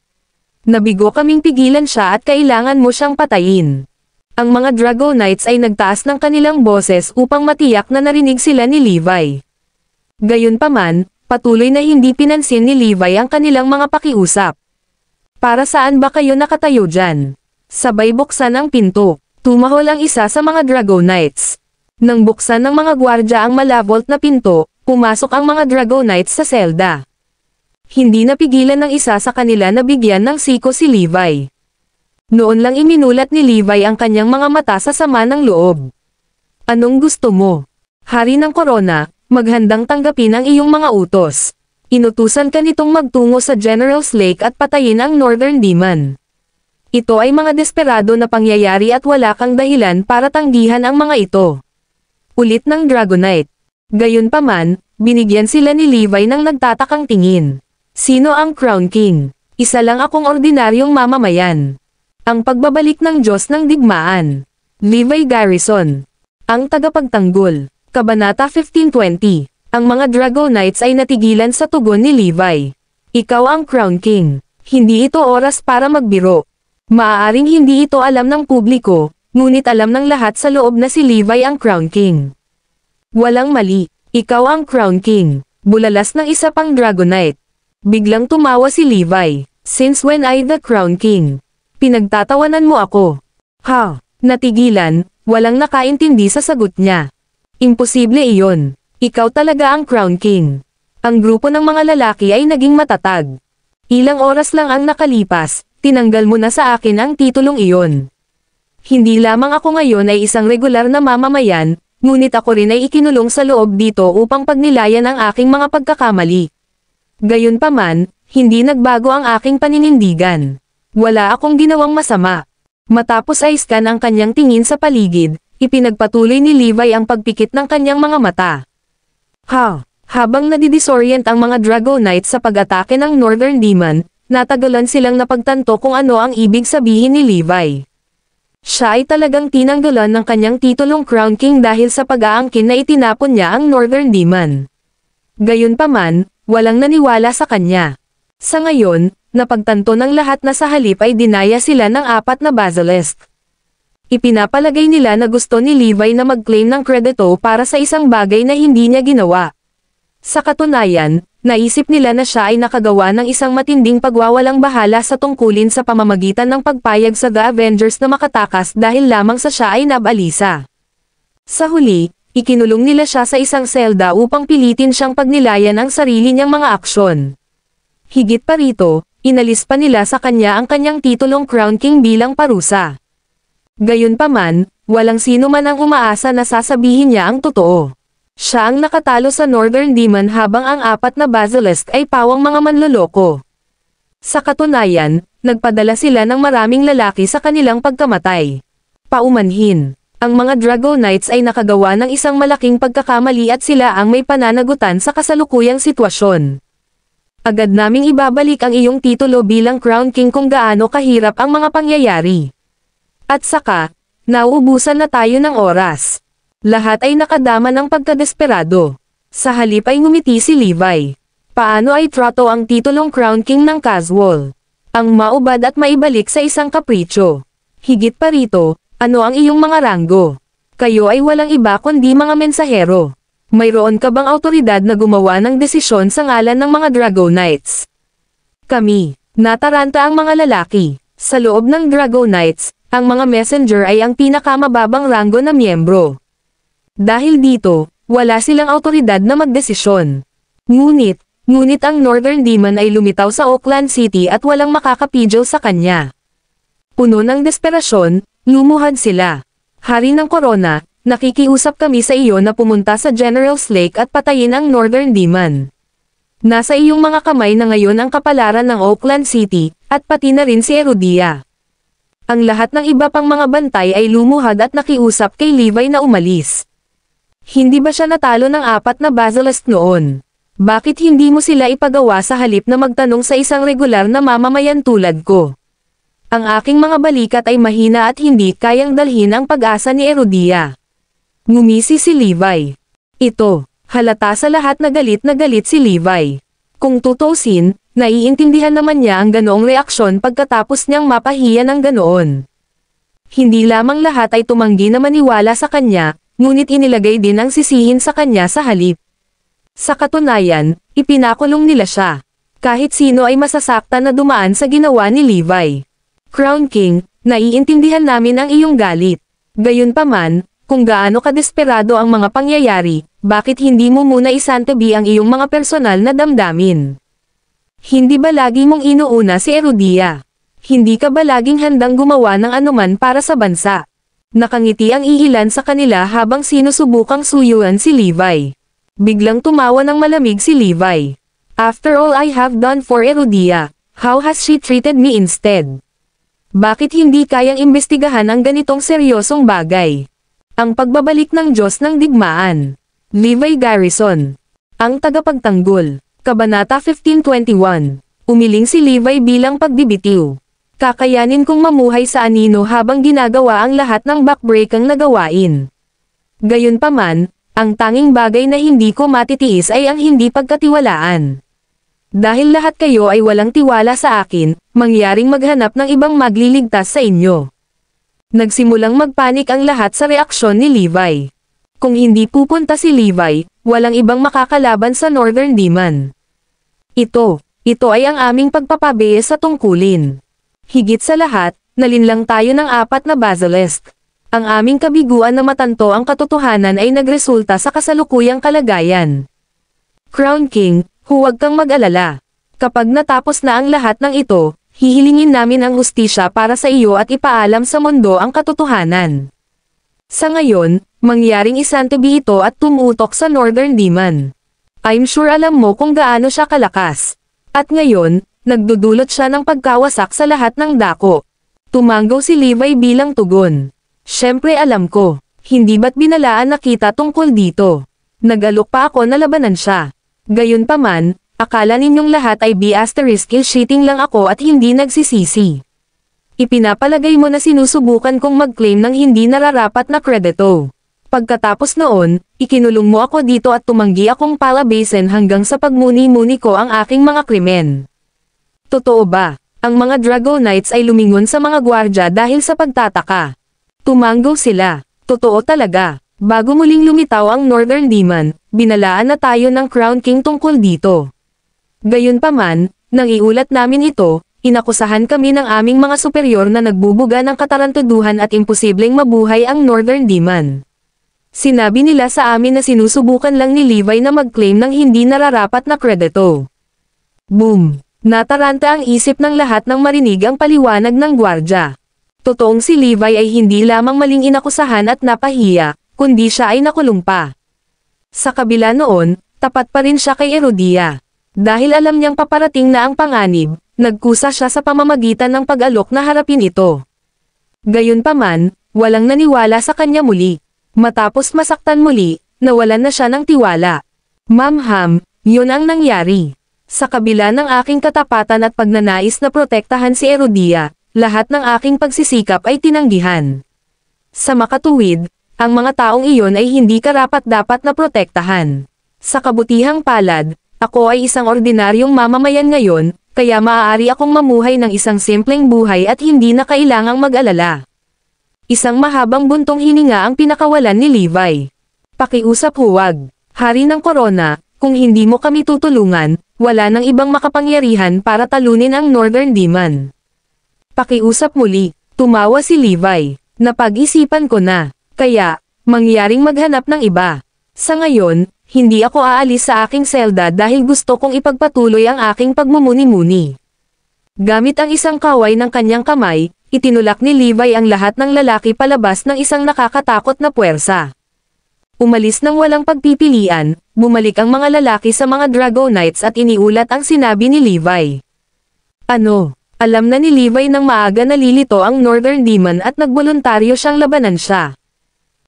Nabigo kaming pigilan siya at kailangan mo siyang patayin. Ang mga Dragonites ay nagtaas ng kanilang boses upang matiyak na narinig sila ni Levi. Gayunpaman, patuloy na hindi pinansin ni Levi ang kanilang mga pakiusap. Para saan ba kayo nakatayo dyan? Sabay buksan ang pinto. Tumahol ang isa sa mga Dragonites. Nang buksan ng mga gwardya ang malavolt na pinto, pumasok ang mga Dragonites sa selda. Hindi napigilan ng isa sa kanila na bigyan ng siko si Levi. Noon lang iminulat ni Levi ang kanyang mga mata sa sama ng loob. Anong gusto mo? Hari ng Corona, maghandang tanggapin ang iyong mga utos. Inutusan ka nitong magtungo sa General's Lake at patayin ang Northern Demon. Ito ay mga desperado na pangyayari at wala kang dahilan para tanggihan ang mga ito. Ulit ng Dragonite. Gayunpaman, binigyan sila ni Levi ng nagtatakang tingin. Sino ang Crown King? Isa lang akong ordinaryong mamamayan. Ang pagbabalik ng Diyos ng Digmaan. Levi Garrison. Ang tagapagtanggol. Kabanata 15:20. Ang mga Dragonites ay natigilan sa tugon ni Levi. Ikaw ang Crown King. Hindi ito oras para magbiro. Maaaring hindi ito alam ng publiko, ngunit alam ng lahat sa loob na si Levi ang Crown King. Walang mali. Ikaw ang Crown King. Bulalas ng isa pang Dragonite. Biglang tumawa si Levi. Since when I the Crown King? Pinagtatawanan mo ako. Ha? Natigilan, walang nakaintindi sa sagot niya. Imposible iyon. Ikaw talaga ang Crown King. Ang grupo ng mga lalaki ay naging matatag. Ilang oras lang ang nakalipas, tinanggal mo na sa akin ang titulong iyon. Hindi lamang ako ngayon ay isang regular na mamamayan, ngunit ako rin ay ikinulong sa loob dito upang pagnilayan ang aking mga pagkakamali. Gayunpaman, hindi nagbago ang aking paninindigan. Wala akong ginawang masama. Matapos ay scan ang kanyang tingin sa paligid, ipinagpatuloy ni Levi ang pagpikit ng kanyang mga mata. Habang nadidisorient ang mga Dragonites sa pag-atake ng Northern Demon, natagalan silang napagtanto kung ano ang ibig sabihin ni Levi. Siya ay talagang tinanggalan ng kanyang titulong Crown King dahil sa pag-aangkin na itinapon niya ang Northern Demon. Gayunpaman, walang naniwala sa kanya. Sa ngayon, napagtanto ng lahat na sa halip ay dinaya sila ng 4 na basilisk. Ipinapalagay nila na gusto ni Levi na mag-claim ng kredito para sa isang bagay na hindi niya ginawa. Sa katunayan, naisip nila na siya ay nakagawa ng isang matinding pagwawalang bahala sa tungkulin sa pamamagitan ng pagpayag sa The Avengers na makatakas dahil lamang sa siya ay nabalisa. Sa huli, ikinulong nila siya sa isang selda upang pilitin siyang pagnilayan ang sarili niyang mga aksyon. Higit pa rito, inalis pa nila sa kanya ang kanyang titulong Crown King bilang parusa. Gayunpaman, walang sino man ang umaasa na sasabihin niya ang totoo. Siya ang nakatalo sa Northern Demon habang ang 4 na basilisk ay pawang mga manloloko. Sa katunayan, nagpadala sila ng maraming lalaki sa kanilang pagkamatay. Paumanhin, ang mga Dragonites ay nakagawa ng isang malaking pagkakamali at sila ang may pananagutan sa kasalukuyang sitwasyon. Agad naming ibabalik ang iyong titulo bilang Crown King kung gaano kahirap ang mga pangyayari. At saka, nauubusan na tayo ng oras. Lahat ay nakadama ng pagkadesperado. Sa halip ay ngumiti si Levi. Paano ay trato ang titulong Crown King ng casual? Ang maubad at maibalik sa isang kapritsyo. Higit pa rito, ano ang iyong mga ranggo? Kayo ay walang iba kundi mga mensahero. Mayroon ka bang awtoridad na gumawa ng desisyon sa ngalan ng mga Dragonites? Kami, nataranta ang mga lalaki. Sa loob ng Dragonites, ang mga messenger ay ang pinakamababang ranggo na miyembro. Dahil dito, wala silang awtoridad na magdesisyon. Ngunit ang Northern Demon ay lumitaw sa Oakland City at walang makakapigil sa kanya. Puno ng desperasyon, lumuhad sila. Hari ng Corona, nakikiusap kami sa iyo na pumunta sa General's Lake at patayin ang Northern Demon. Nasa iyong mga kamay na ngayon ang kapalaran ng Oakland City, at pati na rin si Erudia. Ang lahat ng iba pang mga bantay ay lumuhad at nakiusap kay Levi na umalis. Hindi ba siya natalo ng 4 na basilisk noon? Bakit hindi mo sila ipagawa sa halip na magtanong sa isang regular na mamamayan tulad ko? Ang aking mga balikat ay mahina at hindi kayang dalhin ang pag-asa ni Erudia. Ngumisi si Levi. Ito, halata sa lahat na galit si Levi. Kung tutusin, naiintindihan naman niya ang ganoong reaksyon pagkatapos niyang mapahiya ng ganoon. Hindi lamang lahat ay tumanggi na maniwala sa kanya, ngunit inilagay din ang sisihin sa kanya sa halip. Sa katunayan, ipinakulong nila siya. Kahit sino ay masasaktan na dumaan sa ginawa ni Levi. Crown King, naiintindihan namin ang iyong galit. Gayunpaman, kung gaano kadesperado ang mga pangyayari, bakit hindi mo muna isantabi ang iyong mga personal na damdamin? Hindi ba lagi mong inuuna si Erudia? Hindi ka ba laging handang gumawa ng anuman para sa bansa? Nakangiti ang iilan sa kanila habang sinusubukang suyuan si Levi. Biglang tumawa ng malamig si Levi. After all I have done for Erudia, how has she treated me instead? Bakit hindi kayang imbestigahan ang ganitong seryosong bagay? Ang pagbabalik ng Diyos ng Digmaan. Levi Garrison. Ang tagapagtanggol. Kabanata 15:21. Umiling si Levi bilang pagbibitiw. Kakayanin kong mamuhay sa anino habang ginagawa ang lahat ng backbreakang na gawain. Gayunpaman, ang tanging bagay na hindi ko matitiis ay ang hindi pagkatiwalaan. Dahil lahat kayo ay walang tiwala sa akin, mangyaring maghanap ng ibang magliligtas sa inyo. Nagsimulang magpanik ang lahat sa reaksyon ni Levi. Kung hindi pupunta si Levi, walang ibang makakalaban sa Northern Demon. Ito ay ang aming pagpapabehe sa tungkulin. Higit sa lahat, nalinlang tayo ng 4 na basilisk. Ang aming kabiguan na matanto ang katotohanan ay nagresulta sa kasalukuyang kalagayan. Crown King, huwag kang mag-alala. Kapag natapos na ang lahat ng ito, hihilingin namin ang hustisya para sa iyo at ipaalam sa mundo ang katotohanan. Sa ngayon, mangyaring isantabi ito at tumutok sa Northern Demon. I'm sure alam mo kung gaano siya kalakas. At ngayon, nagdudulot siya ng pagkawasak sa lahat ng dako. Tumanggaw si Levi bilang tugon. Siyempre alam ko, hindi ba't binalaan na kita tungkol dito? Nag-alok pa ako na labanan siya. Gayunpaman, akala ninyong lahat ay *cheating lang ako at hindi nagsisisi. Ipinapalagay mo na sinusubukan kong mag-claim ng hindi nararapat na kredito. Pagkatapos noon, ikinulong mo ako dito at tumanggi akong palabasin hanggang sa pagmuni-muni ko ang aking mga krimen. Totoo ba? Ang mga Dragonites ay lumingon sa mga gwardya dahil sa pagtataka. Tumanggaw sila. Totoo talaga. Bago muling lumitaw ang Northern Demon, binalaan na tayo ng Crown King tungkol dito. Gayunpaman, nang iulat namin ito, inakusahan kami ng aming mga superior na nagbubuga ng katarantaduhan at imposibleng mabuhay ang Northern Demon. Sinabi nila sa amin na sinusubukan lang ni Levi na mag-claim ng hindi nararapat na kredito. Boom! Nataranta ang isip ng lahat ng marinig ang paliwanag ng gwardya. Totoong si Levi ay hindi lamang maling inakusahan at napahiya, kundi siya ay nakulong pa. Sa kabila noon, tapat pa rin siya kay Erudia. Dahil alam niyang paparating na ang panganib, nagkusa siya sa pamamagitan ng pag-alok na harapin ito. Gayunpaman, walang naniwala sa kanya muli. Matapos masaktan muli, nawalan na siya ng tiwala. Ma'am, yun ang nangyari. Sa kabila ng aking katapatan at pagnanais na protektahan si Erudia, lahat ng aking pagsisikap ay tinanggihan. Sa makatuwid, ang mga taong iyon ay hindi karapat-dapat na protektahan. Sa kabutihang palad, ako ay isang ordinaryong mamamayan ngayon, kaya maaari akong mamuhay ng isang simpleng buhay at hindi na kailangang mag-alala. Isang mahabang buntong hininga ang pinakawalan ni Levi. Pakiusap huwag. Hari ng Korona, kung hindi mo kami tutulungan, wala nang ibang makapangyarihan para talunin ang Northern Demon. Pakiusap muli, tumawa si Levi. Napag-isipan ko na. Kaya, mangyaring maghanap ng iba. Sa ngayon, hindi ako aalis sa aking selda dahil gusto kong ipagpatuloy ang aking pagmumuni-muni. Gamit ang isang kaway ng kanyang kamay, itinulak ni Levi ang lahat ng lalaki palabas ng isang nakakatakot na puwersa. Umalis ng walang pagpipilian, bumalik ang mga lalaki sa mga Dragonites at iniulat ang sinabi ni Levi. Ano? Alam na ni Levi nang maaga nalilito ang Northern Demon at nagboluntaryo siyang labanan siya.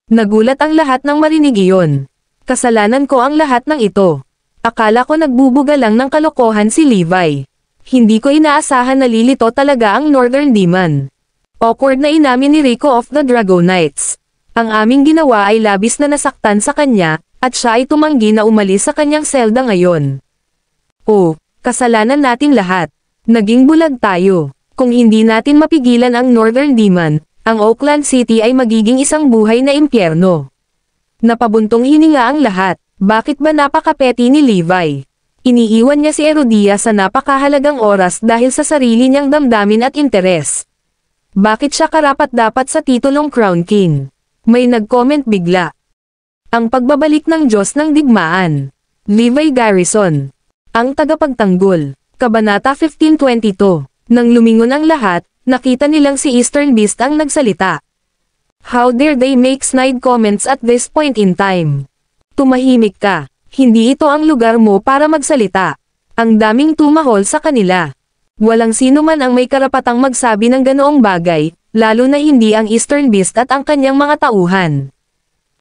Nagulat ang lahat ng marinig iyon. Kasalanan ko ang lahat ng ito. Akala ko nagbubuga lang ng kalokohan si Levi. Hindi ko inaasahan na lilito talaga ang Northern Demon. Awkward na inamin ni Rico of the Dragonites. Ang aming ginawa ay labis na nasaktan sa kanya, at siya ay tumanggi na umalis sa kanyang selda ngayon. Oh, kasalanan natin lahat. Naging bulag tayo. Kung hindi natin mapigilan ang Northern Demon, ang Oakland City ay magiging isang buhay na impyerno. Napabuntong hininga ang lahat. Bakit ba napakapeti ni Levi? Iniiwan niya si Herodia sa napakahalagang oras dahil sa sarili niyang damdamin at interes. Bakit siya karapat-dapat sa titulong Crown King? May nag-comment bigla. Ang pagbabalik ng Diyos ng Digmaan. Levi Garrison. Ang tagapagtanggol. Kabanata 15:22. Nang lumingon ang lahat, nakita nilang si Eastern Beast ang nagsalita. How dare they make snide comments at this point in time? Tumahimik ka. Hindi ito ang lugar mo para magsalita. Ang daming tumahol sa kanila. Walang sino man ang may karapatang magsabi ng ganoong bagay, lalo na hindi ang Eastern Beast at ang kanyang mga tauhan.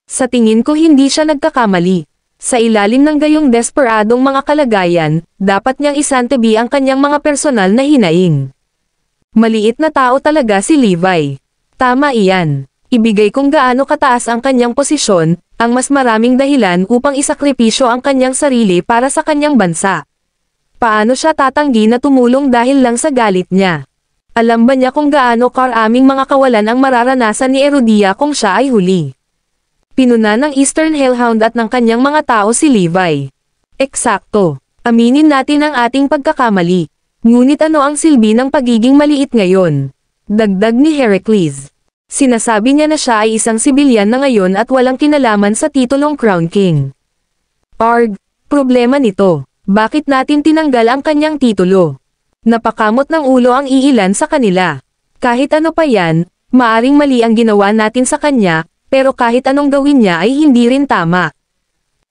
Sa tingin ko hindi siya nagkakamali. Sa ilalim ng gayong desperadong mga kalagayan, dapat niyang isantabi ang kanyang mga personal na hinaing. Maliit na tao talaga si Levi. Tama iyan. Ibigay kung gaano kataas ang kanyang posisyon, ang mas maraming dahilan upang isakripisyo ang kanyang sarili para sa kanyang bansa. Paano siya tatanggi na tumulong dahil lang sa galit niya? Alam ba niya kung gaano karaming mga kawalan ang mararanasan ni Herodia kung siya ay huli? Pinuna ng Eastern Hellhound at ng kanyang mga tao si Levi. Eksakto. Aminin natin ang ating pagkakamali. Ngunit ano ang silbi ng pagiging maliit ngayon? Dagdag ni Heracles. Sinasabi niya na siya ay isang sibilyan na ngayon at walang kinalaman sa titulong Crown King. Arg, problema nito. Bakit natin tinanggal ang kanyang titulo? Napakamot ng ulo ang iilan sa kanila. Kahit ano pa yan, maaring mali ang ginawa natin sa kanya, pero kahit anong gawin niya ay hindi rin tama.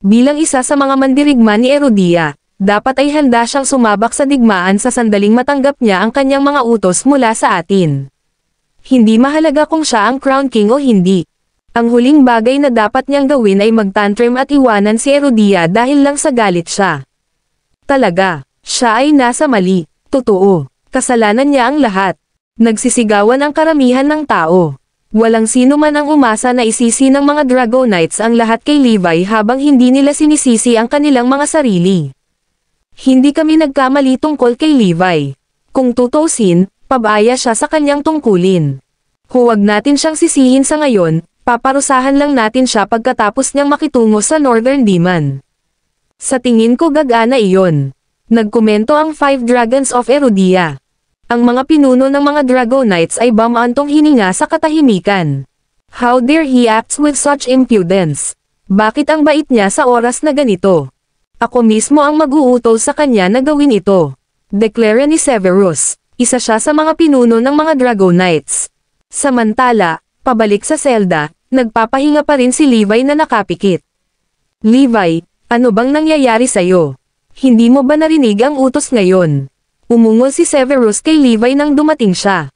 Bilang isa sa mga mandirigma ni Herodia, dapat ay handa siyang sumabak sa digmaan sa sandaling matanggap niya ang kanyang mga utos mula sa atin. Hindi mahalaga kung siya ang Crown King o hindi. Ang huling bagay na dapat niyang gawin ay magtantrum at iwanan si Herodia dahil lang sa galit siya. Talaga, siya ay nasa mali. Totoo, kasalanan niya ang lahat. Nagsisigawan ang karamihan ng tao. Walang sino man ang umasa na isisi ng mga Dragonites ang lahat kay Levi habang hindi nila sinisisi ang kanilang mga sarili. Hindi kami nagkamali tungkol kay Levi. Kung tutusin, pabaya siya sa kanyang tungkulin. Huwag natin siyang sisihin sa ngayon, paparusahan lang natin siya pagkatapos niyang makitungo sa Northern Demon. Sa tingin ko gagana iyon. Nagkomento ang 5 Dragons of Herodia. Ang mga pinuno ng mga Dragonites ay bamaantong hininga sa katahimikan. How dare he acts with such impudence? Bakit ang bait niya sa oras na ganito? Ako mismo ang mag-uutos sa kanya na gawin ito. Deklara ni Severus. Isa siya sa mga pinuno ng mga Dragonites. Samantala, pabalik sa selda, nagpapahinga pa rin si Levi na nakapikit. Levi, ano bang nangyayari sa'yo? Hindi mo ba narinig ang utos ngayon? Umungol si Severus kay Levi nang dumating siya.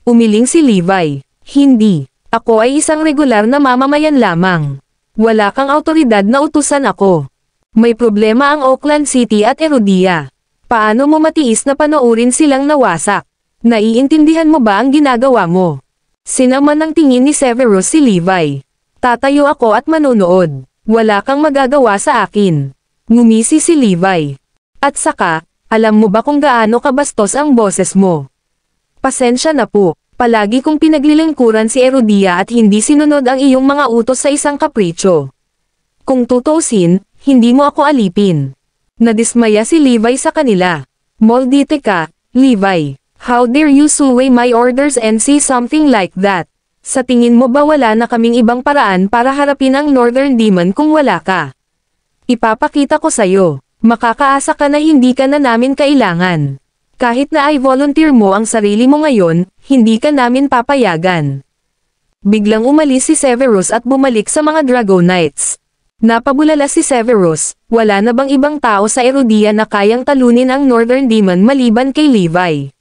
Umiling si Levi. Hindi. Ako ay isang regular na mamamayan lamang. Wala kang autoridad na utusan ako. May problema ang Oakland City at Herodia. Paano mo matiis na panoorin silang nawasak? Naiintindihan mo ba ang ginagawa mo? Sinaman ng tingin ni Severus si Levi. Tatayo ako at manonood. Wala kang magagawa sa akin. Ngumisi si Levi. At saka, alam mo ba kung gaano kabastos ang boses mo? Pasensya na po, palagi kong pinaglilingkuran si Herodia at hindi sinunod ang iyong mga utos sa isang kapritsyo. Kung tutusin, hindi mo ako alipin. Nadismaya si Levi sa kanila. Maldite ka, Levi. How dare you sway my orders and say something like that? Sa tingin mo ba wala na kaming ibang paraan para harapin ang Northern Demon kung wala ka? Ipapakita ko sa'yo, makakaasa ka na hindi ka na namin kailangan. Kahit na ay volunteer mo ang sarili mo ngayon, hindi ka namin papayagan. Biglang umalis si Severus at bumalik sa mga Dragonites. Napabulala si Severus, wala na bang ibang tao sa Herodia na kayang talunin ang Northern Demon maliban kay Levi?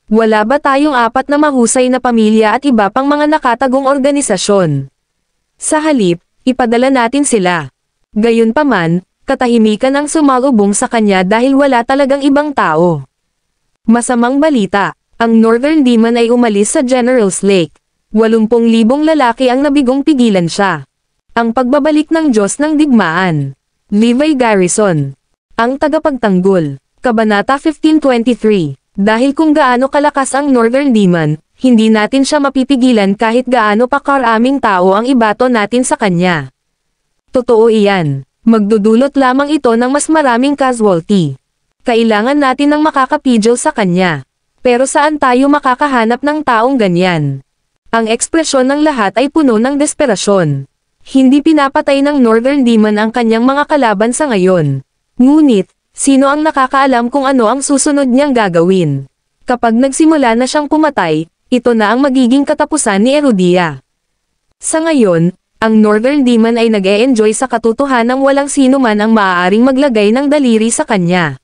Wala ba tayong 4 na mahusay na pamilya at iba pang mga nakatagong organisasyon? Sa halip, ipadala natin sila. Gayunpaman, katahimikan ang sumalubong sa kanya dahil wala talagang ibang tao. Masamang balita, ang Northern Demon ay umalis sa General's Lake. 80,000 lalaki ang nabigong pigilan siya. Ang pagbabalik ng Diyos ng Digmaan. Levi Garrison. Ang tagapagtanggol. Kabanata 15:23. Dahil kung gaano kalakas ang Northern Demon, hindi natin siya mapipigilan kahit gaano pa karaming tao ang ibato natin sa kanya. Totoo iyan. Magdudulot lamang ito ng mas maraming casualty. Kailangan natin ng makakapigil sa kanya. Pero saan tayo makakahanap ng taong ganyan? Ang ekspresyon ng lahat ay puno ng desperasyon. Hindi pinapatay ng Northern Demon ang kanyang mga kalaban sa ngayon. Ngunit, sino ang nakakaalam kung ano ang susunod niyang gagawin? Kapag nagsimula na siyang pumatay, ito na ang magiging katapusan ni Erudia. Sa ngayon, ang Northern Demon ay nag-e-enjoy sa katotohanang walang sino man ang maaaring maglagay ng daliri sa kanya.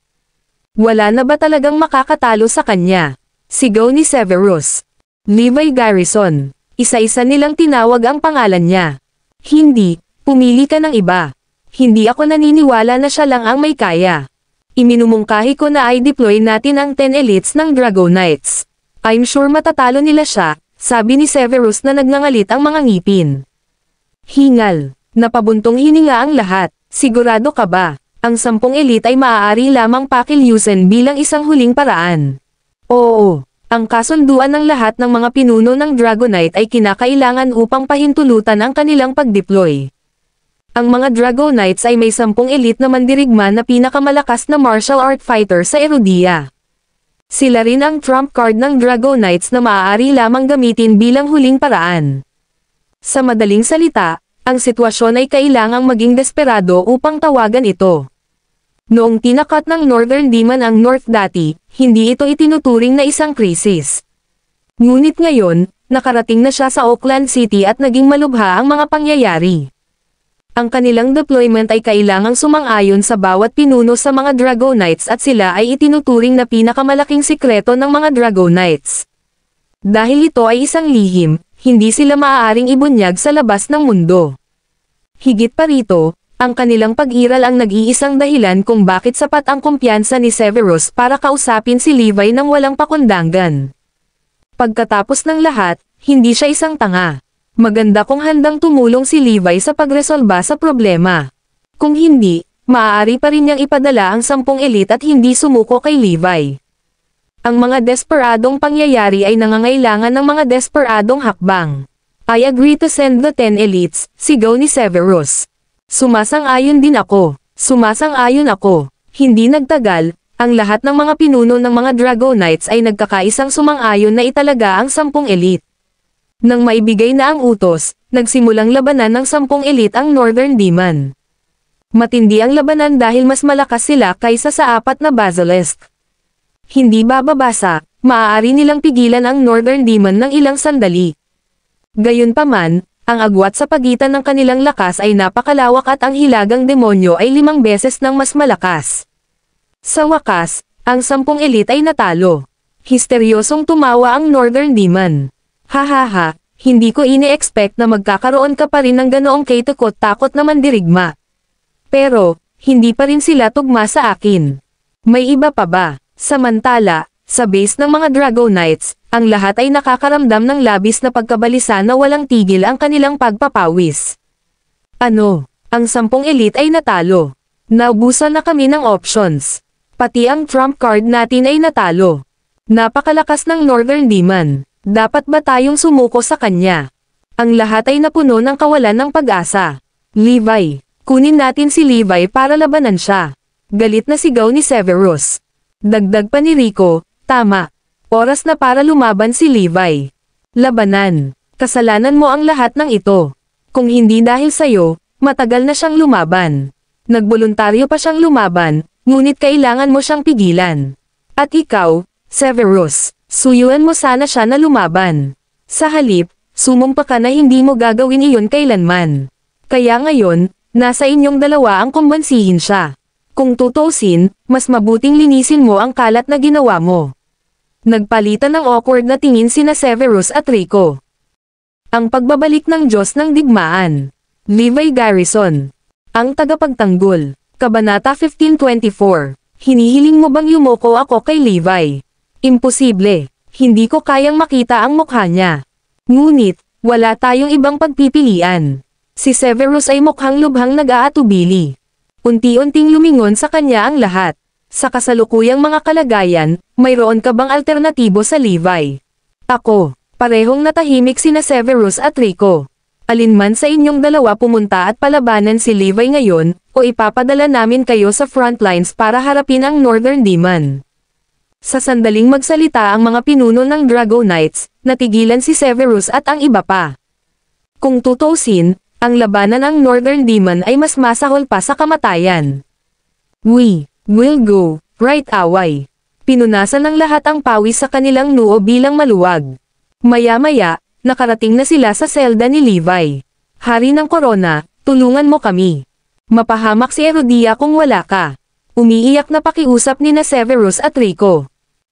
Wala na ba talagang makakatalo sa kanya? Sigaw ni Severus. Levi Garrison. Isa-isa nilang tinawag ang pangalan niya. Hindi, pumili ka ng iba. Hindi ako naniniwala na siya lang ang may kaya. Iminumungkahi ko na ay deploy natin ang 10 elites ng Drago Knights. I'm sure matatalo nila siya, sabi ni Severus na nagngangalit ang mga ngipin. Hingal. Napabuntong hininga ang lahat. Sigurado ka ba? Ang 10 elite ay maaari lamang pakilyusin bilang isang huling paraan. Oo. Ang kasunduan ng lahat ng mga pinuno ng Dragonite ay kinakailangan upang pahintulutan ang kanilang pag-deploy. Ang mga Dragonites ay may 10 elite na mandirigma na pinakamalakas na martial art fighter sa Erudia. Sila rin ang trump card ng Dragonites na maaari lamang gamitin bilang huling paraan. Sa madaling salita, ang sitwasyon ay kailangang maging desperado upang tawagan ito. Noong tinakat ng Northern Demon ang North dati, hindi ito itinuturing na isang krisis. Ngunit ngayon, nakarating na siya sa Oakland City at naging malubha ang mga pangyayari. Ang kanilang deployment ay kailangang sumang-ayon sa bawat pinuno sa mga Dragonites at sila ay itinuturing na pinakamalaking sikreto ng mga Dragonites. Dahil ito ay isang lihim, hindi sila maaaring ibunyag sa labas ng mundo. Higit pa rito, ang kanilang pag-iral ang nag-iisang dahilan kung bakit sapat ang kumpiyansa ni Severus para kausapin si Levi nang walang pakundangan. Pagkatapos ng lahat, hindi siya isang tanga. Maganda kung handang tumulong si Levi sa pagresolba sa problema. Kung hindi, maaari pa rin niyang ipadala ang 10 elite at hindi sumuko kay Levi. Ang mga desperadong pangyayari ay nangangailangan ng mga desperadong hakbang. I agree to send the 10 elites, sigaw ni Severus. Sumasang-ayon din ako. Sumasang-ayon ako. Hindi nagtagal, ang lahat ng mga pinuno ng mga Dragonites ay nagkakaisang sumang-ayon na italaga ang 10 elite. Nang maibigay na ang utos, nagsimulang labanan ng 10 elite ang Northern Demon. Matindi ang labanan dahil mas malakas sila kaysa sa 4 na Basilisk. Hindi bababasa, maaari nilang pigilan ang Northern Demon ng ilang sandali. Gayunpaman, ang agwat sa pagitan ng kanilang lakas ay napakalawak at ang hilagang demonyo ay 5 beses nang mas malakas. Sa wakas, ang 10 elite ay natalo. Histeryosong tumawa ang Northern Demon. Hahaha, hindi ko ini-expect na magkakaroon ka pa rin ng ganoong kaitakot-takot na mandirigma. Pero, hindi pa rin sila tugma sa akin. May iba pa ba? Samantala, sa base ng mga Dragonites, ang lahat ay nakakaramdam ng labis na pagkabalisa na walang tigil ang kanilang pagpapawis. Ano? Ang 10 elite ay natalo. Naubusan na kami ng options. Pati ang trump card natin ay natalo. Napakalakas ng Northern Demon. Dapat ba tayong sumuko sa kanya? Ang lahat ay napuno ng kawalan ng pag-asa. Levi, kunin natin si Levi para labanan siya. Galit na sigaw ni Severus. Dagdag pa ni Rico, tama. Oras na para lumaban si Levi. Labanan. Kasalanan mo ang lahat ng ito. Kung hindi dahil sa'yo, matagal na siyang lumaban. Nagboluntaryo pa siyang lumaban, ngunit kailangan mo siyang pigilan. At ikaw, Severus, suyuan mo sana siya na lumaban. Sa halip, sumumpa ka na hindi mo gagawin iyon kailanman. Kaya ngayon, nasa inyong dalawa ang kumbansihin siya. Kung tutusin, mas mabuting linisin mo ang kalat na ginawa mo. Nagpalitan ng awkward na tingin sina Severus at Rico. Ang pagbabalik ng Diyos ng Digmaan. Levi Garrison. Ang tagapagtanggol. Kabanata 15:24. Hinihiling mo bang yumoko ako kay Levi? Imposible. Hindi ko kayang makita ang mukha niya. Ngunit, wala tayong ibang pagpipilian. Si Severus ay mukhang lubhang nag-aatubili. Unti-unting lumingon sa kanya ang lahat. Sa kasalukuyang mga kalagayan, mayroon ka bang alternatibo sa Levi? Ako, parehong natahimik sina Severus at Rico. Alinman sa inyong dalawa pumunta at palabanan si Levi ngayon, o ipapadala namin kayo sa frontlines para harapin ang Northern Demon. Sa sandaling magsalita ang mga pinuno ng Drago Knights, natigilan si Severus at ang iba pa. Kung tutuusin, ang labanan ng Northern Demon ay mas masahol pa sa kamatayan. We will go, right away. Pinunasan ng lahat ang pawis sa kanilang noo bilang maluwag. Maya-maya, nakarating na sila sa selda ni Levi. Hari ng Corona, tulungan mo kami. Mapahamak si Erudia kung wala ka. Umiiyak na pakiusap ni na Severus at Rico.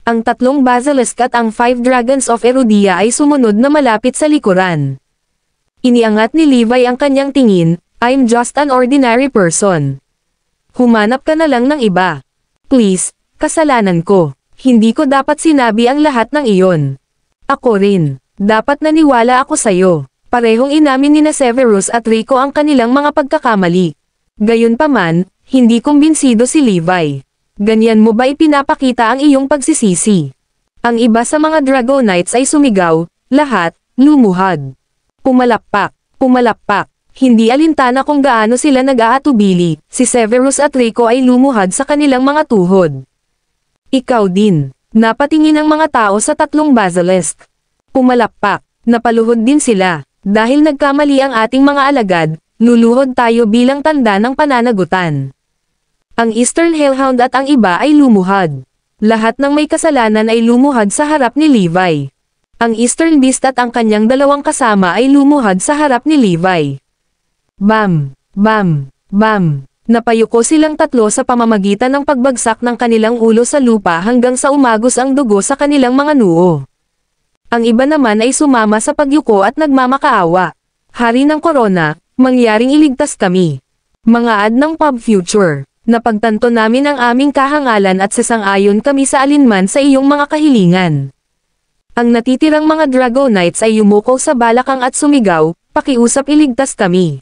Ang 3 Basilisk at ang 5 Dragons of Erudia ay sumunod na malapit sa likuran. Iniangat ni Levi ang kanyang tingin, I'm just an ordinary person. Humanap ka na lang ng iba. Please, kasalanan ko. Hindi ko dapat sinabi ang lahat ng iyon. Ako rin. Dapat naniwala ako sa'yo. Parehong inamin ni na Severus at Rico ang kanilang mga pagkakamali. Gayunpaman, hindi kumbinsido si Levi. Ganyan mo ba ipinapakita ang iyong pagsisisi? Ang iba sa mga Drago Knights ay sumigaw, lahat, lumuhad. Pumalakpak, pumalakpak. Hindi alintana kung gaano sila nag-aatubili, si Severus at Rico ay lumuhad sa kanilang mga tuhod. Ikaw din. Napatingin ang mga tao sa 3 Basilisk. Pumalakpak, napaluhod din sila. Dahil nagkamali ang ating mga alagad, luluhod tayo bilang tanda ng pananagutan. Ang Eastern Hellhound at ang iba ay lumuhad. Lahat ng may kasalanan ay lumuhad sa harap ni Levi. Ang Eastern Beast at ang kanyang 2 kasama ay lumuhad sa harap ni Levi. Bam! Bam! Bam! Napayuko silang 3 sa pamamagitan ng pagbagsak ng kanilang ulo sa lupa hanggang sa umagos ang dugo sa kanilang mga noo. Ang iba naman ay sumama sa pagyuko at nagmamakaawa. Hari ng Corona, mangyaring iligtas kami. Mga ad ng Pub Future, napagtanto namin ang aming kahangalan at sasang-ayon kami sa alinman sa iyong mga kahilingan. Ang natitirang mga Drago Knights ay yumuko sa balakang at sumigaw, pakiusap iligtas kami.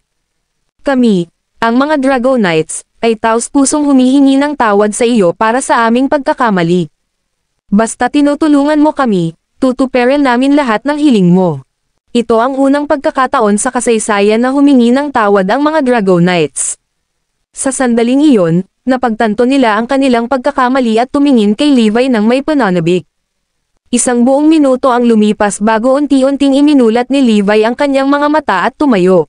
Kami, ang mga Drago Knights, ay taos-pusong humihingi ng tawad sa iyo para sa aming pagkakamali. Basta tinutulungan mo kami, tutuperin namin lahat ng hiling mo. Ito ang unang pagkakataon sa kasaysayan na humingi ng tawad ang mga Drago Knights. Sa sandaling iyon, napagtanto nila ang kanilang pagkakamali at tumingin kay Levi ng may pananabik. Isang buong minuto ang lumipas bago unti-unting iminulat ni Levi ang kanyang mga mata at tumayo.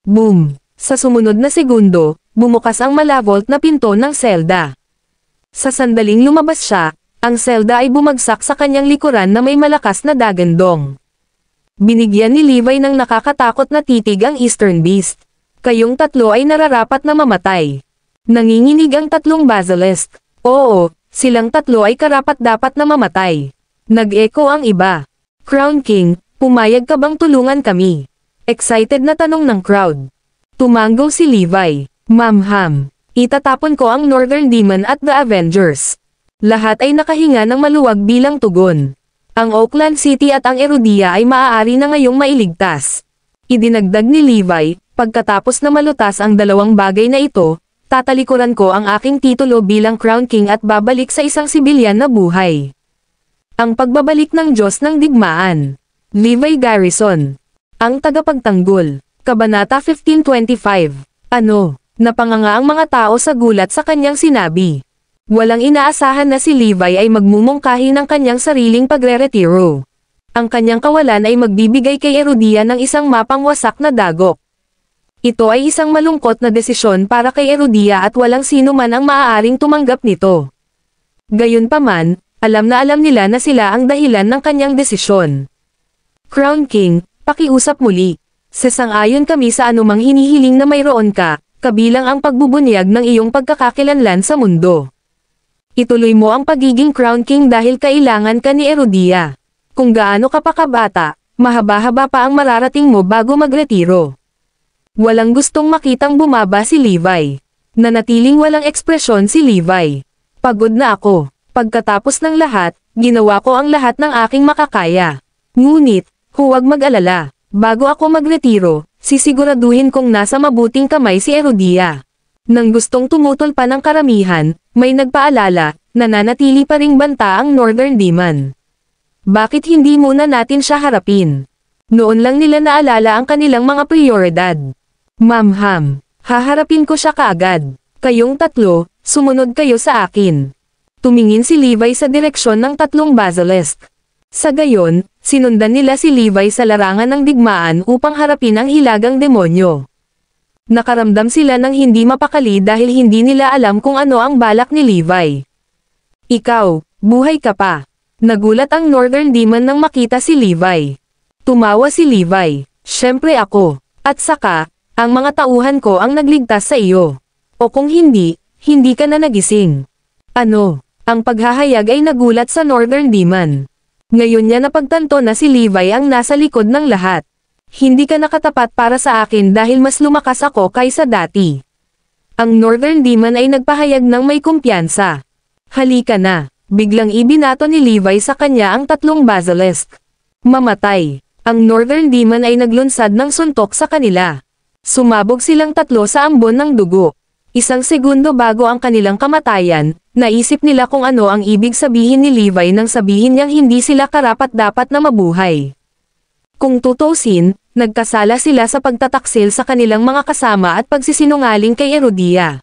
Boom! Sa sumunod na segundo, bumukas ang malavolt na pinto ng selda. Sa sandaling lumabas siya, ang selda ay bumagsak sa kanyang likuran na may malakas na dagandong. Binigyan ni Levi ng nakakatakot na titig ang Eastern Beast. Kayong 3 ay nararapat na mamatay. Nanginginig ang 3 Basilisk. Oo, silang 3 ay karapat-dapat na mamatay. Nag-echo ang iba. Crown King, pumayag ka bang tulungan kami? Excited na tanong ng crowd. Tumango si Levi. Ma'am, itatapon ko ang Northern Demon at the Avengers. Lahat ay nakahinga ng maluwag bilang tugon. Ang Oakland City at ang Erudia ay maaari na ngayong mailigtas. Idinagdag ni Levi, pagkatapos na malutas ang 2 bagay na ito, tatalikuran ko ang aking titulo bilang Crown King at babalik sa isang sibilyan na buhay. Ang pagbabalik ng Diyos ng Digmaan. Levi Garrison. Ang tagapagtanggol. Kabanata 1525. Ano? Napanganga ang mga tao sa gulat sa kanyang sinabi. Walang inaasahan na si Levi ay magmumungkahi ng kanyang sariling pagre-retiro. Ang kanyang kawalan ay magbibigay kay Erudia ng isang mapang wasak na dagok. Ito ay isang malungkot na desisyon para kay Erudia at walang sino man ang maaaring tumanggap nito. Gayunpaman, alam nila na sila ang dahilan ng kanyang desisyon. Crown King, pakiusap muli. Sasang-ayon kami sa anumang hinihiling na mayroon ka, kabilang ang pagbubunyag ng iyong pagkakakilanlan sa mundo. Ituloy mo ang pagiging Crown King dahil kailangan ka ni Erudia. Kung gaano ka pa kabata, mahaba-haba pa ang mararating mo bago magretiro. Walang gustong makitang bumaba si Levi. Nanatiling walang ekspresyon si Levi. Pagod na ako. Pagkatapos ng lahat, ginawa ko ang lahat ng aking makakaya. Ngunit, Huwag mag-alala. Bago ako magretiro, sisiguraduhin kong nasa mabuting kamay si Erudia. Nang gustong tumutol pa ng karamihan, may nagpaalala, nananatili pa ring banta ang Northern Demon. Bakit hindi muna natin siya harapin? Noon lang nila naalala ang kanilang mga prioridad. Ma'am, haharapin ko siya kaagad. Kayong tatlo, sumunod kayo sa akin. Tumingin si Levi sa direksyon ng tatlong basilisk. Sa gayon, sinundan nila si Levi sa larangan ng digmaan upang harapin ang hilagang demonyo. Nakaramdam sila ng hindi mapakali dahil hindi nila alam kung ano ang balak ni Levi. Ikaw, buhay ka pa. Nagulat ang Northern Demon nang makita si Levi. Tumawa si Levi. Siyempre ako. At saka, ang mga tauhan ko ang nagligtas sa iyo. O kung hindi, hindi ka na nagising. Ano? Ang paghahayag ay nagulat sa Northern Demon. Ngayon niya napagtanto na si Levi ang nasa likod ng lahat. Hindi ka nakatapat para sa akin dahil mas lumakas ako kaysa dati. Ang Northern Demon ay nagpahayag ng may kumpiyansa. Halika na. Biglang ibinato ni Levi sa kanya ang tatlong basilisk. Mamatay. Ang Northern Demon ay naglunsad ng suntok sa kanila. Sumabog silang tatlo sa ambon ng dugo. Isang segundo bago ang kanilang kamatayan, naisip nila kung ano ang ibig sabihin ni Levi nang sabihin niyang hindi sila karapat-dapat na mabuhay. Kung tutusin, nagkasala sila sa pagtataksil sa kanilang mga kasama at pagsisinungaling kay Erudia.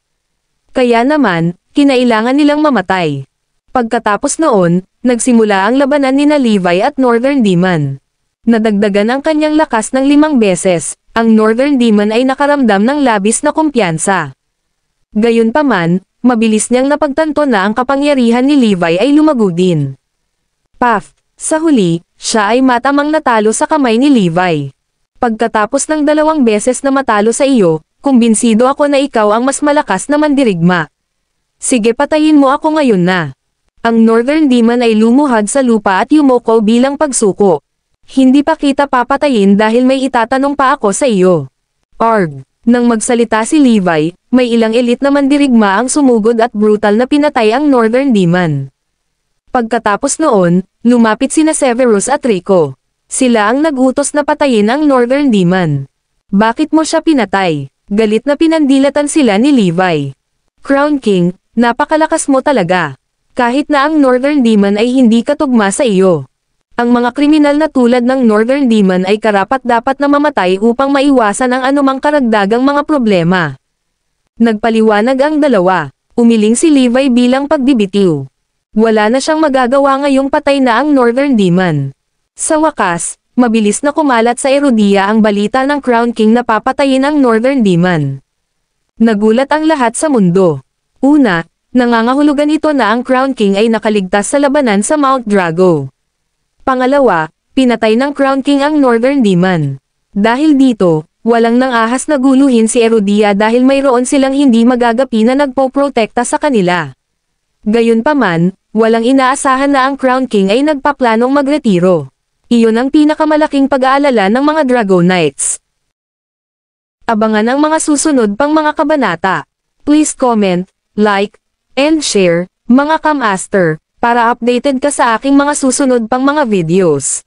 Kaya naman, kinailangan nilang mamatay. Pagkatapos noon, nagsimula ang labanan nina Levi at Northern Demon. Nadagdagan ang kanyang lakas ng 5 beses, ang Northern Demon ay nakaramdam ng labis na kumpiyansa. Gayunpaman, mabilis niyang napagtanto na ang kapangyarihan ni Levi ay lumago din. Paf! Sa huli, siya ay matamang natalo sa kamay ni Levi. Pagkatapos ng 2 beses na matalo sa iyo, kumbinsido ako na ikaw ang mas malakas na mandirigma. Sige, patayin mo ako ngayon na. Ang Northern Demon ay lumuhad sa lupa at yumoko bilang pagsuko. Hindi pa kita papatayin dahil may itatanong pa ako sa iyo. Arg! Nang magsalita si Levi, may ilang elite na mandirigma ang sumugod at brutal na pinatay ang Northern Demon. Pagkatapos noon, lumapit sina Severus at Rico. Sila ang nagutos na patayin ang Northern Demon. Bakit mo siya pinatay? Galit na pinandilatan sila ni Levi. Crown King, napakalakas mo talaga. Kahit na ang Northern Demon ay hindi katugma sa iyo. Ang mga kriminal na tulad ng Northern Demon ay karapat-dapat na mamatay upang maiwasan ang anumang karagdagang mga problema. Nagpaliwanag ang dalawa. Umiling si Levi bilang pagbibitiw. Wala na siyang magagawa ngayong patay na ang Northern Demon. Sa wakas, mabilis na kumalat sa Erudia ang balita ng Crown King na papatayin ang Northern Demon. Nagulat ang lahat sa mundo. Una, nangangahulugan ito na ang Crown King ay nakaligtas sa labanan sa Mount Drago. Pangalawa, pinatay ng Crown King ang Northern Demon. Dahil dito, walang nang-ahas na guluhin si Erudia dahil mayroon silang hindi magagapi na nagpoprotekta sa kanila. Gayunpaman, walang inaasahan na ang Crown King ay nagpaplanong magretiro. Iyon ang pinakamalaking pag-aalala ng mga Drago Knights. Abangan ang mga susunod pang mga kabanata. Please comment, like, and share, mga Kamaster, para updated ka sa aking mga susunod pang mga videos.